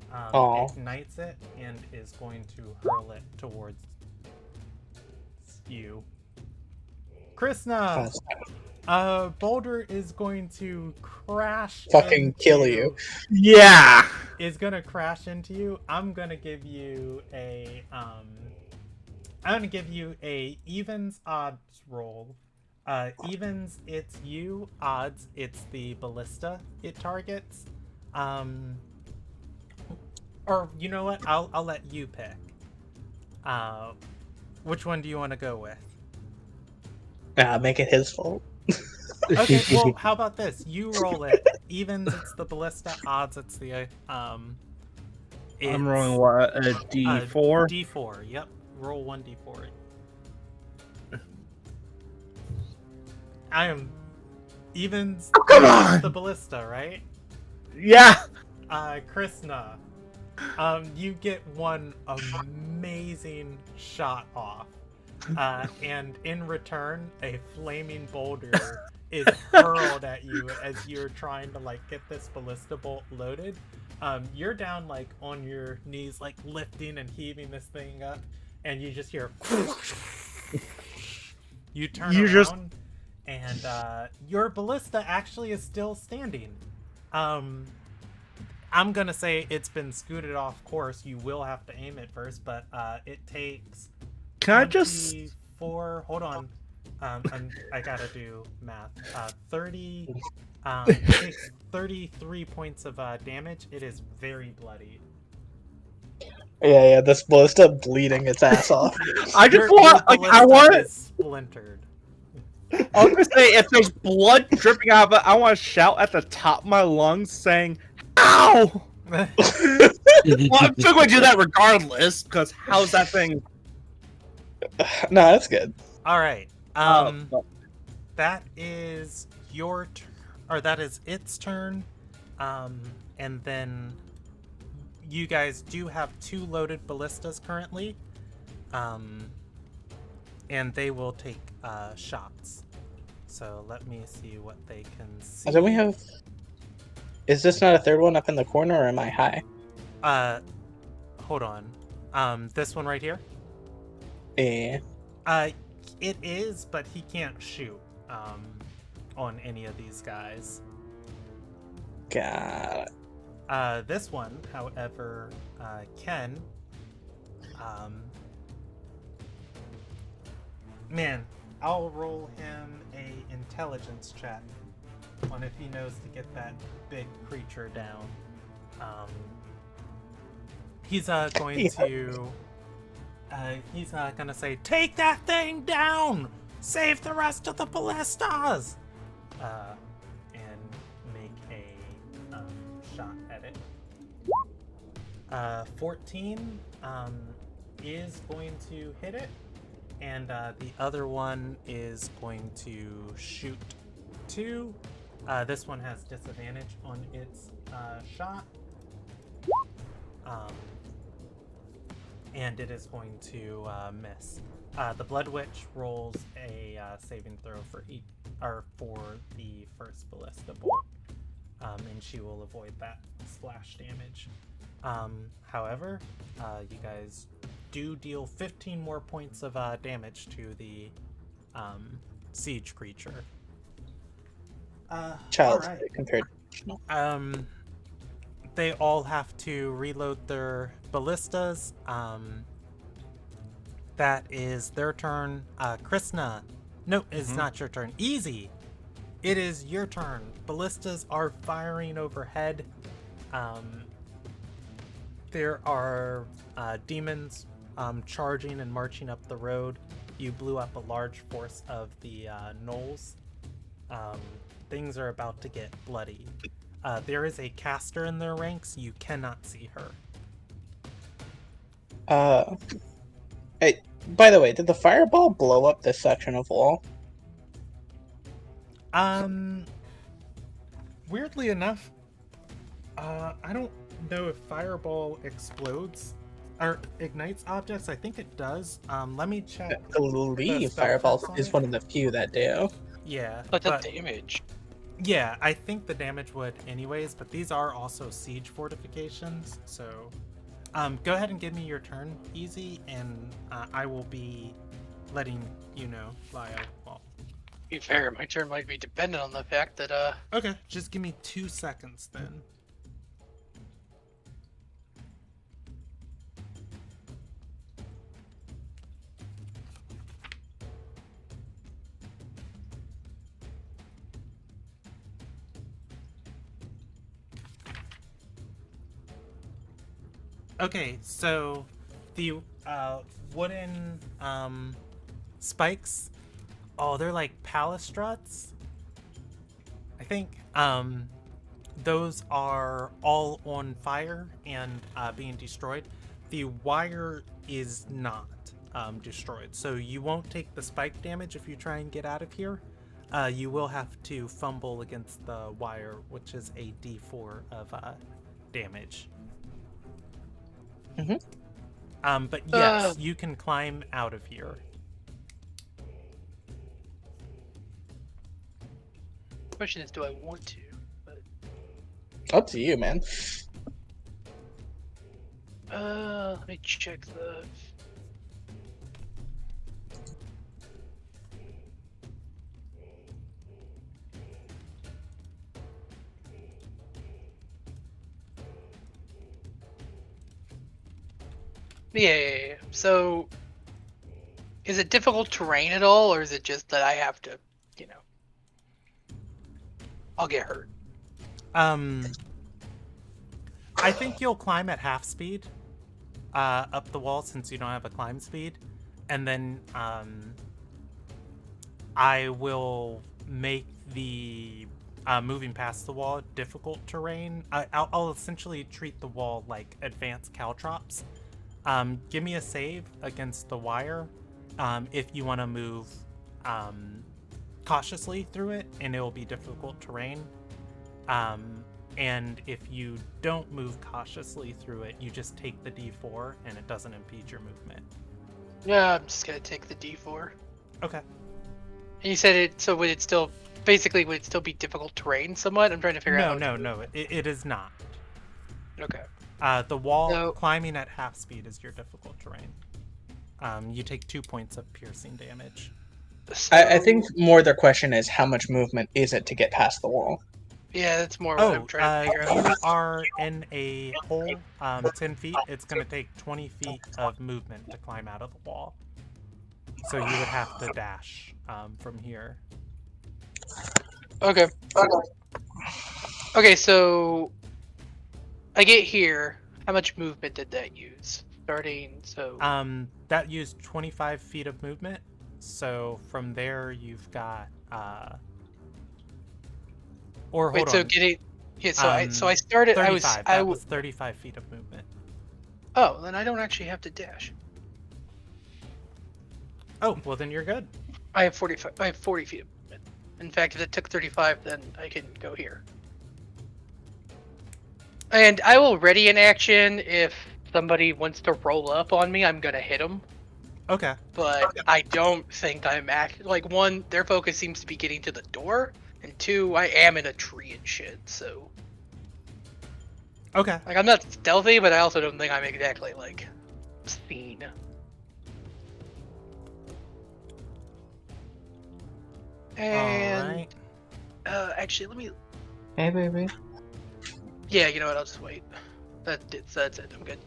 ignites it, and is going to hurl it towards you. Krishna! Boulder is going to crash. Fucking kill you. Yeah. Is gonna crash into you. I'm gonna give you a evens odds roll. Evens, it's you. Odds, it's the ballista it targets. Or you know what? I'll let you pick. Which one do you want to go with? Make it his fault. Okay, well, how about this? You roll it. Evens, it's the ballista. Odds, it's the I'm rolling what? A D4? D4, yep. Roll 1d4. I am evens. Oh, come on! The ballista, right? Yeah. Krishna, you get one amazing shot off, and in return, a flaming boulder is hurled at you as you're trying to like get this ballista bolt loaded. You're down like on your knees, like lifting and heaving this thing up, and you just hear. You turn around, and your ballista actually is still standing. I'm gonna say it's been scooted off course. You will have to aim it first, but it takes. Can I just? 4. Hold on. I gotta do math. 30. It takes 33 points of damage. It is very bloody. Yeah. This ballista bleeding its ass off. I just want. I want it splintered. I was gonna say, if there's blood dripping out of it, I want to shout at the top of my lungs, saying, "Ow!" Well, I'm still going to do that regardless, because how's that thing? No, that's good. All right. That is your turn, or that is its turn. And then you guys do have 2 loaded ballistas currently. And they will take shots. So let me see what they can see. Don't we have? Is this not a third one up in the corner, or am I high? Hold on. This one right here. Yeah. It is, but he can't shoot. On any of these guys. Got it. This one, however, can. Man, I'll roll him a intelligence check on if he knows to get that big creature down. He's going to. He's gonna say, "Take that thing down! Save the rest of the ballistas!" And make a shot at it. 14 is going to hit it, and the other one is going to shoot 2. This one has disadvantage on its shot. And it is going to miss. The Blood Witch rolls a saving throw for the first ballista bolt, and she will avoid that splash damage. However, you guys do deal 15 more points of damage to the siege creature. Child's all right. play compared. They all have to reload their ballistas. That is their turn. Krishna. No, it's not your turn. Easy. It is your turn. Ballistas are firing overhead. There are demons charging and marching up the road. You blew up a large force of the gnolls. things are about to get bloody. There is a caster in their ranks. You cannot see her. Hey, by the way, did the fireball blow up this section of wall? Weirdly enough, I don't know if fireball explodes or ignites objects. I think it does. Let me check. I believe spell fireball checks on is it. one of the few that do. Yeah, But the damage. yeah, I think the damage would anyways, but these are also siege fortifications, so go ahead and give me your turn, Easy, and I will be letting you know via wall. To be fair, my turn might be dependent on the fact that Okay, just give me 2 seconds then. Okay, so the wooden spikes, oh, they're like palastruts. I think those are all on fire and being destroyed. The wire is not destroyed, so you won't take the spike damage if you try and get out of here. You will have to fumble against the wire, which is a D4 of damage. But yes, you can climb out of here. question is, do I want to? But, Up to you, man. let me check the. Yeah. So, is it difficult terrain at all, or is it just that I have to, I'll get hurt? I think you'll climb at half speed up the wall since you don't have a climb speed, and then I will make the moving past the wall difficult terrain. I'll essentially treat the wall like advanced caltrops. Give me a save against the wire if you want to move cautiously through it, and it will be difficult terrain. And if you don't move cautiously through it, you just take the D4 and it doesn't impede your movement. Yeah, I'm just gonna take the D4. Okay. And you said it, so would it still be difficult terrain somewhat? I'm trying to figure out. No, it is not. Okay. The wall So- climbing at half speed is your difficult terrain. You take 2 points of piercing damage. I think more their question is how much movement is it to get past the wall? Yeah, that's more what I'm trying to figure out. You are in a hole 10 feet. It's going to take 20 feet of movement to climb out of the wall. So you would have to dash from here. Okay. Okay, so I get here. How much movement did that use? Starting, so. That used 25 feet of movement. So from there, you've got. Or hold Wait, so on. getting. Yeah, so I started. 35. That was 35 feet of movement. Oh, then I don't actually have to dash. Oh, well then you're good. I have 45. I have 40 feet of movement. In fact, if it took 35, then I can go here. And I will ready an action if somebody wants to roll up on me. I'm gonna hit them. Okay. But I don't think I'm like, one, their focus seems to be getting to the door, and two, I am in a tree and shit. So Okay. like, I'm not stealthy, but I also don't think I'm exactly like seen. And actually, let me. Hey, baby. Yeah, you know what? I'll just wait. That's it. I'm good.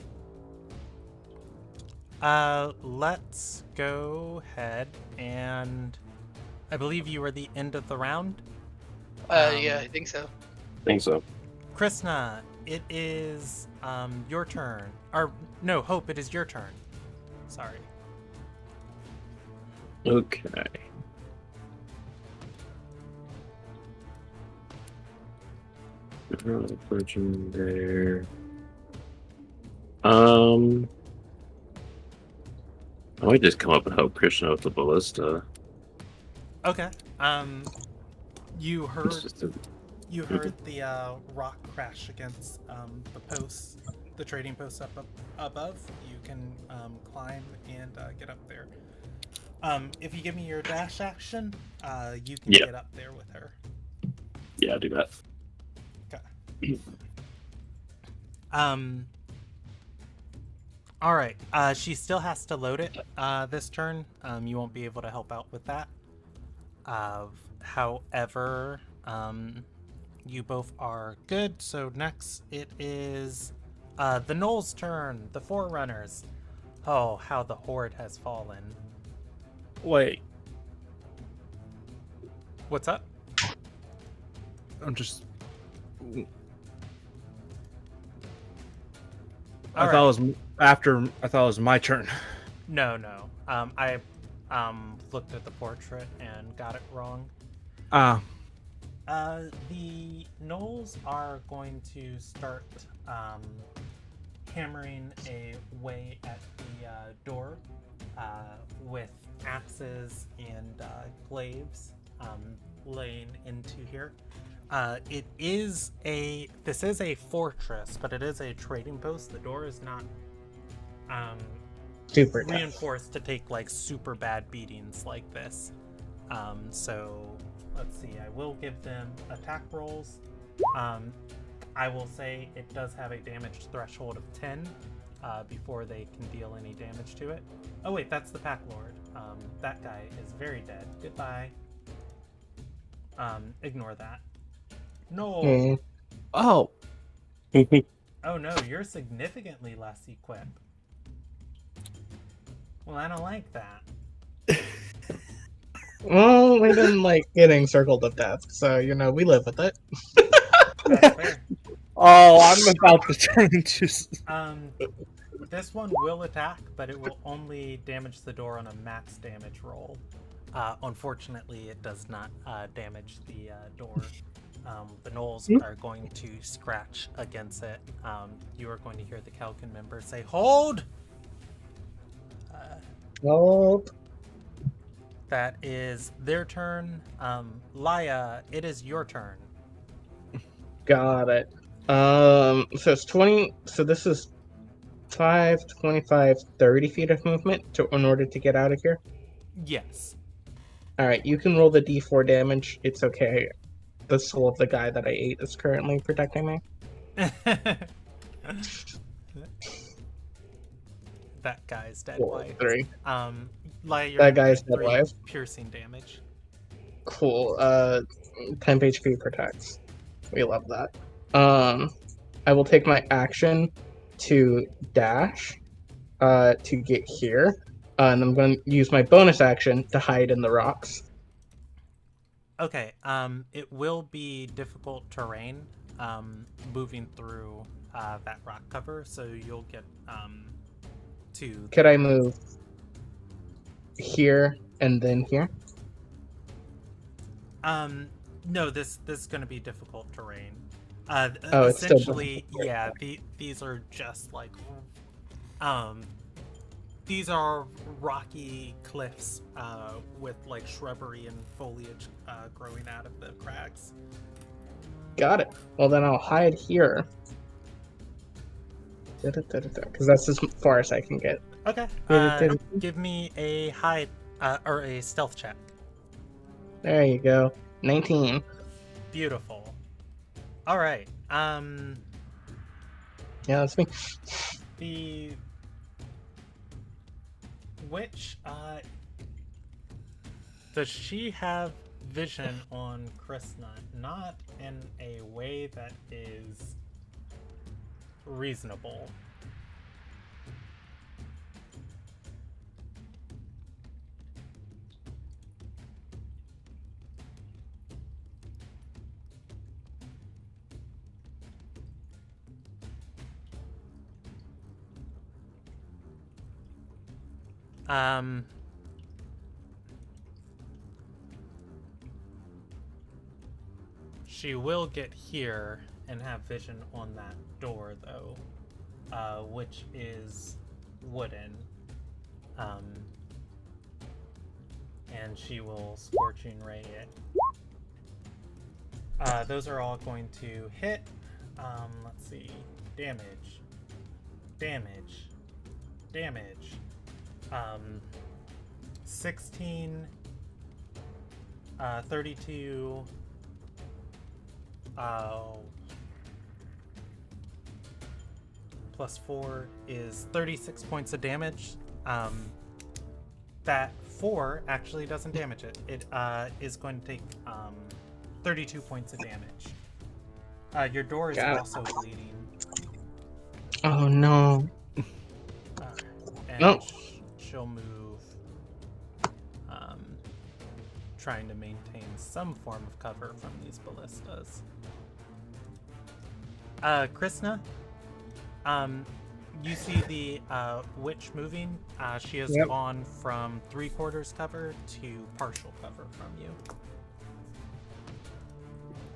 Let's go ahead and I believe you were the end of the round. Yeah, I think so. I think so. Krishna, it is your turn. Or no, Hope, it is your turn. Sorry. Okay. Approaching there. I might just come up and help Krishna with the ballista. Okay. You It's heard just a- you heard the rock crash against the posts, the trading posts up above. You can climb and get up there. If you give me your dash action, you can Yeah. get up there with her. Yeah, I'll do that. Okay. All right. She still has to load it this turn. You won't be able to help out with that. However, you both are good. So next it is the Knoll's turn. The Forerunners. Oh, how the horde has fallen. Wait, What's up? I'm just. All I thought it was after. I thought it was my turn. No. I looked at the portrait and got it wrong. The Knolls are going to start hammering a way at the door with axes and glaives laying into here. This is a fortress, but it is a trading post. The door is not Super tough. reinforced to take like super bad beatings like this. So let's see, I will give them attack rolls. I will say it does have a damage threshold of 10 before they can deal any damage to it. Oh wait, that's the Pack Lord. That guy is very dead. Goodbye. Ignore that. No. Oh, Oh no, you're significantly less equipped. Well, I don't like that. Well, we didn't like getting circled of death, so we live with it. That's fair. oh, I'm about to turn into. This one will attack, but it will only damage the door on a max damage roll. Unfortunately, it does not damage the door. The Knolls are going to scratch against it. You are going to hear the Kalkin member say, "Hold!" Nope. That is their turn. Laya, it is your turn. Got it. So it's 20. So this is 5, 25, 30 feet of movement in order to get out of here. Yes. All right, you can roll the D4 damage. It's okay. The soul of the guy that I ate is currently protecting me. That guy's dead Cool. wife. 3. Laya, you're That gonna guy's take dead 3 wife. piercing damage. Cool. 10 HP protects. We love that. I will take my action to dash to get here. And I'm going to use my bonus action to hide in the rocks. Okay, it will be difficult terrain moving through that rock cover, so you'll get to... Could I move here and then here? No, this is going to be difficult terrain. It's still essentially, yeah, these are just like... These are rocky cliffs with like shrubbery and foliage growing out of the cracks. Got it. Well, then I'll hide here. Because that's as far as I can get. Okay. Give me a hide or a stealth check. There you go. 19. Beautiful. All right. Yeah, that's me. The witch, does she have vision on Krishna? Not in a way that is reasonable. She will get here and have vision on that door, though, which is wooden. And she will Scorching Ray it. Those are all going to hit. Let's see. Damage. 16, 32, plus 4 is 36 points of damage. That 4 actually doesn't damage it. It is going to take 32 points of damage. Your door is also bleeding. Oh no. And No. she'll move, trying to maintain some form of cover from these ballistas. Krishna, you see the witch moving. She has gone from 3/4 cover to partial cover from you.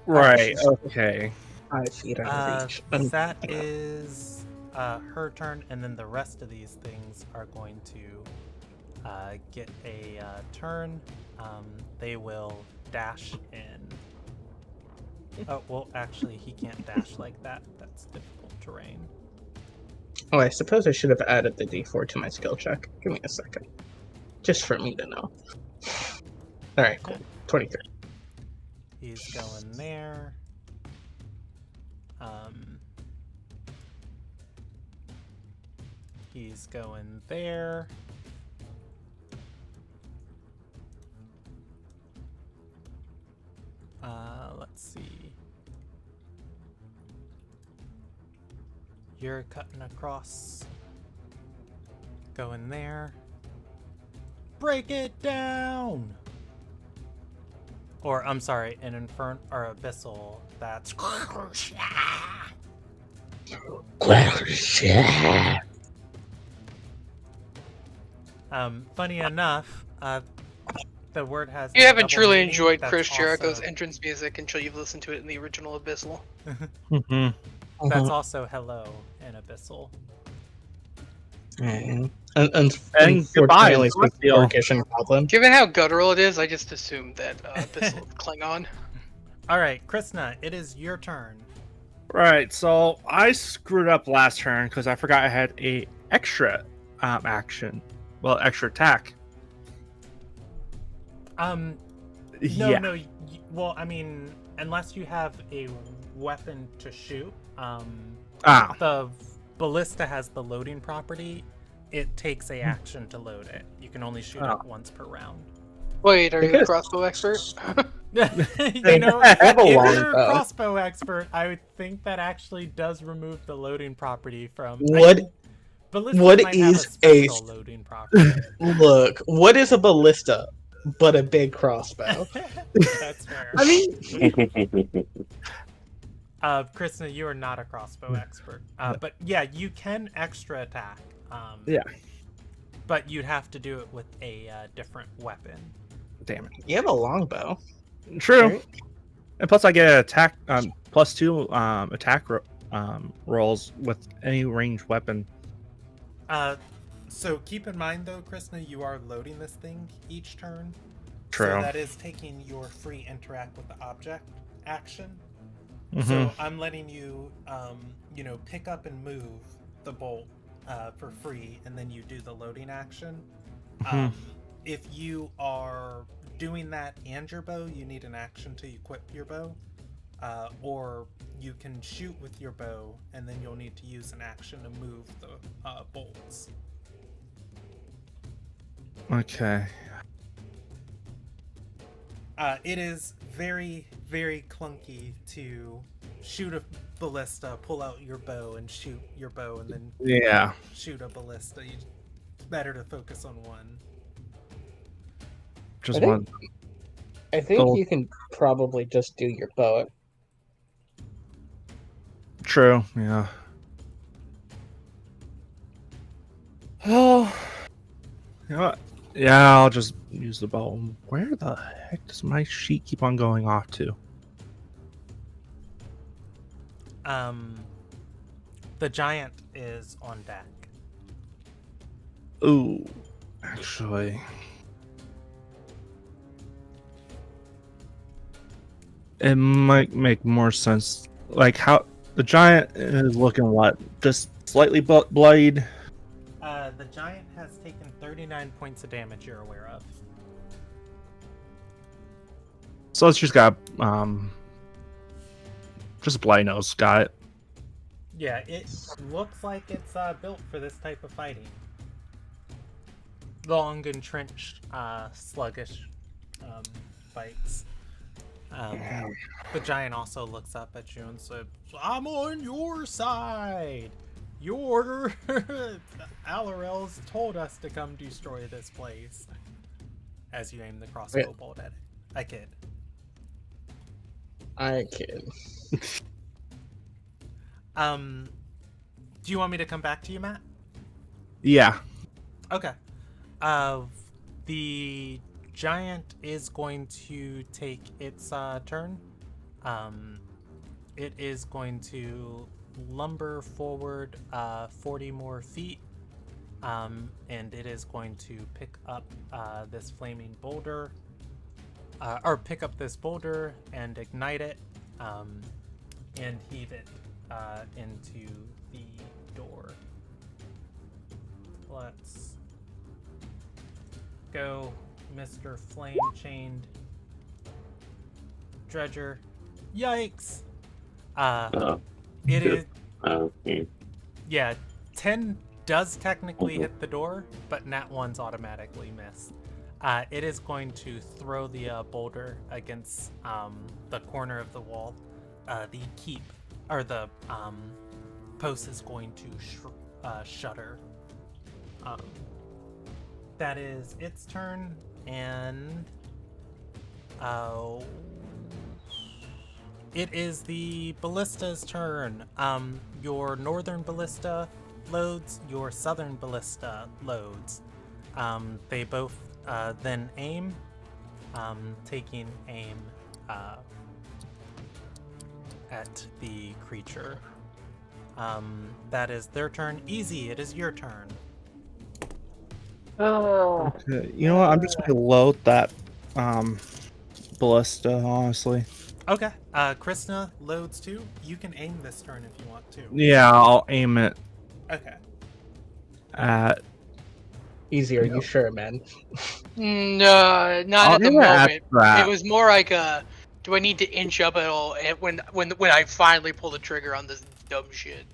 Right. Okay. 5 feet out of reach. That is her turn, and then the rest of these things are going to get a turn. They will dash in. Oh, well, actually, he can't dash like that. That's difficult terrain. Oh, I suppose I should have added the D4 to my skill check. Give me a second. Just for me to know. Alright, cool. 23. He's going there. He's going there. Let's see. You're cutting across. Going there. Break it down! Or, I'm sorry, an infern or abyssal that's funny enough, the word has You a haven't double truly meaning. enjoyed That's Chris Jericho's also- entrance music until you've listened to it in the original Abyssal. That's also hello in abyssal. And goodbye, unfortunately, it's with deal. Orcish and Goblin. Given how guttural it is, I just assumed that Abyssal is Klingon. Alright, Krishna, it is your turn. Right, so I screwed up last turn because I forgot I had a extra action. Well, extra attack. No, Yeah. no. Well, I mean, unless you have a weapon to shoot, the ballista has the loading property. It takes a action to load it. You can only shoot it once per round. Wait, are you a crossbow expert? You know, I have a if long you're a bow. crossbow expert, I would think that actually does remove the loading property from. Ballistas what might have is a special loading property? Look, what is a ballista but a big crossbow? That's fair. I mean, Krishna, you are not a crossbow expert. But yeah, you can extra attack. Yeah. But you'd have to do it with a different weapon. damn it. You have a longbow. True. Right? And plus, I get an attack +2 attack rolls with any ranged weapon. So keep in mind, though, Krishna, you are loading this thing each turn. True. So that is taking your free interact with the object action. Mhm. So I'm letting you, pick up and move the bolt for free, and then you do the loading action. Mhm. If you are doing that and your bow, you need an action to equip your bow. Or you can shoot with your bow, and then you'll need to use an action to move the bolts. Okay. It is very, very clunky to shoot a ballista, pull out your bow, and shoot your bow, and then Yeah. shoot a ballista. It's better to focus on one. Just I think- one. I think you can probably just do your bow. True. Yeah. Oh. You know what? Yeah, I'll just use the bow. Where the heck does my sheet keep on going off to? The giant is on deck. Ooh, actually, it might make more sense. Like how the giant is looking, what, just slightly bloodied. The giant has taken 39 points of damage you're aware of. So it's just got just a bloody nose. Got it. Yeah, it looks like it's built for this type of fighting. Long, entrenched, sluggish fights. The giant also looks up at you and says, "I'm on your side. Your Alarel's told us to come destroy this place." As you aim the crossbow bolt at it. I kid. I kid. Do you want me to come back to you, Matt? Yeah. Okay. The giant is going to take its turn. It is going to lumber forward 40 more feet. And it is going to pick up this flaming boulder. Or pick up this boulder and ignite it. And heave it into the door. Let's go, Mr. Flame Chained Dredger. Yikes! It is. Yeah, 10 does technically hit the door, but nat 1's automatically miss. It is going to throw the boulder against the corner of the wall. The keep, or the post is going to shudder. That is its turn, and it is the ballista's turn. Your northern ballista loads, your southern ballista loads. They both then aim, taking aim at the creature. That is their turn. Easy, it is your turn. Okay. You know what? I'm just gonna load that ballista, honestly. Okay. Krishna loads too. You can aim this turn if you want to. Yeah, I'll aim it Okay. at. Easy, are you sure, man? No, not I'll at the aim it at moment. that. It was more like do I need to inch up at all when I finally pull the trigger on this dumb shit?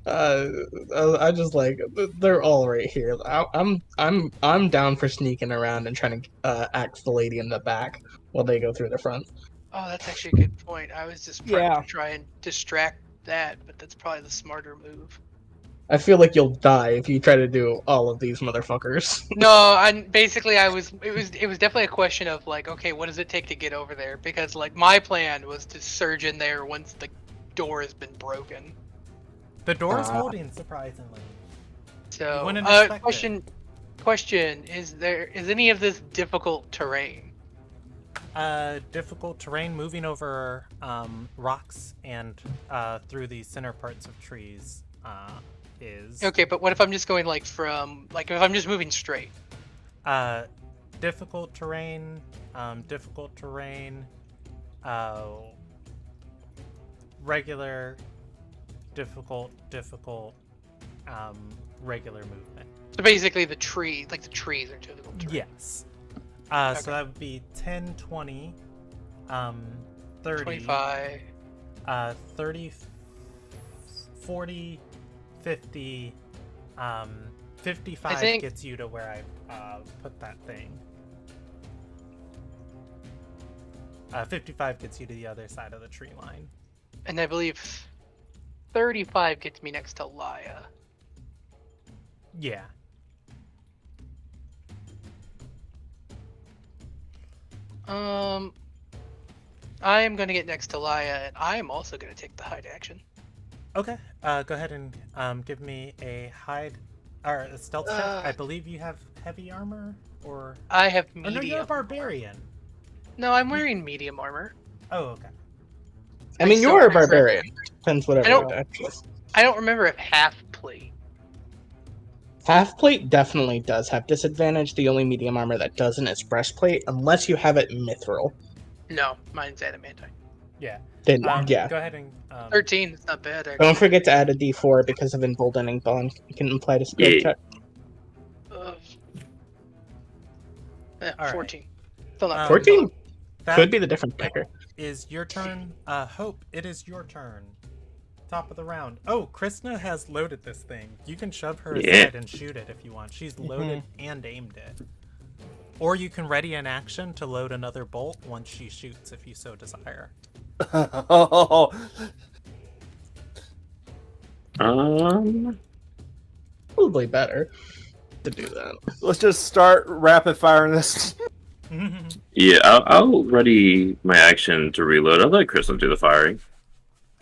I just like they're all right here. I'm down for sneaking around and trying to axe the lady in the back while they go through the front. Oh, that's actually a good point. I was just Yeah. to try and distract that, but that's probably the smarter move. I feel like you'll die if you try to do all of these motherfuckers. No, and basically it was definitely a question of like, okay, what does it take to get over there? Because like my plan was to surge in there once the door has been broken. The door is holding, surprisingly. So, wouldn't expect question: is any of this difficult terrain? Difficult terrain, moving over rocks and through the center parts of trees is Okay, but what if I'm just going if I'm just moving straight? difficult terrain, regular, difficult, regular movement. So basically the trees are difficult terrain. Yes. Okay. So that would be 10, 20, 30, 25. 30, 40, 50, 55 gets you to where I put that thing. 55 gets you to the other side of the tree line. And I believe 35 gets me next to Laya. Yeah. I am going to get next to Laya, and I am also going to take the hide action. Okay. Go ahead and give me a hide or a stealth check. I believe you have heavy armor, or I have oh, medium. no, you're a barbarian. No, I'm wearing medium armor. Oh, okay. I mean, you're a barbarian. Depends whatever I don't- your deck is. I don't remember if half plate. Half plate definitely does have disadvantage. The only medium armor that doesn't is breastplate, unless you have it mithril. No, mine's adamantine. Yeah. Then yeah. Go ahead and 13 is not bad, actually. Don't forget to add a D4 because of emboldening bond. You can apply to skill Yeah. check. Yeah, All right. 14. Still not bad. 14 that could be the difference maker. is your turn. Hope, it is your turn. Top of the round. Oh, Krishna has loaded this thing. You can shove her Yeah. aside and shoot it if you want. She's loaded and aimed it. Or you can ready an action to load another bolt once she shoots if you so desire. Probably better to do that. Let's just start rapid firing this. Yeah, I'll ready my action to reload. I'll let Crystal do the firing.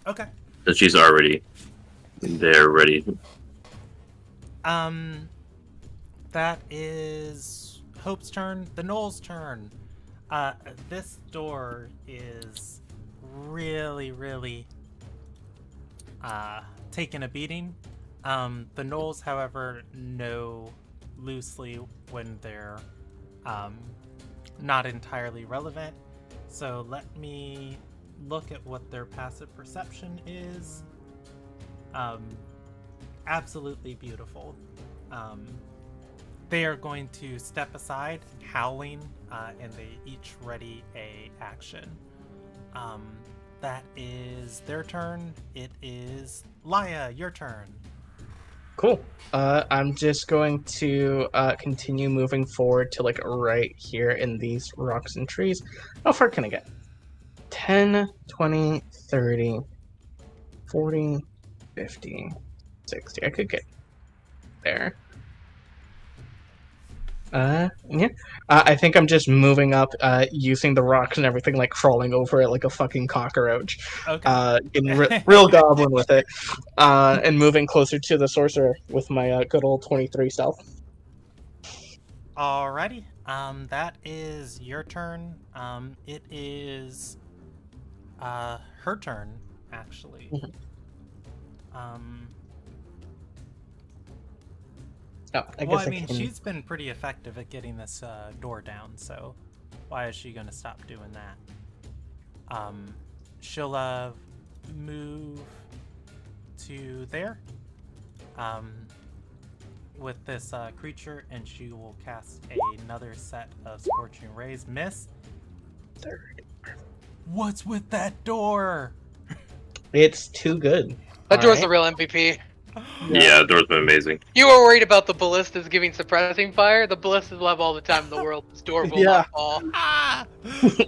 Okay. Since she's already there, ready. That is Hope's turn. The Knoll's turn. This door is really taking a beating. The Knolls, however, know loosely when they're not entirely relevant. So let me look at what their passive perception is. Absolutely beautiful. They are going to step aside, howling, and they each ready a action. That is their turn. It is Laya, your turn. Cool. I'm just going to continue moving forward to like right here in these rocks and trees. How far can I get? 10, 20, 30, 40, 50, 60. I could get there. Yeah. I think I'm just moving up, using the rocks and everything, like crawling over it like a fucking cockroach. Okay. Getting real goblin with it. And moving closer to the sorcerer with my good old 23 stealth. Alrighty. That is your turn. It is her turn, actually. Oh, I mean, she's been pretty effective at getting this door down, so why is she gonna stop doing that? She'll move to there with this creature, and she will cast another set of Scorching Rays. Miss. What's with that door? It's too good. That door's Alright. the real MVP. Yeah, the door's been amazing. You were worried about the ballistas giving suppressing fire. The ballistas will have all the time in the world. This door will Yeah. not fall. Ah!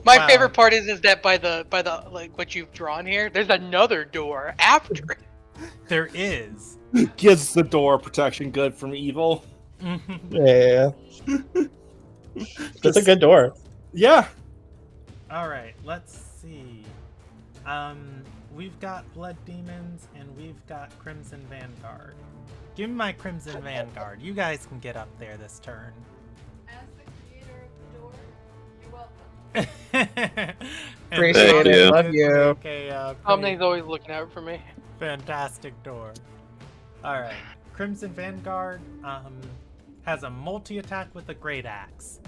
My Wow. favorite part is that by the like what you've drawn here, there's another door after it. There is. Gives the door protection good from evil. Yeah. It's a good door. Yeah. All right, let's see. We've got Blood Demons and we've got Crimson Vanguard. Give me my Crimson Vanguard. You guys can get up there this turn. As the creator of the door, you're welcome. Appreciate it. Love you. Okay, Something's always looking out for me. fantastic door. All right, Crimson Vanguard has a multi-attack with a Great Axe.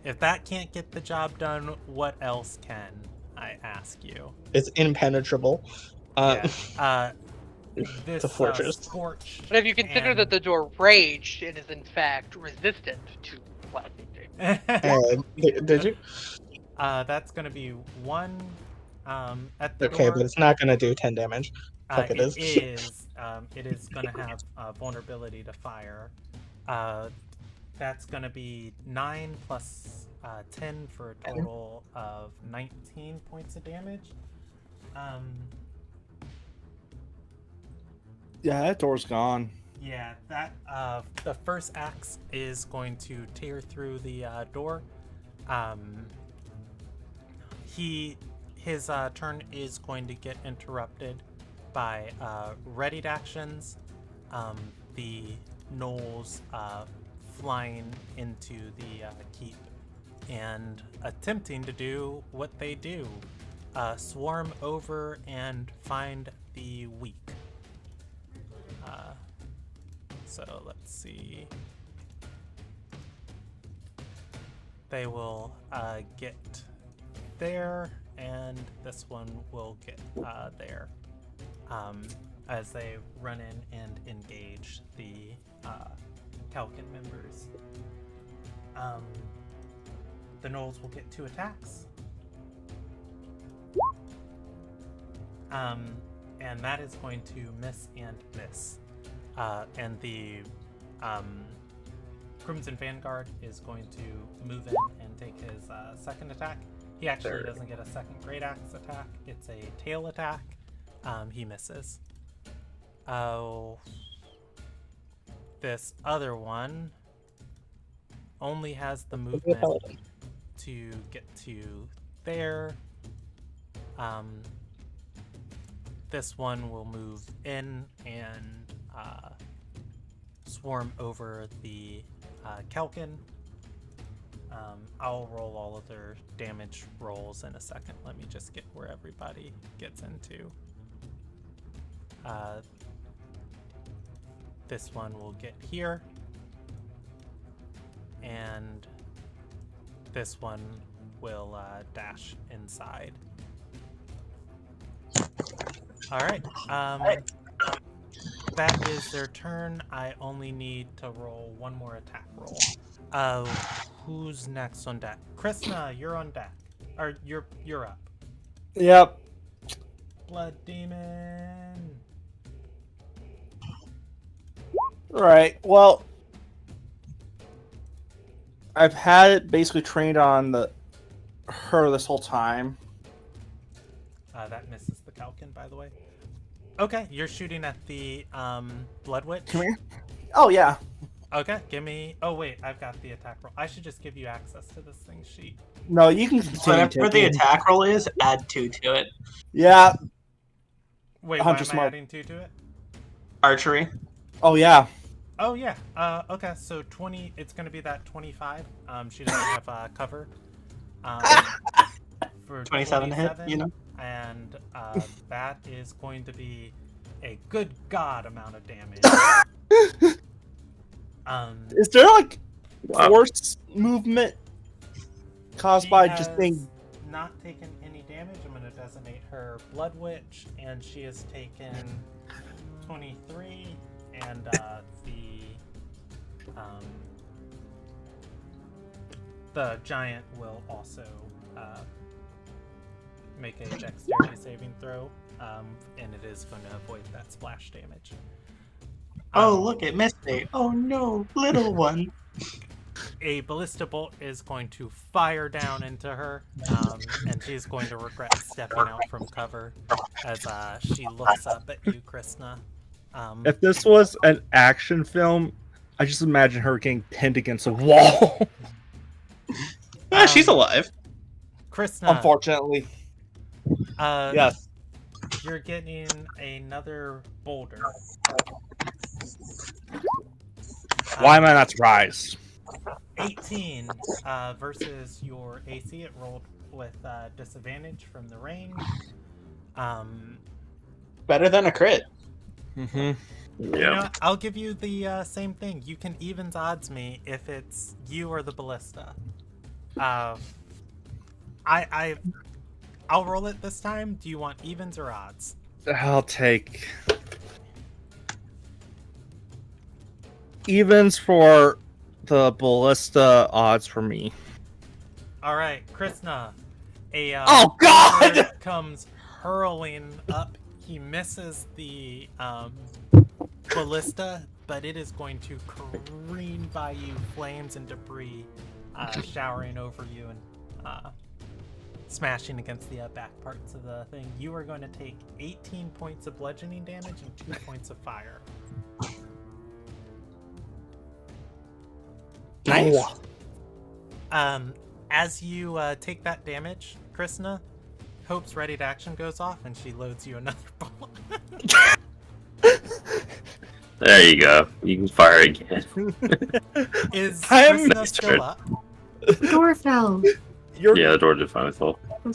If that can't get the job done, what else can? I ask you. It's impenetrable. Yeah. This a fortress. Scorch. But if you consider and- that the door raged, it is in fact resistant to lightning. Did you? That's gonna be one at the Okay, door. but it's not gonna do 10 damage. Fuck it is. It is gonna have vulnerability to fire. That's gonna be 9 plus 10 for a total of 19 points of damage. Yeah, that door's gone. Yeah, that the first axe is going to tear through the door. His turn is going to get interrupted by readied actions. The gnolls flying into the keep and attempting to do what they do. Swarm over and find the week. So let's see. They will get there, and this one will get there. As they run in and engage the Kalkin members. The Gnolls will get 2 attacks. And that is going to miss and miss. And the Crimson Vanguard is going to move in and take his second attack. He actually doesn't get a second Great Axe attack. It's a tail attack. He misses. This other one only has the movement to get to there. This one will move in and swarm over the Kalkin. I'll roll all of their damage rolls in a second. Let me just get where everybody gets into. This one will get here. And this one will dash inside. Alright. That is their turn. I only need to roll one more attack roll. Who's next on deck? Krishna, you're on deck. Or you're up. Yep. Blood Demon. Right. Well, I've had it basically trained on her this whole time. That misses the Kalkin, by the way. Okay, you're shooting at the Blood Witch. Come here. Oh yeah. Okay, give me. Oh wait, I've got the attack roll. I should just give you access to this thing sheet. No, you can continue. Whatever the attack roll is, add 2 to it. Yeah. Wait, why Hunter am I Smoke. adding 2 to it? Archery. Oh yeah. Oh yeah. Okay, so 20. It's gonna be that 25. She doesn't have cover. For 27 to hit, you know. And that is going to be a good god amount of damage. Is there like Wow. force movement caused She by just has being? not taken any damage. I'm going to designate her Blood Witch, and she has taken 23, and the giant will also make a dexterity saving throw, and it is going to avoid that splash damage. Oh, look, it missed me. Oh no, little one. A ballista bolt is going to fire down into her, and she's going to regret stepping out from cover as she looks up at you, Krishna. If this was an action film, I just imagine her getting pinned against a wall. She's alive. Krishna, Unfortunately. Yes. you're getting another boulder. Why am I not surprised? 18 versus your AC. It rolled with disadvantage from the range. Better than a crit. Mm-hmm. You Yeah. know, I'll give you the same thing. You can evens odds me if it's you or the ballista. I'll roll it this time. Do you want evens or odds? I'll take evens for the ballista, odds for me. All right, Krishna. A Oh, God! boulder comes hurling up. He misses the ballista, but it is going to careen by you, flames and debris showering over you and smashing against the back parts of the thing. You are going to take 18 points of bludgeoning damage and 2 points of fire. Nice. As you take that damage, Krishna, Hope's ready to action goes off, and she loads you another bullet. There you go. You can fire again. Is I am Krishna still up? Door fell. You're. Yeah, the door did fine with all. They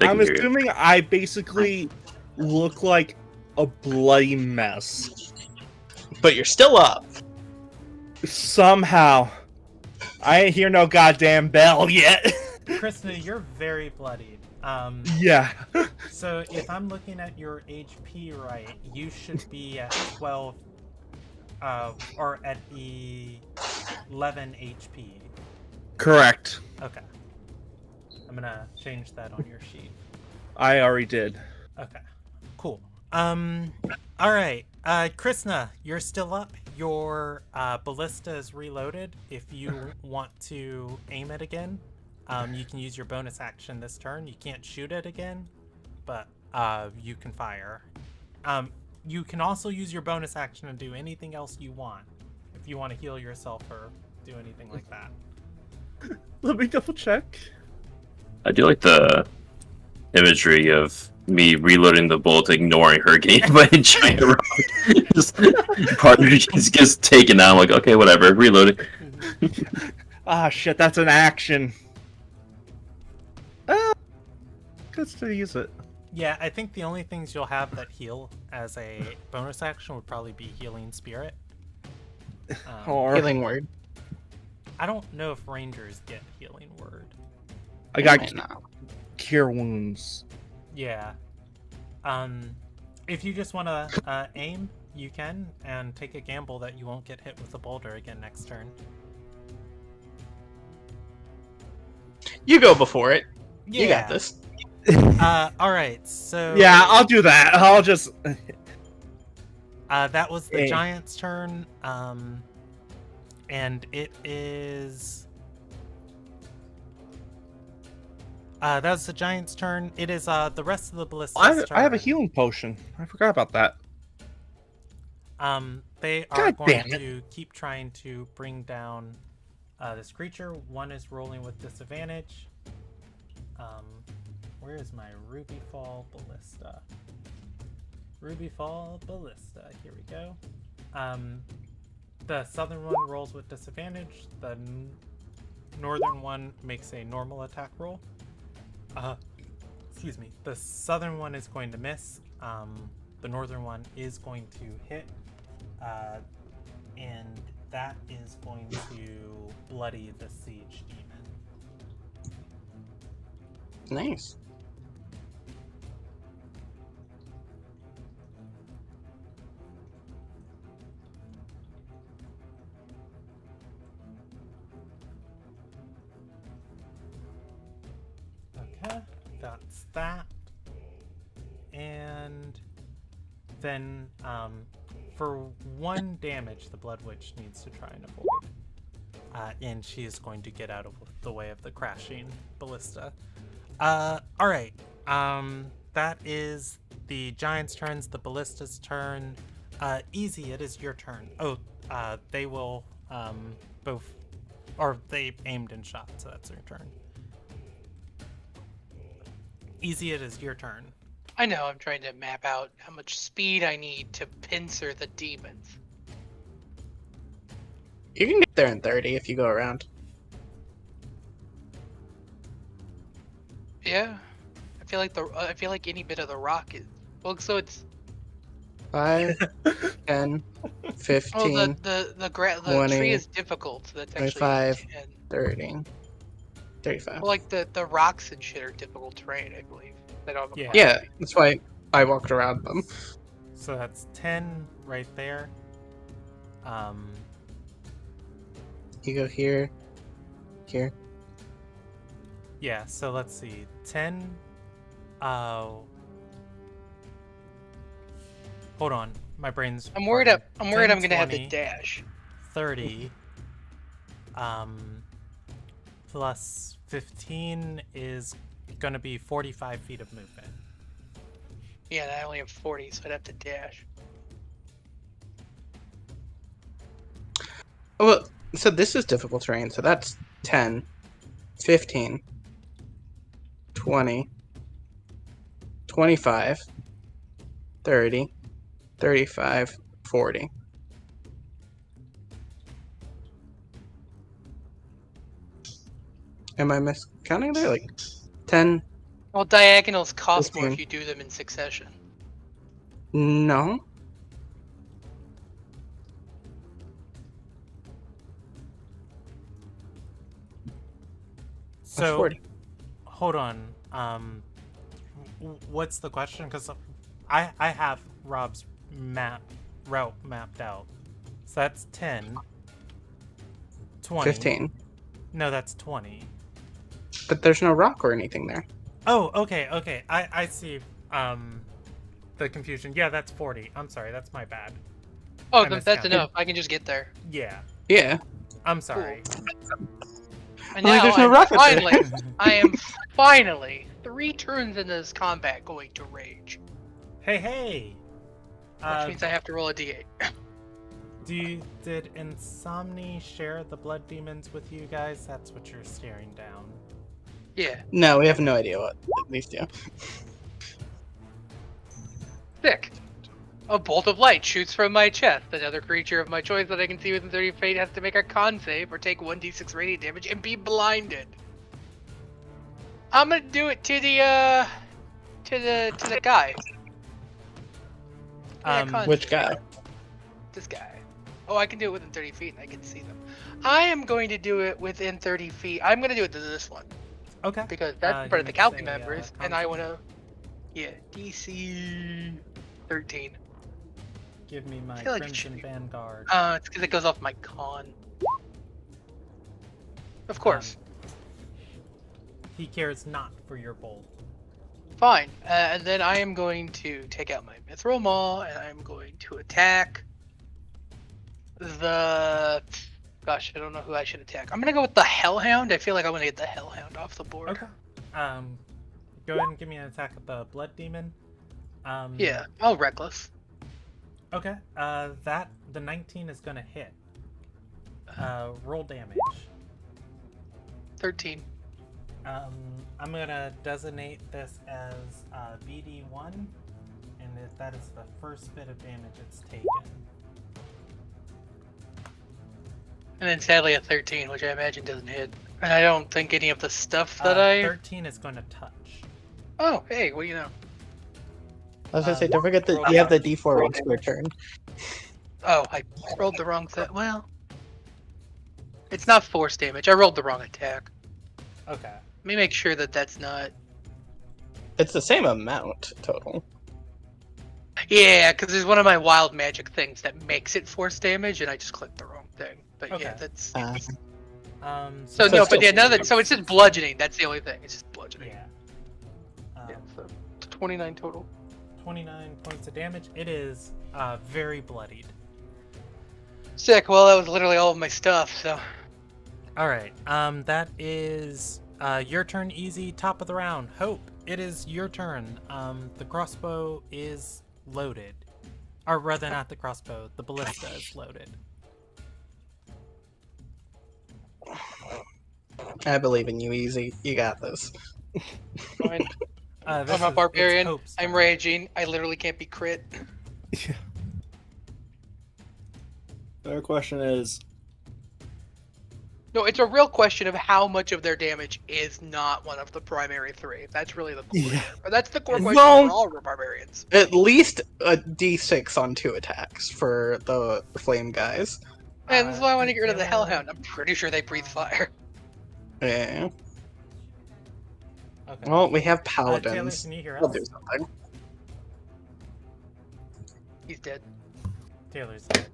I'm can hear you. assuming I basically look like a bloody mess. But you're still up. Somehow. I ain't hear no goddamn bell yet. Krishna, you're very bloodied. Yeah. So if I'm looking at your HP right, you should be at 12, or at 11 HP. Correct. Okay. I'm gonna change that on your sheet. I already did. Okay. Cool. Alright. Krishna, you're still up. Your ballista is reloaded. If you want to aim it again, you can use your bonus action this turn. You can't shoot it again, but you can fire. You can also use your bonus action to do anything else you want. If you want to heal yourself or do anything like that. Let me double check. I do like the imagery of me reloading the bolt, ignoring her getting hit by a giant rock. Just partner just gets taken out. I'm like, okay, whatever, reloading. Ah, shit, that's an action. Good to use it. Yeah, I think the only things you'll have that heal as a bonus action would probably be Healing Spirit. Or Healing word. I don't know if Rangers get Healing Word. I got Might not. Cure Wounds. Yeah. If you just want to aim, you can, and take a gamble that you won't get hit with a boulder again next turn. You go before it. Yeah. You got this. Alright, so... Yeah, I'll do that. I'll just... that was the Hey. Giant's turn, and it is... that was the Giant's turn. It is the rest of the Ballista's turn. I have a healing potion. I forgot about that. They are God going damn it. to keep trying to bring down this creature. One is rolling with disadvantage. Where is my Ruby Fall Ballista? Ruby Fall Ballista. Here we go. The southern one rolls with disadvantage. The northern one makes a normal attack roll. Excuse me. The southern one is going to miss. The northern one is going to hit. And that is going to bloody the siege demon. Nice. Okay, that's that. And then for 1 damage, the Blood Witch needs to try and avoid. And she is going to get out of the way of the crashing ballista. Alright. That is the Giant's turns, the Ballista's turn. Easy, it is your turn. Oh, they will both... Or they aimed and shot, so that's their turn. Easy, it is your turn. I know, I'm trying to map out how much speed I need to pincer the demons. You can get there in 30 if you go around. Yeah. I feel like any bit of the rock is... Well, so it's... 5, 10, 15, Oh, the 20, tree is difficult, so that's actually... 25, 10. 30, 35. Well, like the rocks and shit are difficult terrain, I believe. They don't have a Yeah. Yeah, that's why I walked around them. So that's 10 right there. You go here, here. Yeah, so let's see. 10. Hold on. My brain's... I'm worried. I'm worried. 10, I'm gonna have to 20, dash. 30. Plus 15 is gonna be 45 feet of movement. Yeah, and I only have 40, so I'd have to dash. Oh, well, so this is difficult terrain, so that's 10, 15, 20, 25, 30, 35, 40. Am I miscounting there? Like 10. Well, diagonals cost more 15. if you do them in succession. No. So, 40. hold on. What's the question? Because I have Rob's route mapped out. So that's 10. 20. 15. No, that's 20. But there's no rock or anything there. Oh, okay. I see the confusion. Yeah, that's 40. I'm sorry, that's my bad. Oh, I that's miscounted. enough. I can just get there. Yeah, Yeah. I'm sorry. And Like, now there's no I'm rocket there. finally, I am finally 3 turns in this combat going to rage, Hey! which means I have to roll a d8. Did Insomni share the blood demons with you guys? That's what you're staring down. Yeah, No, we have no idea what these do. sick. A bolt of light shoots from my chest. Another creature of my choice that I can see within 30 feet has to make a con save or take 1d6 radiant damage and be blinded. I'm gonna do it to the guy. Yeah, con Which save. guy? This guy. Oh, I can do it within 30 feet and I can see them. I am going to do it within 30 feet. I'm going to do it to this one. Okay. Because that's you part of the need to Calci say, members. con And I save? want to... Yeah, DC 13. Give me my I feel like it should Crimson be- Vanguard. It's because it goes off my con. Of course. He cares not for your bolt. Fine. And then I am going to take out my Mithril Maul and I'm going to attack the... Gosh, I don't know who I should attack. I'm going to go with the Hellhound. I feel like I want to get the Hellhound off the board. Okay. Go ahead and give me an attack at the blood demon. Yeah, I'll Reckless. Okay. The 19 is gonna hit. Roll damage. 13. I'm gonna designate this as BD1, and that is the first bit of damage it's taken. And then sadly a 13, which I imagine doesn't hit. And I don't think any of the stuff that I... 13 is gonna touch. Oh, hey, what do you know? I was gonna say, don't forget that you have the D4 range per turn. Oh, I rolled the wrong set. Well, it's not force damage. I rolled the wrong attack. Okay. Let me make sure that that's not... It's the same amount total. Yeah, because there's one of my wild magic things that makes it force damage, and I just clicked the wrong thing. But yeah, Okay. that's... Uh, so so no, it's but yeah, still- none of so it's just bludgeoning. That's the only thing. It's just bludgeoning. Yeah. Yeah, so 29 total. 29 points of damage. It is very bloodied. Sick. Well, that was literally all of my stuff, so... All right. That is your turn. Easy. Top of the round. Hope. It is your turn. The crossbow is loaded, or rather, not the crossbow. The ballista is loaded. I believe in you, Easy. You got this. Fine. This I'm a is- barbarian. it's Hope's I'm turn. raging. I literally can't be crit. The question is, No, it's a real question of how much of their damage is not one of the primary 3. That's really the core. Yeah. But that's the core question Well- for all barbarians. At least a D6 on 2 attacks for the flame guys. And this is why I want to get rid of the Taylor- Hellhound. I'm pretty sure they breathe fire. Yeah. Okay. Well, we have Taylor, paladins. can you hear We'll us? do something. He's dead. Taylor's dead.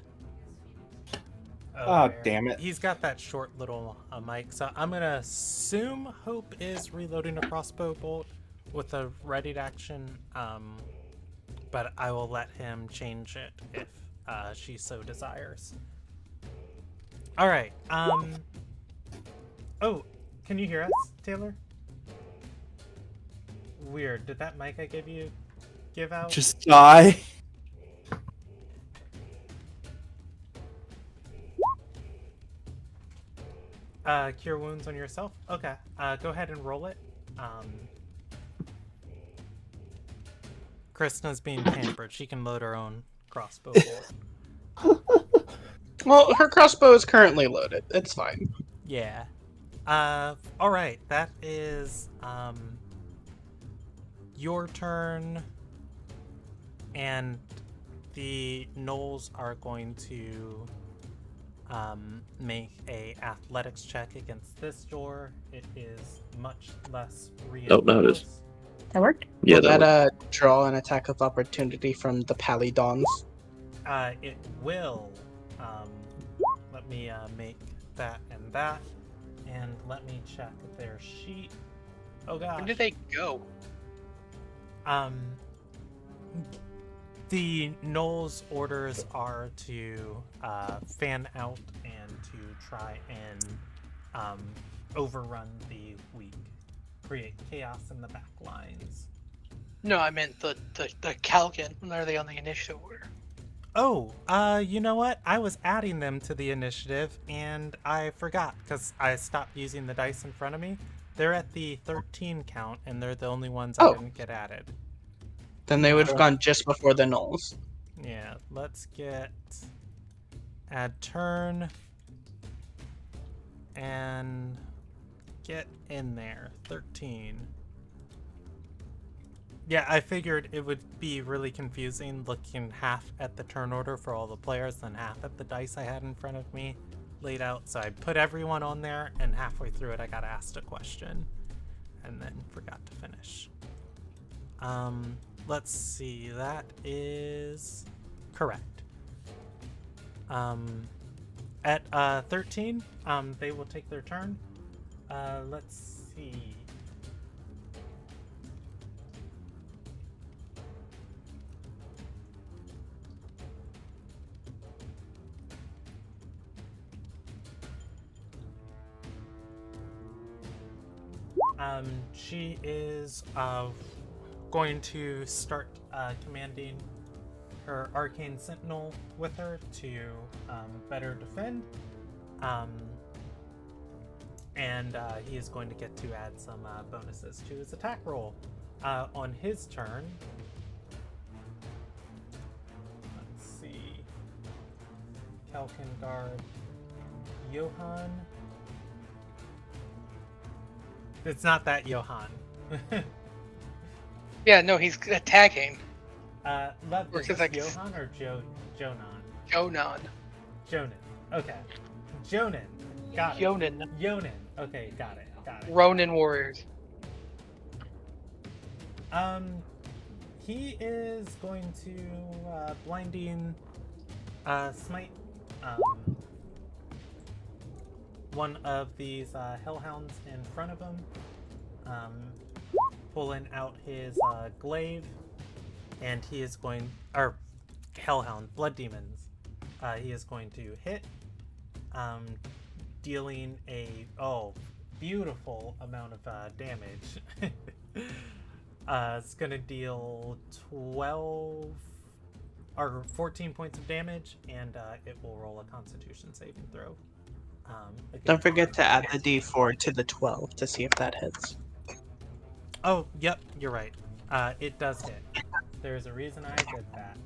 Ah, there. damn it. He's got that short little mic, so I'm gonna assume Hope is reloading a crossbow bolt with a ready action, but I will let him change it if she so desires. All right. Oh, can you hear us, Taylor? Weird. Did that mic I gave you give out? just die. Cure wounds on yourself? Okay. Go ahead and roll it. Kristina's being pampered. She can load her own crossbow bolt. Well, her crossbow is currently loaded. It's fine. Yeah. Alright. That is, your turn. And the gnolls are going to make a athletics check against this door. It is much less reinforced. Oh, no, it is. That worked? Yeah, Will that that draw an attack of opportunity from the Palydons? It will. Let me make that and that, and let me check their sheet. Oh gosh. Where did they go? The Gnolls' orders are to fan out and to try and overrun the weak, create chaos in the back lines. No, I meant the Calcan. Are they on the initiative order? Oh, you know what? I was adding them to the initiative, and I forgot, because I stopped using the dice in front of me. They're at the 13 count, and they're the only ones I didn't get added. Then they would have gone just before the gnolls. Yeah, let's get add turn and get in there. 13. Yeah, I figured it would be really confusing looking half at the turn order for all the players and half at the dice I had in front of me laid out. So I put everyone on there, and halfway through it I got asked a question and then forgot to finish. Let's see, that is correct. At 13, they will take their turn. Let's see. She is going to start commanding her Arcane Sentinel with her to better defend. And he is going to get to add some bonuses to his attack roll. On his turn, let's see, Kalkengard, Johan. It's not that Johan. Yeah, no, he's attacking. Lev, Or is is this it like- Johan or Jonan? Jonan. Jonan. Okay. Jonan. Got it. Jonan. Jonan. Okay, got it. Ronin warriors. He is going to blinding smite one of these hellhounds in front of him, pulling out his glaive, and he is going, or hellhound, blood demons. He is going to hit, dealing a beautiful amount of damage. It's gonna deal 12 or 14 points of damage, and it will roll a Constitution saving throw. Don't forget to add the d4 to the 12 to see if that hits. Oh, yep, you're right. It does hit. There's a reason I did that.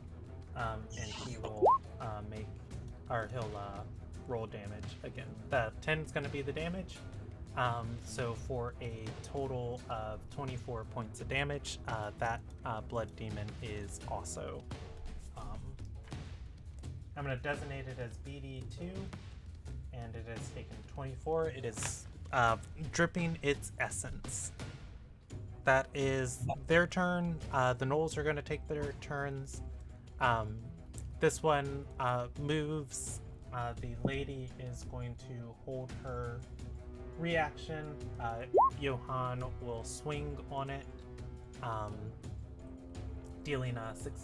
And he will he'll roll damage again. The 10 is going to be the damage. So for a total of 24 points of damage, that blood demon is also. I'm going to designate it as BD2, and it has taken 24. It is dripping its essence. That is their turn. The gnolls are going to take their turns. This one moves. The lady is going to hold her reaction. Johan will swing on it, dealing 6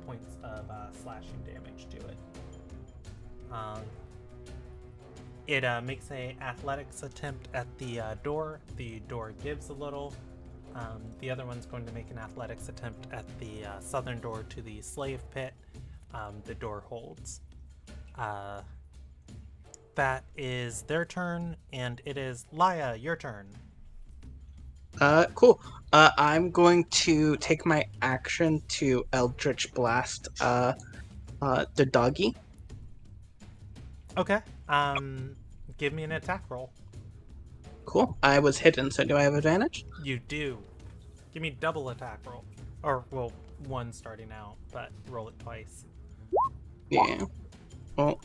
points of slashing damage to it. It makes a athletics attempt at the door. The door gives a little. The other one's going to make an athletics attempt at the southern door to the slave pit. The door holds. That is their turn, and it is Laya, your turn. Cool. I'm going to take my action to Eldritch Blast the doggy. Okay. Give me an attack roll. Cool. I was hidden, so do I have advantage? You do. Give me double attack roll. Or, well, one starting out, but roll it twice. Yeah. Well,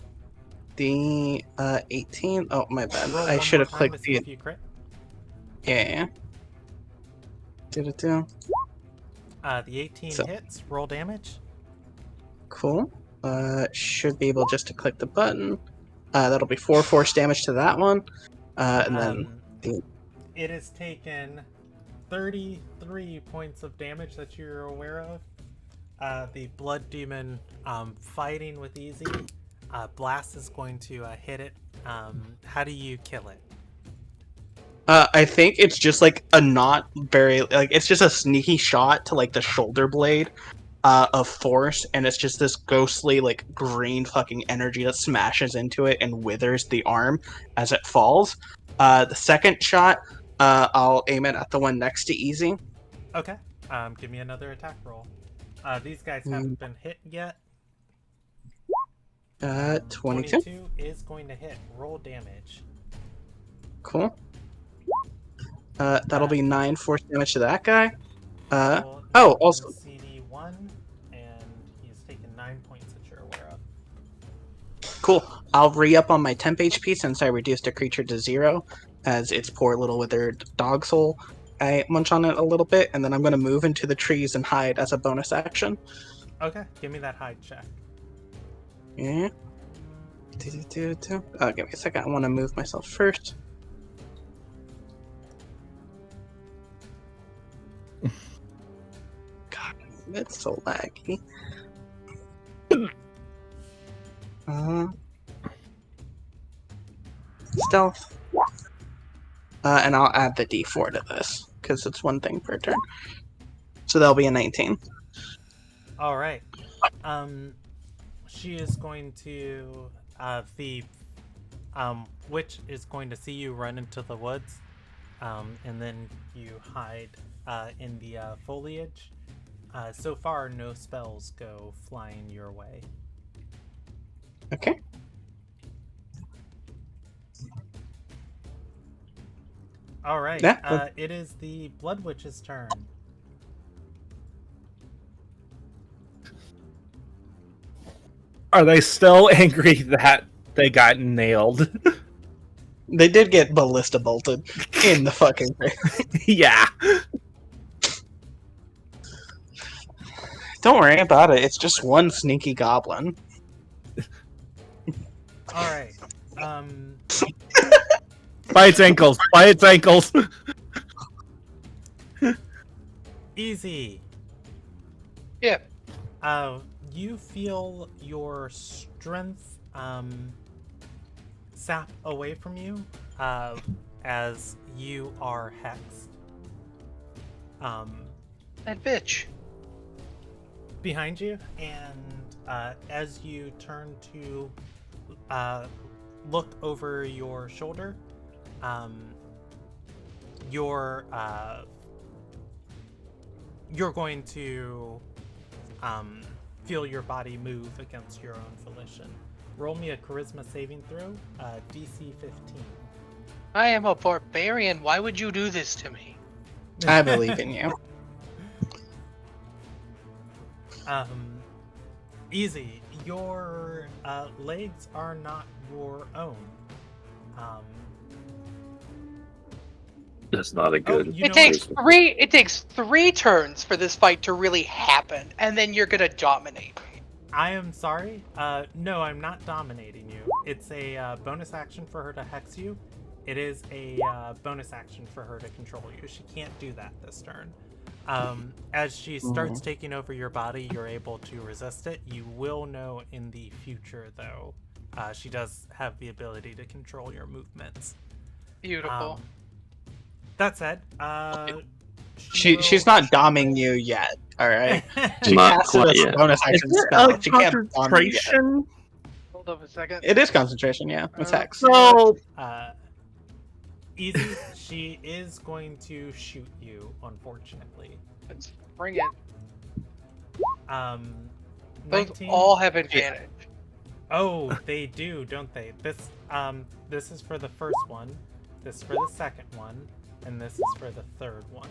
the 18. Oh, my bad. Roll I one should more have time to clicked see the. if you crit. Yeah. Did it do? The 18 So- hits. Roll damage. Cool. Should be able just to click the button. That'll be 4 force damage to that one. And then the. It has taken 33 points of damage that you're aware of. The blood demon fighting with Easy. Blast is going to hit it. How do you kill it? I think it's just like a not very like it's just a sneaky shot to like the shoulder blade of force, and it's just this ghostly like green fucking energy that smashes into it and withers the arm as it falls. The second shot, I'll aim it at the one next to Easy. Okay. Give me another attack roll. These guys haven't been hit yet. 22. 22 is going to hit. Roll damage. Cool. That'll be 9 force damage to that guy. Roll Also CD1, and he's taken 9 points that you're aware of. cool. I'll re-up on my temp HP since I reduced a creature to 0, as its poor little withered dog soul. I munch on it a little bit, and then I'm going to move into the trees and hide as a bonus action. Okay, give me that hide check. Yeah. Oh, give me a second. I want to move myself first. God, it's so laggy. Stealth. And I'll add the D4 to this, because it's one thing per turn. So that'll be a 19. All right. She is going to the witch is going to see you run into the woods, and then you hide in the foliage. So far, no spells go flying your way. Okay. All right. Yeah. It is the Blood Witch's turn. Are they still angry that they got nailed? They did get ballista bolted in the fucking face. Yeah. Don't worry about it. It's just one sneaky goblin. All right. By its ankles. By its ankles. Easy. Yeah. You feel your strength sap away from you as you are hexed. That bitch. Behind you, and as you turn to look over your shoulder, you're going to feel your body move against your own volition. Roll me a charisma saving throw, DC 15. I am a barbarian. Why would you do this to me? I believe in you. Easy. Your legs are not your own. That's not a good. you It know takes what? three. It takes 3 turns for this fight to really happen, and then you're gonna dominate me. I am sorry. No, I'm not dominating you. It's a bonus action for her to hex you. It is a bonus action for her to control you. She can't do that this turn. As she starts taking over your body, you're able to resist it. You will know in the future, though. She does have the ability to control your movements. Beautiful. That said, She's not doming you yet. All right. She Not casted quite a yet. bonus Is action it spell. a She can't dom you yet. concentration? Hold up a second. It is concentration. Yeah, it's hex. So Easy. She is going to shoot you, unfortunately. Let's bring it. Those 19. all have advantage. Oh, they do, don't they? This is for the first one. This is for the second one, and this is for the third one.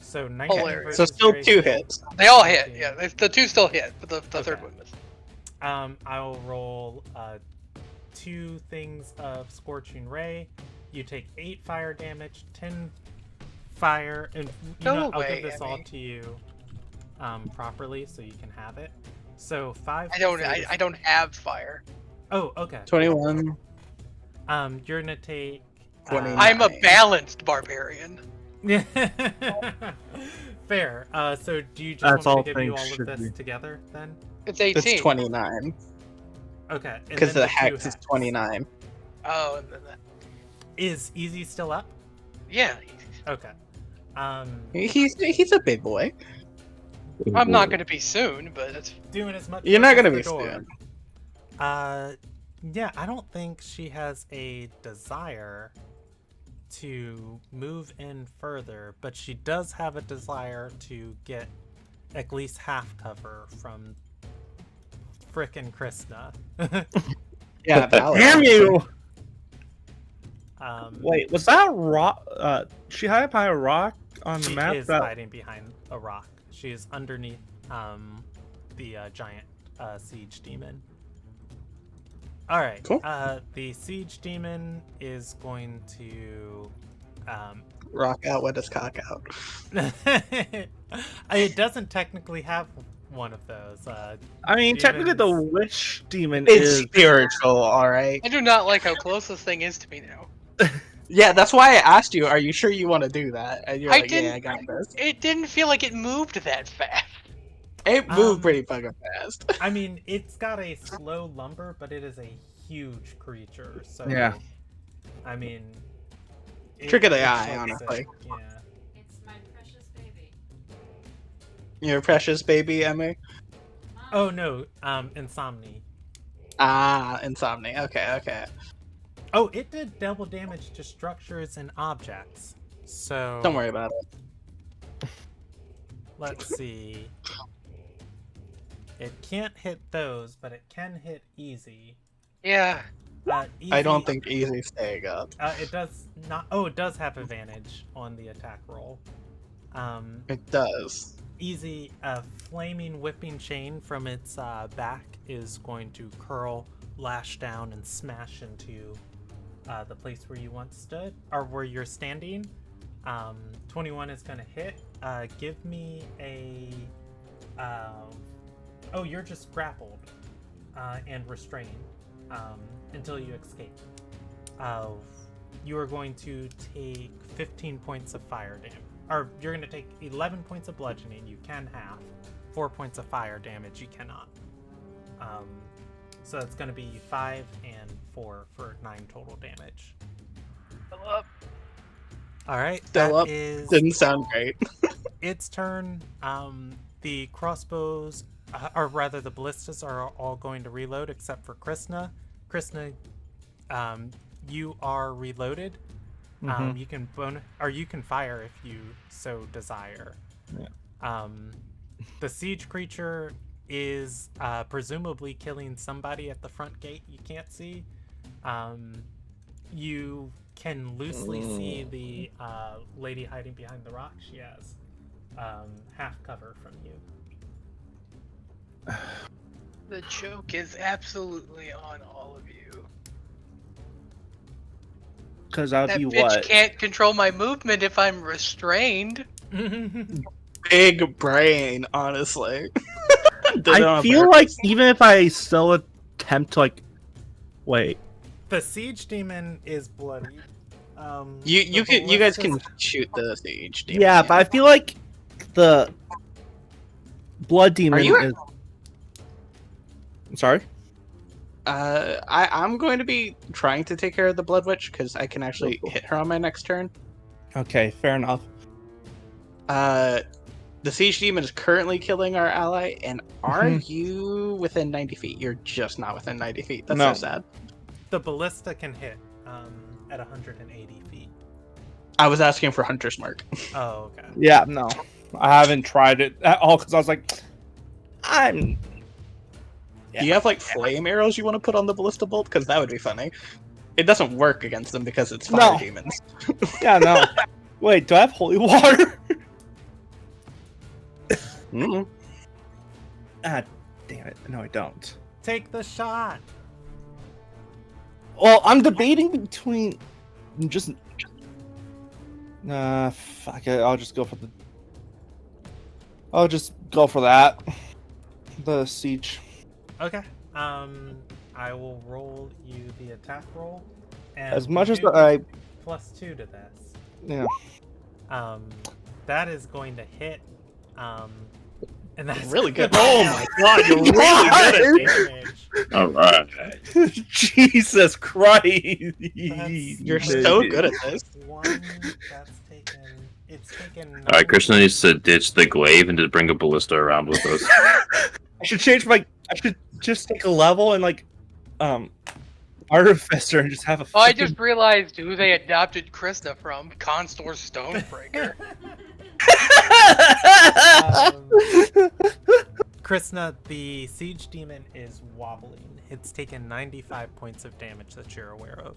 So 19 Hilarious. So versus still your 2 AC. hits. They all hit. Yeah, the two still hit, but the Okay. third one missed. I will roll 2 things of Scorching Ray. You take 8 fire damage, 10 fire, and No I'll way, give this all Emmy. to you properly so you can have it. So 5. I don't have fire. Oh, okay. 21. You're gonna take. 29. I'm a balanced barbarian. Fair. So do you just That's want all me to give you things all of should this be. together then? It's 18. It's 29. Okay. and Because then the 2 hex is hex. 29. Oh, and then Is Easy still up? yeah. Okay. He's a big boy. I'm not gonna be soon, but it's Doing as much. You're work not as gonna the be door. soon. Yeah, I don't think she has a desire to move in further, but she does have a desire to get at least half cover from frickin' Krishna. Yeah, Valor. Damn you! Um, Wait, was that rock? She hid by a rock on the she map. is That hiding behind a rock. She is underneath the giant siege demon. All right. Cool. The siege demon is going to. Rock out with his cock out. It doesn't technically have one of those. I mean, technically, the demons- witch demon It's is. spiritual, alright? I do not like how close this thing is to me now. Yeah, that's why I asked you, are you sure you want to do that? And you're I like, yeah, didn't- I got this. It didn't feel like it moved that fast. It moved Um, pretty fucking fast. I mean, it's got a slow lumber, but it is a huge creature. So Yeah. I mean, Trick of the it's eye, like honestly. sick, yeah. It's my precious baby. Your precious baby, Emmy? Oh no, Insomni. Ah, Insomni. Okay. Oh, it did double damage to structures and objects. So Don't worry about it. let's see. It can't hit those, but it can hit Easy. Yeah. I don't Easy- think Easy's staying up. it does not. Oh, it does have advantage on the attack roll. It does. Easy, a flaming whipping chain from its back is going to curl, lash down, and smash into the place where you once stood, or where you're standing. 21 is going to hit. Give me a. Oh, you're just grappled and restrained until you escape. You are going to take 15 points of fire damage. Or you're going to take 11 points of bludgeoning. You can half. 4 points of fire damage. You cannot. So it's going to be 5 and 4 for 9 total damage. Fill up. All right. Still That up. is Didn't sound great. its turn. The crossbows, or rather the ballistas, are all going to reload except for Krishna. Krishna, you are reloaded. Mhm. You can you can fire if you so desire. Yeah. The siege creature is presumably killing somebody at the front gate you can't see. You can loosely see the lady hiding behind the rock. She has half cover from you. The joke is absolutely on all of you. Because that That would be bitch what? can't control my movement if I'm restrained. Big brain, honestly. Did it I on feel purpose. like even if I still attempt to wait, The siege demon is bloody. You guys can shoot the siege demon. yeah, but I feel like the blood demon you- is. I'm sorry. I'm going to be trying to take care of the Blood Witch because I can actually hit her on my next turn. Okay, fair enough. The siege demon is currently killing our ally, and are Mhm. you within 90 feet? You're just not within 90 feet. That's No. so sad. The ballista can hit at 180 feet. I was asking for Hunter's Mark. Oh, okay. Yeah, no, I haven't tried it at all because I was like, I'm. Do you have like flame arrows you want to put on the ballista bolt? Because that would be funny. It doesn't work against them because it's fire No. demons. Yeah, no. Wait, do I have holy water? Mm-mm. Ah, damn it. No, I don't. Take the shot. Well, I'm debating between just. Fuck it. I'll just go for the. I'll just go for that. The siege. Okay. I will roll you the attack roll. And As much you as do I. get +2 to this. Yeah. That is going to hit. And that's Really good. Oh my god, you're really good at damage. All right. Jesus Christ. You're so good at this. One that's taken. It's taken. All right, Krishna needs to ditch the glaive and just bring a ballista around with us. I should change my. I should just take a level and Artificer and just have a. Oh, I fucking- just realized who they adopted Krista from. Constor Stonebreaker. Krishna, the siege demon is wobbling. It's taken 95 points of damage that you're aware of.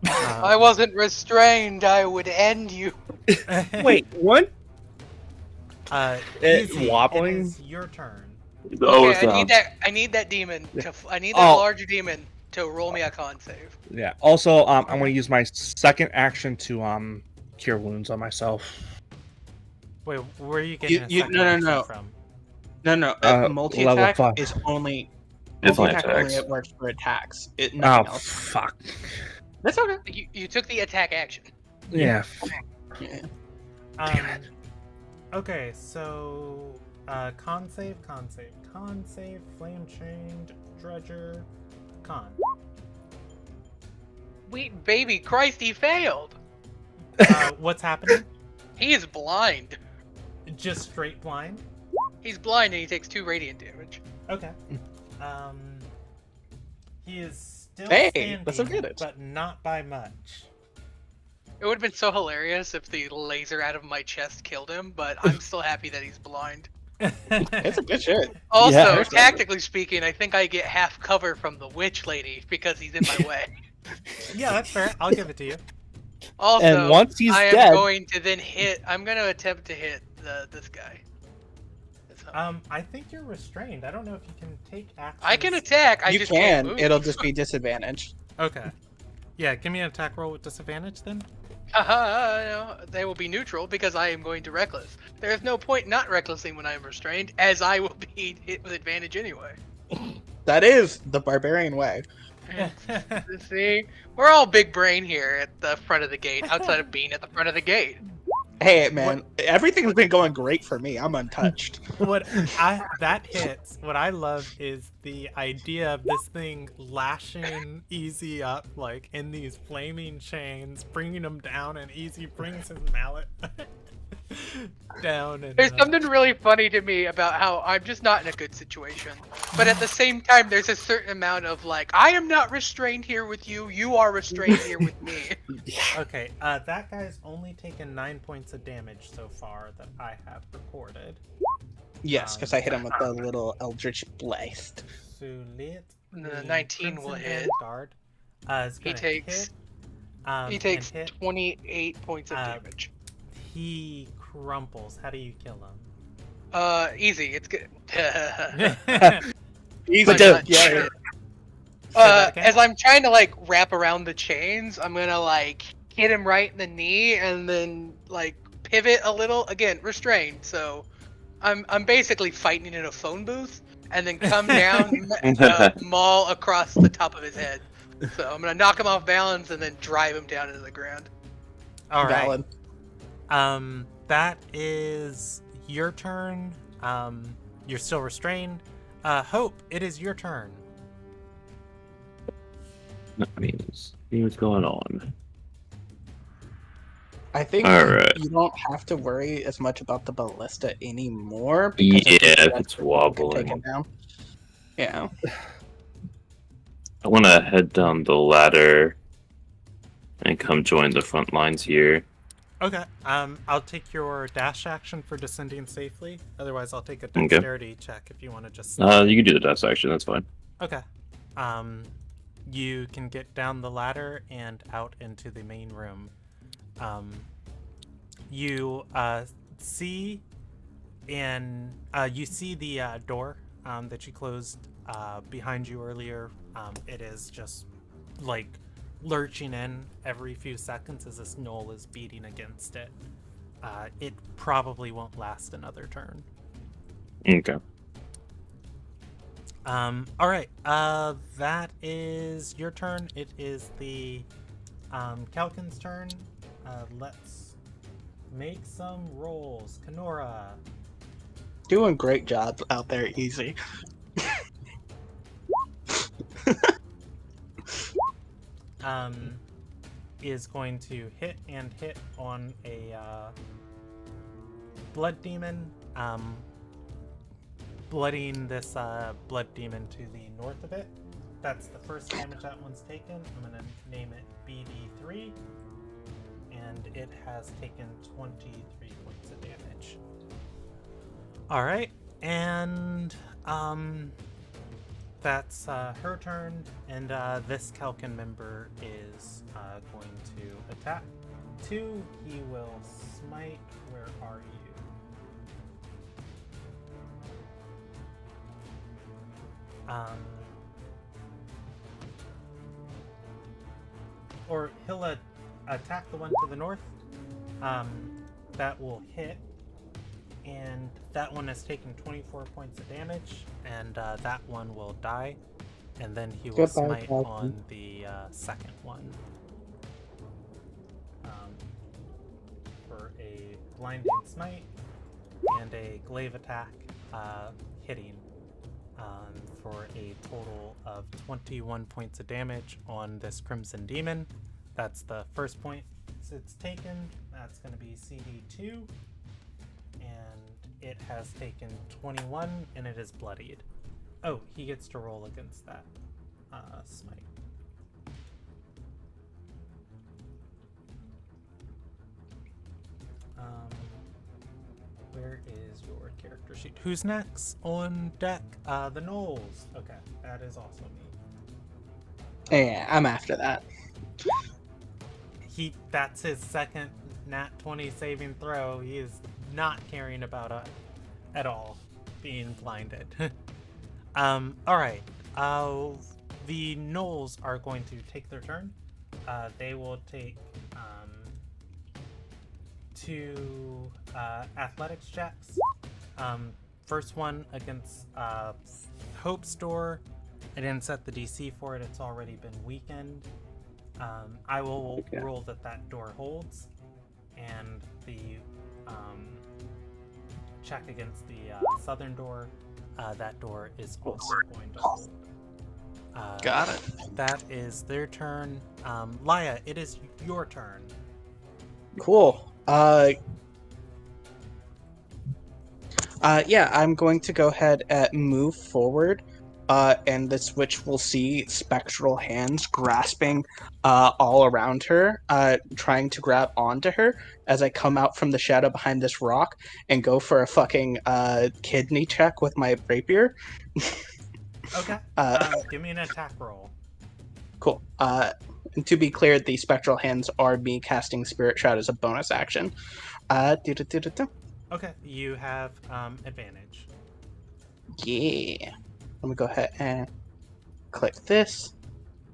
I wasn't restrained. I would end you. Wait, what? Easy, wobbling? It is your turn. Oh, Okay, I need that demon. I need that larger demon to roll me a con save. Yeah. Also, I'm going to use my second action to cure wounds on myself. Wait, where are you getting a second no, action no. from? No. Multi attack level 5. is only. It's only Multi-attack attacks. only works for attacks. Oh, Nothing else. fuck. That's okay. You took the attack action. Yeah. Yeah. Okay, so con save, flame chained, dredger, con. Sweet baby Christ, he failed. What's happening? He is blind. Just straight blind? He's blind and he takes 2 radiant damage. Okay. He is still Hey, standing, that's okay. but not by much. It would have been so hilarious if the laser out of my chest killed him, but I'm still happy that he's blind. It's a good shit. Also, Yeah. tactically speaking, I think I get half cover from the witch lady because he's in my way. Yeah, that's fair. I'll give it to you. Also, And once he's I am dead- going to then hit. I'm going to attempt to hit this guy. So, I think you're restrained. I don't know if you can take actions. I can attack. I You just can't can. move. It'll just be disadvantage. Okay. Yeah, give me an attack roll with disadvantage then. No, they will be neutral because I am going to reckless. There is no point not recklessing when I am restrained, as I will be hit with advantage anyway. That is the barbarian way. See, we're all big brain here at the front of the gate, outside of being at the front of the gate. Hey, man, everything's been going great for me. I'm untouched. That hits. What I love is the idea of this thing lashing Easy up like in these flaming chains, bringing him down, and Easy brings his mallet down. And, There's something really funny to me about how I'm just not in a good situation, but at the same time, there's a certain amount of like, I am not restrained here with you. You are restrained here with me. Okay, that guy's only taken 9 points of damage so far that I have recorded. Yes, because I hit him with the little Eldritch Blast. So let The the 19 will Crimson hit. Guard, is He gonna takes. hit, He and takes hit. 28 points of Uh, damage. He crumples. How do you kill him? Easy. It's good. Easy, But dude. not Yeah. shit. that again? As I'm trying to like wrap around the chains, I'm gonna like hit him right in the knee and then like pivot a little. Again, restrained. So I'm basically fighting in a phone booth and then come down, maul across the top of his head. So I'm gonna knock him off balance and then drive him down into the ground. All right. Valid. That is your turn. You're still restrained. Hope, it is your turn. That means what's going on. I think Alright. you don't have to worry as much about the ballista anymore. Yeah, because if it's Take wobbling. it down. Yeah. I want to head down the ladder and come join the front lines here. Okay. I'll take your dash action for descending safely. Otherwise, I'll take a dexterity check if you want to just. You can do the dash action. That's fine. Okay. You can get down the ladder and out into the main room. You see and you see the door that you closed behind you earlier. It is just like lurching in every few seconds as this knoll is beating against it. It probably won't last another turn. Okay. All right. That is your turn. It is the Kalkin's turn. Let's make some rolls. Kenora. Doing great job out there, easy. Is going to hit on a blood demon. Blooding this blood demon to the north of it. That's the first damage that one's taken. I'm going to name it BD3. And it has taken 23 points of damage. Alright, and that's her turn. And this Kalkin member is going to attack. 2, he will smite. Where are you? Or he'll attack the one to the north. That will hit, and that one has taken 24 points of damage, and that one will die, and then he will smite on the second one for a blinding smite and a glaive attack, hitting. For a total of 21 points of damage on this Crimson Demon. That's the first point it's taken. That's going to be CD2. And it has taken 21, and it is bloodied. Oh, he gets to roll against that smite. Where is your character sheet? Who's next on deck? The Knowles. Okay, that is also me. Yeah, I'm after that. That's his second nat 20 saving throw. He is not caring about at all being blinded. Alright. The Knowles are going to take their turn. They will take 2 athletics checks. First one against Hope's door. I didn't set the DC for it. It's already been weakened. I will roll that door holds. And the check against the southern door. That door is also going to hold. Got it. That is their turn. Laya, it is your turn. Cool. Yeah, I'm going to go ahead and move forward, and the switch will see spectral hands grasping all around her, trying to grab onto her as I come out from the shadow behind this rock and go for a fucking kidney check with my rapier. Okay. Give me an attack roll. Cool. And to be clear, the spectral hands are me casting Spirit Shroud as a bonus action. Okay, you have advantage. Yeah. Let me go ahead and click this.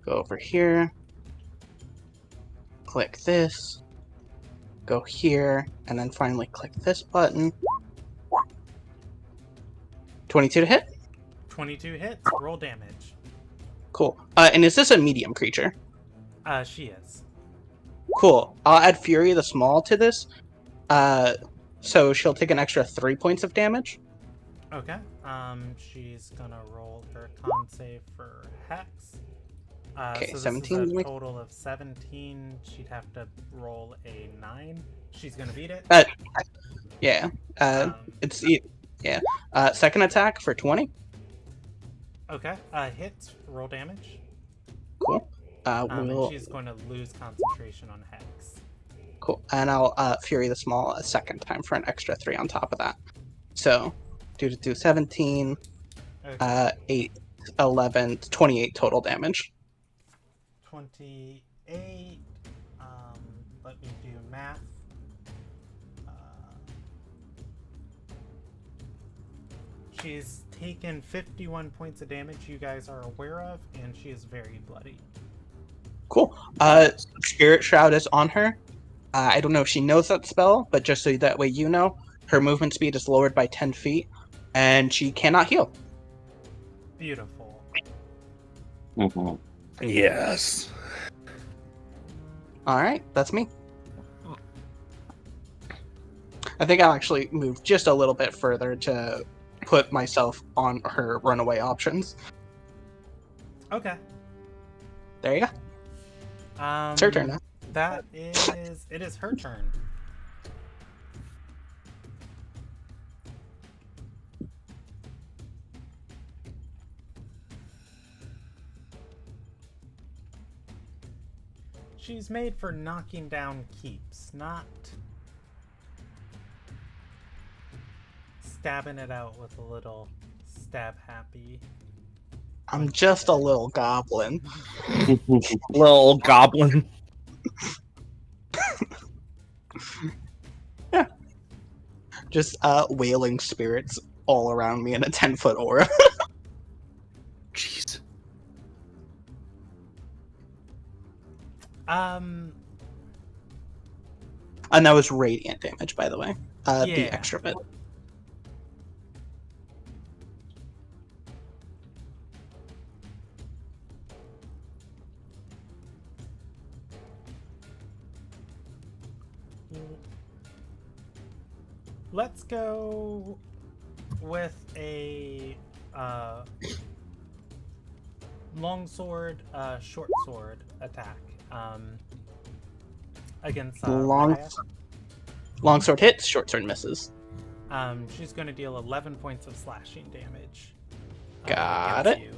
Go over here. Click this. Go here. And then finally click this button. 22 to hit? 22 hits. Roll damage. Cool. And is this a medium creature? She is. Cool. I'll add Fury the Small to this. So she'll take an extra 3 points of damage. Okay. She's gonna roll her con save for Hex. Okay, so this 17. is a total of 17. She'd have to roll a 9. She's gonna beat it. Yeah. Yeah. Second attack for 20. Okay. Hits. Roll damage. Cool. And she's going to lose concentration on Hex. Cool. And I'll Fury the Small a second time for an extra 3 on top of that. So, do 17, Okay. 8, 11, 28 total damage. 28. Let me do math. She's taken 51 points of damage you guys are aware of, and she is very bloody. Cool. Spirit Shroud is on her. I don't know if she knows that spell, but just so that way you know, her movement speed is lowered by 10 feet, and she cannot heal. Beautiful. Mm-hmm. Yes. Alright, that's me. I think I'll actually move just a little bit further to put myself on her runaway options. Okay. There you go. It's her turn now. It is her turn. She's made for knocking down keeps, not stabbing it out with a little stab happy. I'm just a little goblin. Little goblin. Yeah. Just wailing spirits all around me in a 10-foot aura. Jeez. And that was radiant damage, by the way. Yeah. The extra bit. Let's go with a longsword, short sword attack against Mariah. Longsword hits, short sword misses. She's going to deal 11 points of slashing damage. Got against it.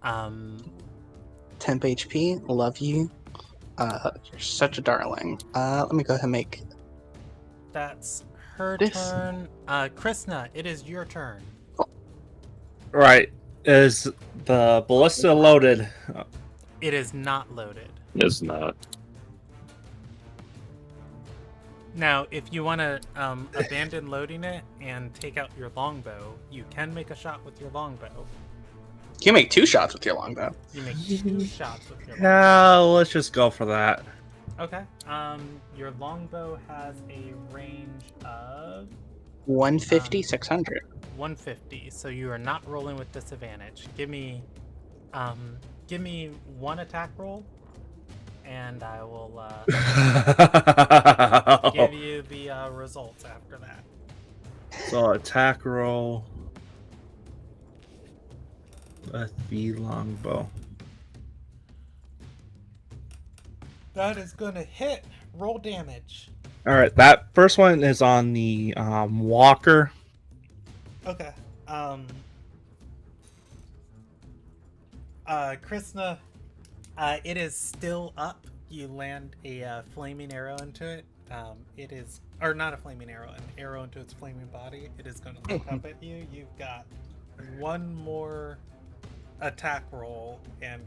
You. 10 HP, love you. You're such a darling. Let me go ahead and make... That's her This- turn. Krishna, it is your turn. Right. Is the ballista loaded? It is not loaded. It's not. Now, if you want to abandon loading it and take out your longbow, you can make a shot with your longbow. You make 2 shots with your longbow. You make 2 shots with your longbow. Yeah, let's just go for that. Okay. Your longbow has a range of 150, 600. 150, so you are not rolling with disadvantage. Give me 1 attack roll, and I will give you the results after that. So attack roll with the longbow. That is gonna hit. Roll damage. All right, that first one is on the walker. Okay. Krishna, it is still up. You land a flaming arrow into it. It is, or not a flaming arrow, an arrow into its flaming body. It is going to look up at you. You've got 1 more attack roll, and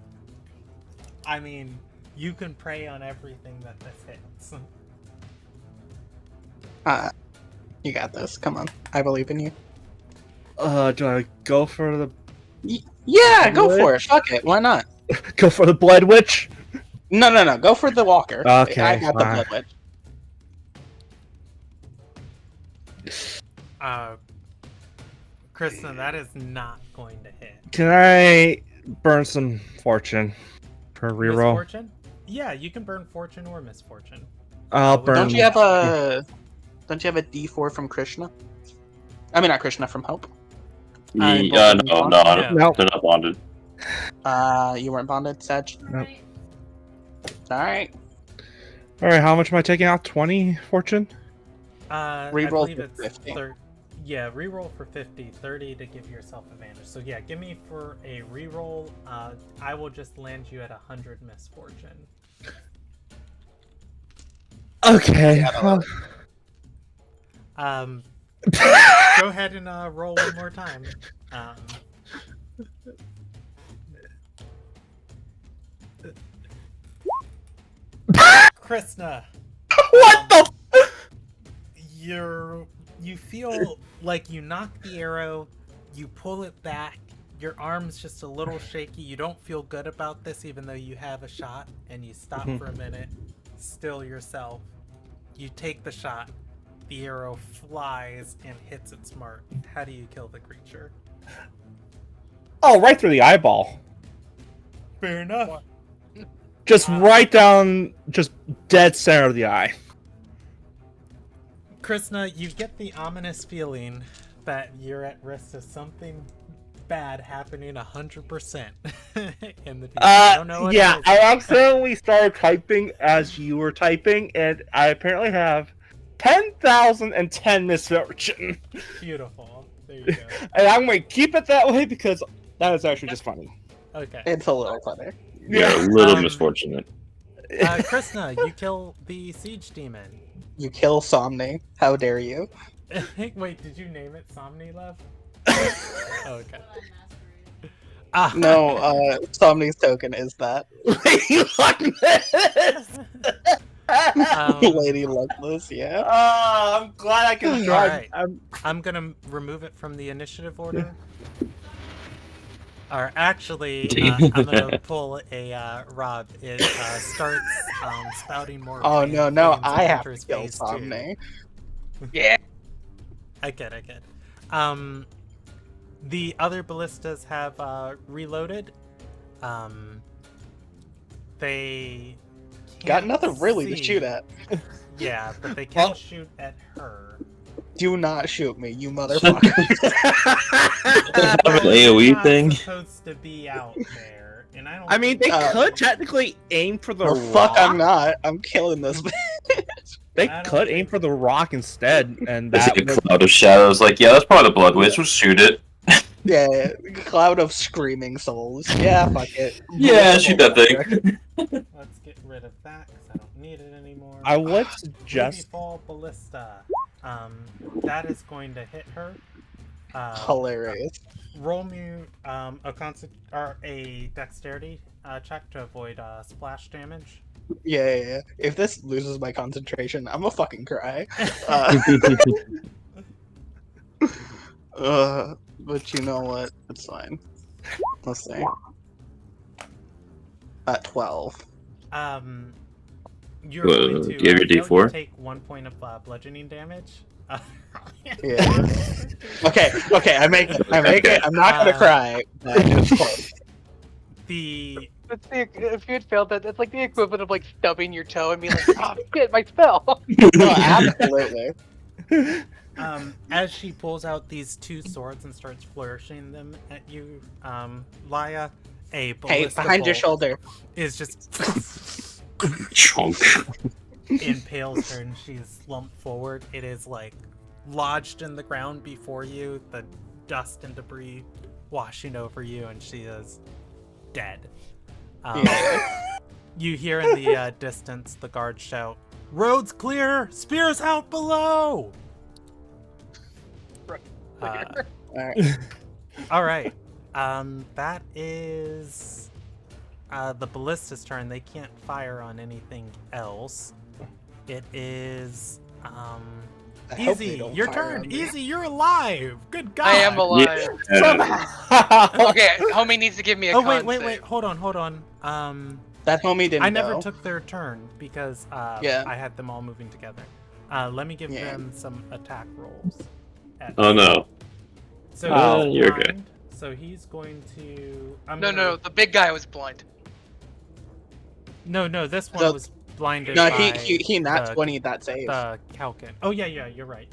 I mean, you can prey on everything that this hits. You got this. Come on. I believe in you. Do I go for the Yeah, go for it. Fuck it. Why not? go for the blood witch? No. Go for the walker. Okay, I got the fine. blood witch. Krishna, that is not going to hit. Can I burn some fortune for reroll? Misfortune? Yeah, you can burn fortune or misfortune. I'll burn. Don't you have a D4 from Krishna? I mean, not Krishna, from Hope. No, No. they're not bonded. You weren't bonded, Sag? Nope. Alright. All right, how much am I taking out? 20 fortune. I Reroll believe for it's 50. Yeah, reroll for 50, 30 to give yourself advantage. So yeah, give me for a reroll. I will just land you at 100 misfortune. Okay. Go ahead and roll one more time. Krishna. What the? Your You feel like you knock the arrow, you pull it back, your arm's just a little shaky. You don't feel good about this, even though you have a shot, and you stop for a minute, still yourself. You take the shot, the arrow flies and hits its mark. How do you kill the creature? Oh, right through the eyeball. Fair enough. Just right down, just dead center of the eye. Krishna, you get the ominous feeling that you're at risk of something bad happening 100% in the future. I don't know what Yeah, it is. I accidentally started typing as you were typing, and I apparently have 10,010 misfortune. Beautiful. There you go. And I'm going to keep it that way because that is actually just funny. Okay. It's a little funny. Yeah, a little misfortunate. Krishna, you kill the siege demon. You kill Somni. How dare you? Wait, did you name it Somni Love? Okay. No, Somni's token is that. Lady Luckless, yeah. I'm glad I can drive. Alright. I'm gonna remove it from the initiative order. Or actually, I'm gonna pull a Rob. It starts spouting more. Oh flames no, and I have to enters kill phase 2. Somni. Yeah. I get. The other ballistas have reloaded. They Got can't nothing really to see. shoot at. Yeah, but they can shoot at her. Do not shoot me, you motherfucker. Have an AoE Not thing. supposed to be out there, and I don't. I mean, they Oh. could technically aim for the No, rock. fuck, I'm not. I'm killing this bitch. They I don't could aim think- for the rock instead, and It's that like a would... cloud of shadows. Like, yeah, that's probably the Blood Witch. We'll shoot it. Yeah, cloud of screaming souls. Yeah, fuck it. Yeah, shoot that thing. Let's get rid of that because I don't need it anymore. I would Ruby suggest... Fall Ballista. That is going to hit her. Hilarious. Roll me a dexterity check to avoid splash damage. Yeah. If this loses my concentration, I'm gonna fucking cry. But you know what? It's fine. Let's see. At 12. You're going to do you have your fail, D4? take 1 point of bludgeoning damage. Yeah. Okay, I make it. I'm not gonna cry. But it's close. That's if you had failed that, that's like the equivalent of like stubbing your toe and being like, oh shit, my spell. No, absolutely. As she pulls out these two swords and starts flourishing them at you, Laya, a ballista behind your bolt shoulder. is just Chunk. impales her and she's slumped forward. It is like lodged in the ground before you, the dust and debris washing over you, and she is dead. You hear in the distance the guards shout, "Road's clear! Spears out below!" Alright. All right. That is the ballista's turn. They can't fire on anything else. It is I hope they Easy. don't Your fire turn. on me. Easy. You're alive. Good God. I am alive. Yeah. Okay, homie needs to give me a Oh con wait. save. Hold on. That homie didn't I never go. took their turn because Yeah. I had them all moving together. Let me give Yeah. them some attack rolls. Oh no. So he's you're blind, good. So he's going to. No, the big guy was blind. No, this one The- was blinded. No, by he not the, 20 that save. the Kalkin. Oh yeah, you're right.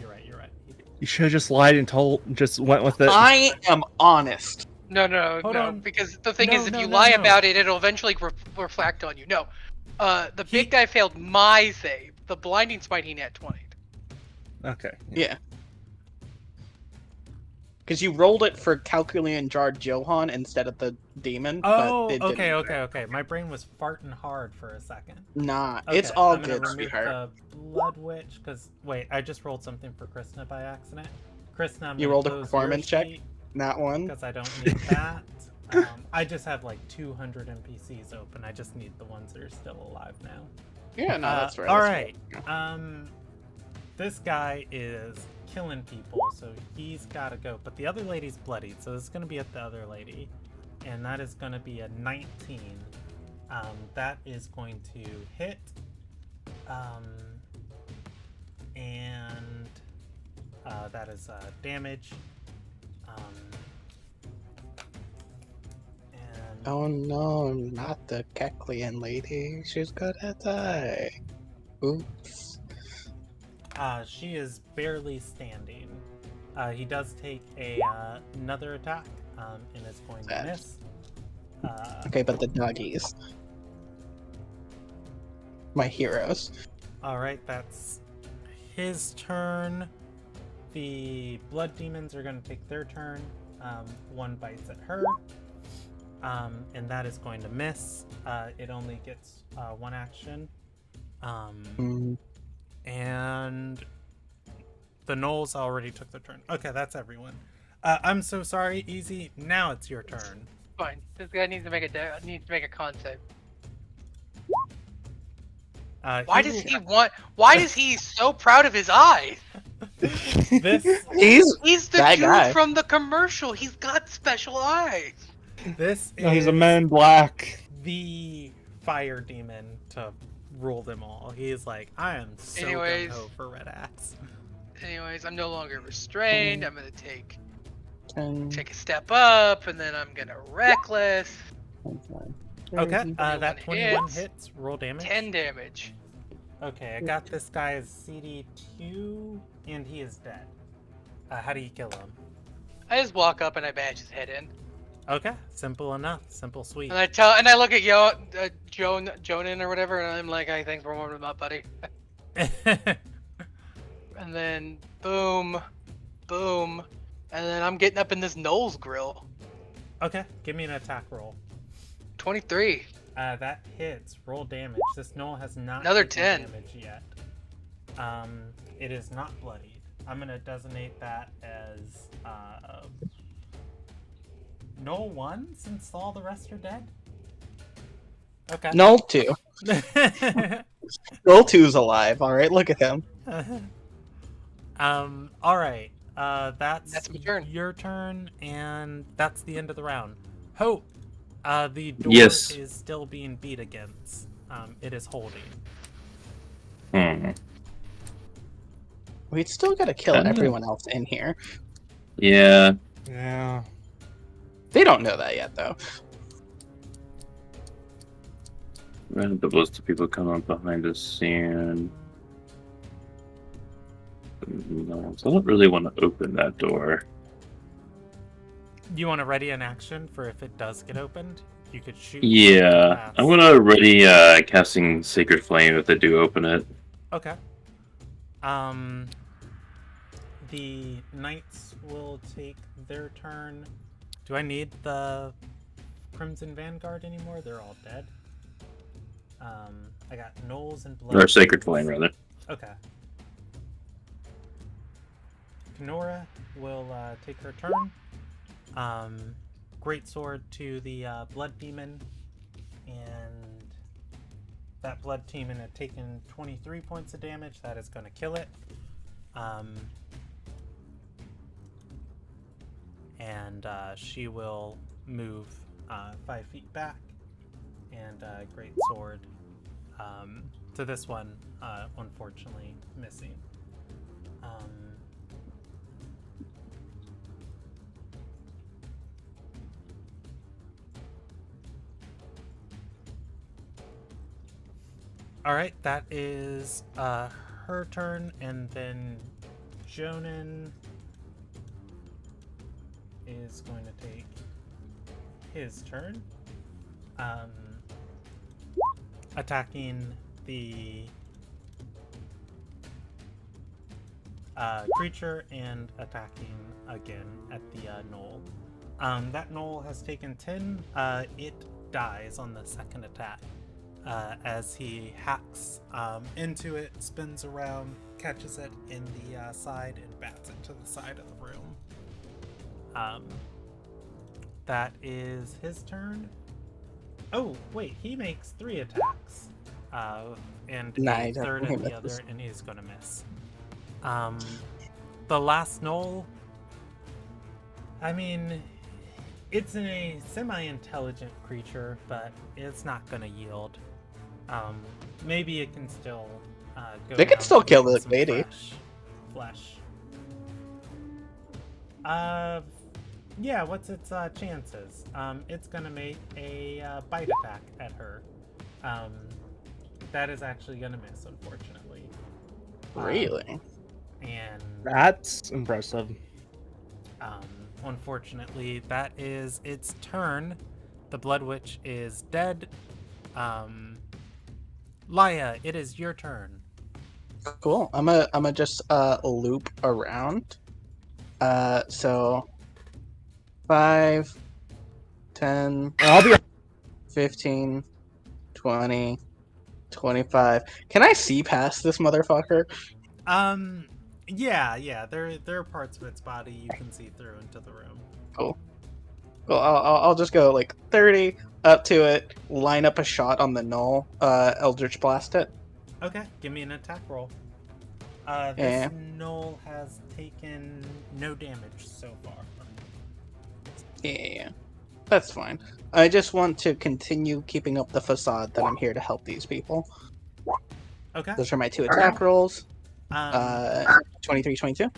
You should have just lied and just went with it. I am honest. No, Hold on. because the thing No, is, if no, you no, lie no. about it, it'll eventually reflect on you. No, the big guy failed my save. The blinding smite he net 20. Okay. Yeah. Because you rolled it for Calculian Jar Johan instead of the demon. Oh, but it didn't. okay. My brain was farting hard for a second. Nah, Okay, it's all I'm gonna good, remove sweetheart. the Blood Witch, because wait, I just rolled something for Krishna by accident. Krishna, I'm You gonna rolled a close performance your check? sheet Not one. because I don't need that. I just have like 200 NPCs open. I just need the ones that are still alive now. Yeah, no, that's right. All that's right. This guy is killing people, so he's got to go. But the other lady's bloodied, so this is going to be at the other lady. And that is going to be a 19. That is going to hit. And that is damage. And Oh no, not the Keklian lady. She's gonna die. Oops. she is barely standing. He does take another attack and is going to miss. Okay, but the doggies. My heroes. Alright, that's his turn. The blood demons are going to take their turn. One bites at her. And that is going to miss. It only gets one action. And the Knolls already took their turn. Okay, that's everyone. I'm so sorry, Easy. Now it's your turn. Fine. This guy needs to make a con save. Why is he so proud of his eyes? This He's the that dude guy. from the commercial. He's got special eyes. this No, he's is a man in black. the fire demon to rule them all. He's like, I am so Anyways. gung-ho for Red Axe. Anyways, I'm no longer restrained. I'm gonna take 10, a step up, and then I'm gonna reckless. 25, Okay, 30. that 21 hits. hits. Roll damage. 10 damage. Okay, I got this guy as CD2, and he is dead. How do you kill him? I just walk up and I bash his head in, Okay, simple enough. Simple, sweet. and I look at Jonan or whatever, and I'm like, "Hey, thanks for warming him up, buddy." And then boom, boom, and then I'm getting up in this Knowles grill. Okay, give me an attack roll. 23. That hits. Roll damage. This Knoll has not Another taken 10. damage yet. It is not bloodied. I'm gonna designate that as Knoll 1 since all the rest are dead. Okay. Null 2. Null 2's alive, alright? Look at him. Alright. That's my turn. your turn, and that's the end of the round. Hope, the door Yes. is still being beat against. It is holding. We'd still gotta kill everyone else in here. Yeah. Yeah. They don't know that yet, though. Ran the list of people come up behind us soon. No, so I don't really want to open that door. You want to ready an action for if it does get opened? You could shoot. Yeah, past. I'm gonna ready casting Sacred Flame if they do open it. Okay. The knights will take their turn. Do I need the Crimson Vanguard anymore? They're all dead. I got Knolls and Blood. Or Sacred Flame, rather. Okay. Kenora will take her turn. Great sword to the blood demon, and that blood demon had taken 23 points of damage. That is going to kill it. And she will move 5 feet back, and great sword to this one, unfortunately missing. Alright, that is her turn, and then Jonan is going to take his turn. Attacking the creature and attacking again at the knoll. That knoll has taken 10. It dies on the second attack as he hacks into it, spins around, catches it in the side, and bats it to the side of the room. That is his turn. Oh, wait, he makes 3 attacks. And a third of the other, and he's gonna miss. the last knoll, I mean, it's a semi-intelligent creature, but it's not gonna yield. Maybe it can still go. They could down still to kill getting the some lady. Flesh. Yeah. What's its chances? It's gonna make a bite attack at her. That is actually gonna miss, unfortunately. Really? And That's impressive. unfortunately, that is its turn. The Blood Witch is dead. Laya, it is your turn. Cool. I'm gonna just loop around. So 5, 10, I'll be 15, 20, 25. Can I see past this motherfucker? Yeah. There are parts of its body you can see through into the room. Cool. Well, I'll just go like 30 up to it, line up a shot on the null, Eldritch Blast it. Okay, give me an attack roll. Yeah. This knoll has taken no damage so far. Yeah, that's fine. I just want to continue keeping up the facade that I'm here to help these people. Okay. Those are my 2 attack rolls. 23, 22.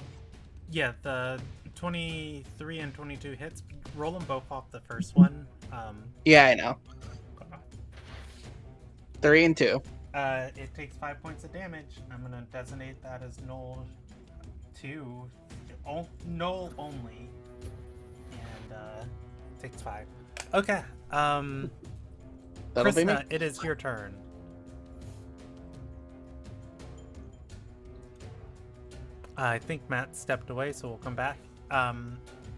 Yeah, the 23 and 22 hits. Roll them both off the first one. Yeah, I know. 3 and 2. It takes 5 points of damage. I'm gonna designate that as null 2, null only, and it takes 5. Okay. That'll be me. Krista, it is your turn. I think Matt stepped away, so we'll come back.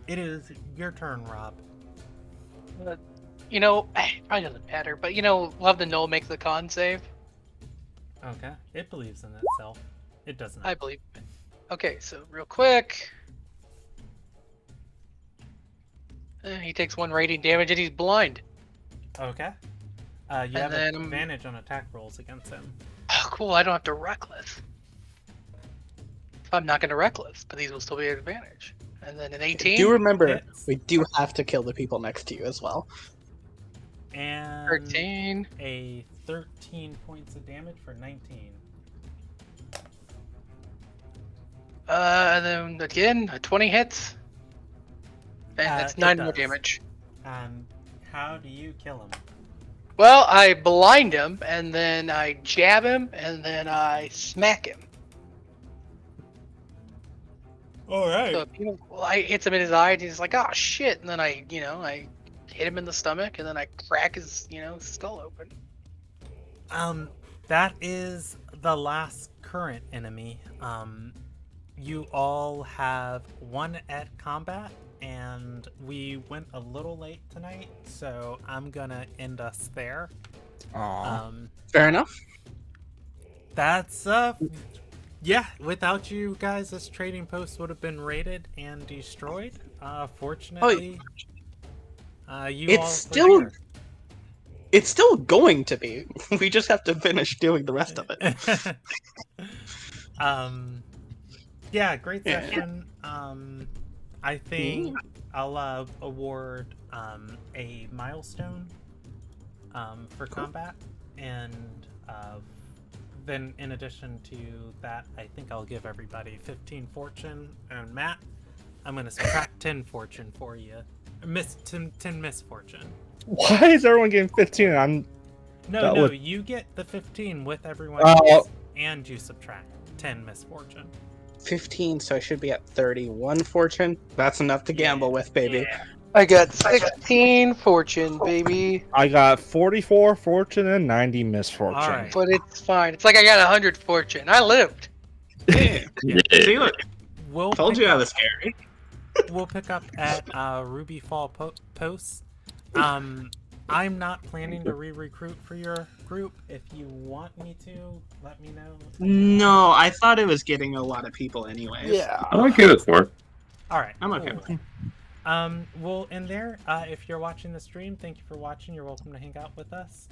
It is your turn, Rob. Probably doesn't matter, but love the null makes the con save. Okay. It believes in itself. It doesn't. I believe it. Okay, so real quick. He takes 1 radiant damage and he's blind. Okay. You have advantage on attack rolls against him. Oh, cool. I don't have to reckless. I'm not going to reckless, but these will still be an advantage. And then an 18. Do remember, hits. we do have to kill the people next to you as well. And 13. a 13 points of damage for 19. And then again, a 20 hits. And that's It 9 more does. damage. How do you kill him? Well, I blind him, and then I jab him, and then I smack him. All right. So, I hit him in his eye, and he's like, "Oh shit!" And then I hit him in the stomach, and then I crack his, skull open. That is the last current enemy. You all have 1 at combat, and we went a little late tonight, so I'm gonna end us there. Fair enough. That's yeah, without you guys, this trading post would have been raided and destroyed. Fortunately, It's still going to be. We just have to finish doing the rest of it. Yeah, great session. I think I'll award a milestone for combat, and then in addition to that, I think I'll give everybody 15 fortune. And Matt, I'm gonna subtract 10 fortune for you. 10 misfortune. Why is everyone getting 15 and I'm... No, you get the 15 with everyone else, and you subtract 10 misfortune. 15, so I should be at 31 fortune. That's enough to gamble with, baby. Yeah. I got 16 fortune, baby. I got 44 fortune and 90 misfortune. All right. But it's fine. It's like I got 100 fortune. I lived. Yeah. See, look, We'll told pick you I up- was scary. We'll pick up at Ruby Fall posts. I'm not planning to re-recruit for your group. If you want me to, let me know. No, I thought it was getting a lot of people anyways. Yeah. I'm okay with 4. All right. I'm okay cool. with it. We'll end there. If you're watching the stream, thank you for watching. You're welcome to hang out with us.